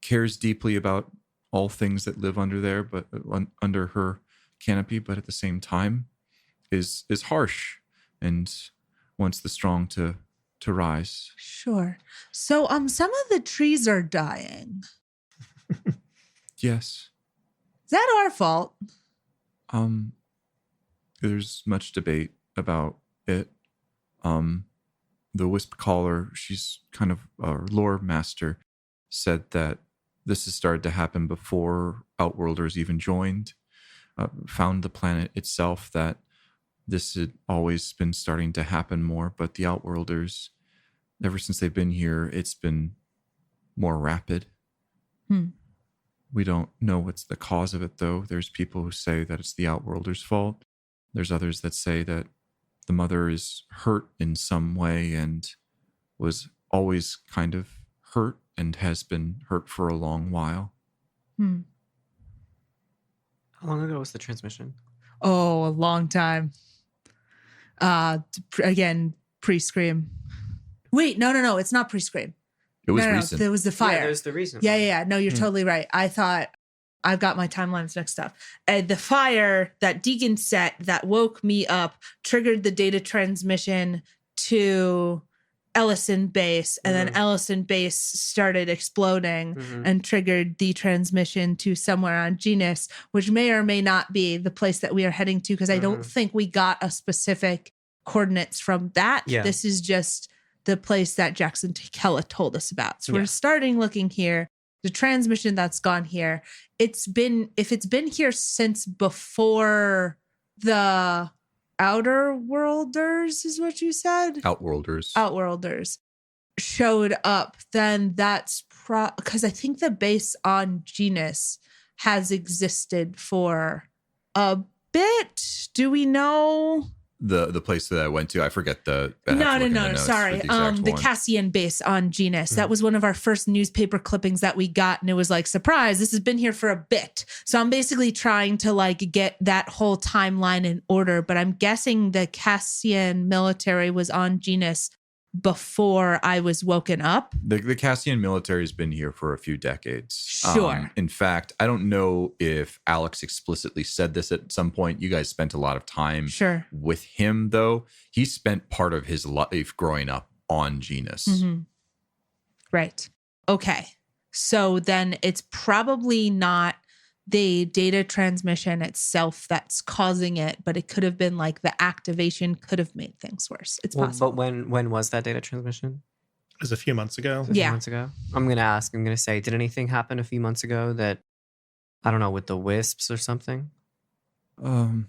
Speaker 1: cares deeply about all things that live under there, but under her canopy, but at the same time is harsh and wants the strong to rise.
Speaker 2: Sure. So some of the trees are dying.
Speaker 1: Yes.
Speaker 2: Is that our fault?
Speaker 1: There's much debate about it. The Wisp caller, she's kind of our lore master, said that this has started to happen before Outworlders even joined, found the planet itself, that this had always been starting to happen more, but the Outworlders, ever since they've been here, it's been more rapid. We don't know what's the cause of it, though. There's people who say that it's the Outworlders' fault. There's others that say that the mother is hurt in some way and was always kind of hurt and has been hurt for a long while.
Speaker 4: How long ago was the transmission?
Speaker 2: Oh, a long time. Again, pre-Scream. Wait, no, it's not pre-Scream.
Speaker 1: It was
Speaker 2: no,
Speaker 1: recent.
Speaker 2: There was the fire.
Speaker 4: Yeah, there's the reason.
Speaker 2: Yeah. No, you're totally right. I thought I've got my timelines mixed up. And the fire that Deacon set that woke me up triggered the data transmission to Ellison base, and then Ellison base started exploding and triggered the transmission to somewhere on Genus, which may or may not be the place that we are heading to, because I don't think we got a specific coordinates from that.
Speaker 4: Yeah.
Speaker 2: This is just the place that Jackson Takella told us about. So we're starting looking here. The transmission that's gone here, if it's been here since before the Outer Worlders is what you said? Outworlders showed up, then that's because I think the base on Genus has existed for a bit. Do we know?
Speaker 1: The place that I went to, I forget the.
Speaker 2: No. Sorry. The Cassian base on Genus. That was one of our first newspaper clippings that we got. And it was like, surprise, this has been here for a bit. So I'm basically trying to like get that whole timeline in order. But I'm guessing the Cassian military was on Genus before I was woken up.
Speaker 1: The Cassian military has been here for a few decades.
Speaker 2: Sure.
Speaker 1: In fact, I don't know if Alex explicitly said this at some point. You guys spent a lot of time with him, though. He spent part of his life growing up on Genus.
Speaker 2: Right. Okay. So then it's probably not the data transmission itself that's causing it, but it could have been like the activation could have made things worse. It's possible.
Speaker 4: But when was that data transmission?
Speaker 3: It was a few months ago.
Speaker 4: A few months ago? I'm going to say, did anything happen a few months ago that, I don't know, with the Wisps or something? Charisma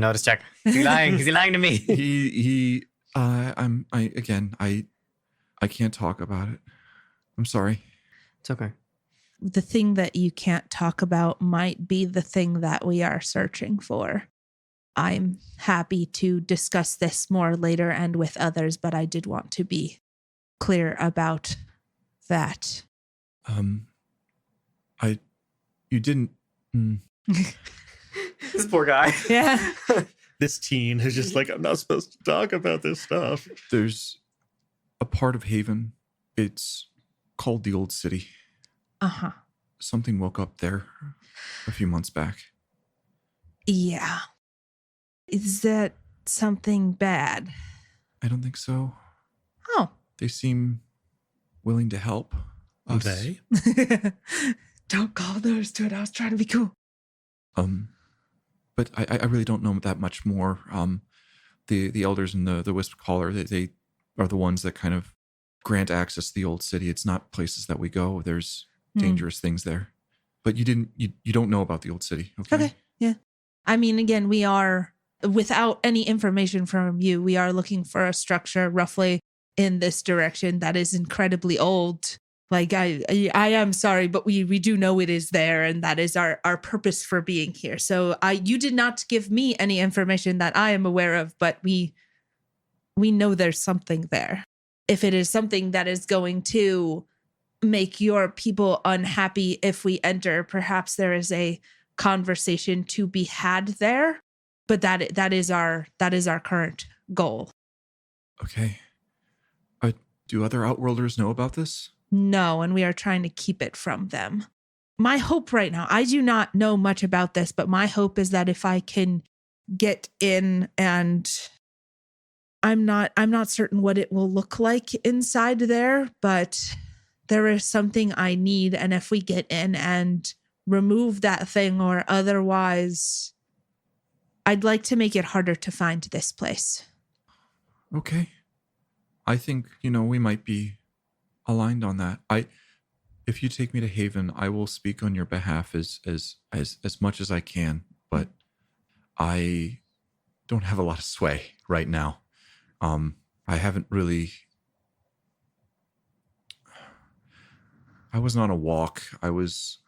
Speaker 4: notice check. Is he lying? Is he lying to me?
Speaker 1: I can't talk about it. I'm sorry.
Speaker 4: It's okay.
Speaker 2: The thing that you can't talk about might be the thing that we are searching for. I'm happy to discuss this more later and with others, but I did want to be clear about that.
Speaker 1: You didn't.
Speaker 4: This poor guy.
Speaker 2: Yeah.
Speaker 3: This teen who's just like, I'm not supposed to talk about this stuff.
Speaker 1: There's a part of Haven. It's called the Old City. Something woke up there a few months back.
Speaker 2: Yeah. Is that something bad?
Speaker 1: I don't think so.
Speaker 2: Oh.
Speaker 1: They seem willing to help us.
Speaker 3: They?
Speaker 2: Don't call those to it. I was trying to be cool.
Speaker 1: But I really don't know that much more. The elders and the Wisp caller, they are the ones that kind of grant access to the Old City. It's not places that we go. There's dangerous things there. But you don't know about the Old City. Okay.
Speaker 2: Yeah. I mean, again, we are, without any information from you, we are looking for a structure roughly in this direction that is incredibly old. Like I am sorry, but we do know it is there, and that is our purpose for being here. So you did not give me any information that I am aware of, but we know there's something there. If it is something that is going to make your people unhappy if we enter, perhaps there is a conversation to be had there. But that is our current goal.
Speaker 1: Okay. Do other Outworlders know about this?
Speaker 2: No, and we are trying to keep it from them. My hope right now, I do not know much about this, but my hope is that if I can get in, and I'm not certain what it will look like inside there, but there is something I need. And if we get in and remove that thing, or otherwise, I'd like to make it harder to find this place.
Speaker 1: Okay. I think, we might be aligned on that. If you take me to Haven, I will speak on your behalf as much as I can, but I don't have a lot of sway right now. I haven't really. I wasn't on a walk. I was.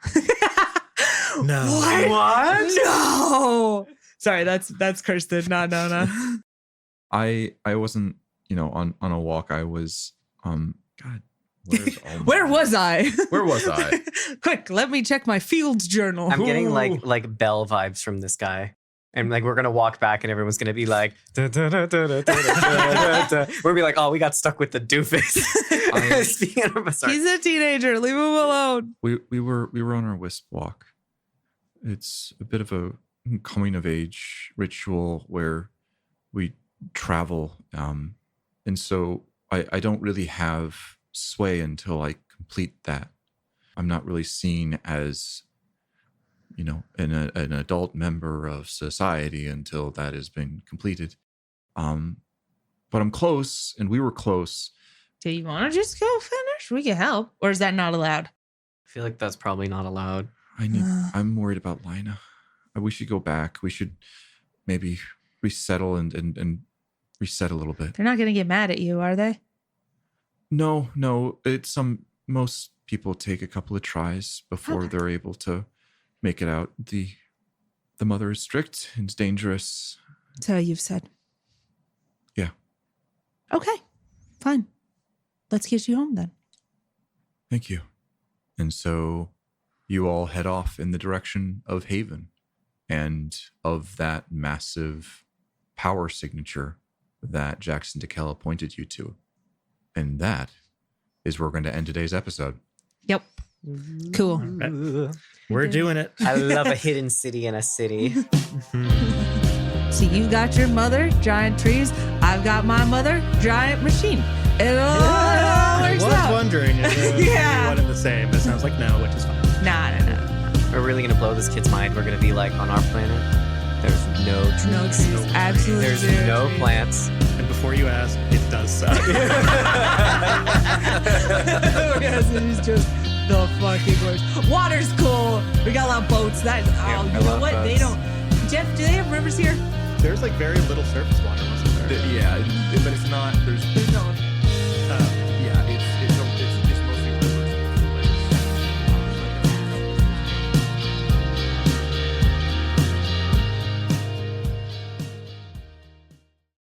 Speaker 3: No.
Speaker 2: What? No. Sorry, that's Kirsten. No.
Speaker 1: I wasn't, on a walk. I was. God.
Speaker 2: Where was I?
Speaker 1: Where was I?
Speaker 2: Quick, let me check my fields journal.
Speaker 4: I'm getting like Belle vibes from this guy. And like we're gonna walk back and everyone's gonna be like we're gonna be like, oh, we got stuck with the doofus.
Speaker 2: He's a teenager, leave him alone.
Speaker 1: We were on our Wisp walk. It's a bit of a coming of age ritual where we travel. And so I don't really have sway until I complete that. I'm not really seen as, an adult member of society until that has been completed. But I'm close, and we were close.
Speaker 2: Do you want to just go finish? We can help. Or is that not allowed?
Speaker 4: I feel like that's probably not allowed.
Speaker 1: I'm worried about Lina. We should go back. We should maybe resettle and reset a little bit.
Speaker 2: They're not going to get mad at you, are they?
Speaker 1: No. Most people take a couple of tries before they're able to make it out. The mother is strict and dangerous.
Speaker 2: So you've said.
Speaker 1: Yeah.
Speaker 2: Okay, fine. Let's get you home then.
Speaker 1: Thank you. And so you all head off in the direction of Haven and of that massive power signature that Jackson DeKella pointed you to. And that is where we're going to end today's episode.
Speaker 2: Yep. Cool.
Speaker 3: Right. We're doing it.
Speaker 4: I love a hidden city in a city.
Speaker 2: So you got your mother, giant trees. I've got my mother, giant machine. It all
Speaker 3: I
Speaker 2: works
Speaker 3: was
Speaker 2: out.
Speaker 3: wondering if it was one and the same, but it sounds like no, which is fine.
Speaker 2: Nah.
Speaker 4: We're really gonna blow this kid's mind. We're gonna be like, on our planet, there's no trees.
Speaker 2: No trees. Absolutely.
Speaker 4: There's
Speaker 2: zero
Speaker 4: no
Speaker 2: trees.
Speaker 4: plants.
Speaker 3: And before you ask, it does suck.
Speaker 2: Yes, it is just the fucking worst. Water's cool. We got a lot of boats. You know what? They don't. Jeff, do they have rivers here?
Speaker 3: There's like very little surface water, wasn't there?
Speaker 1: Yeah, but it's not. There's
Speaker 2: no.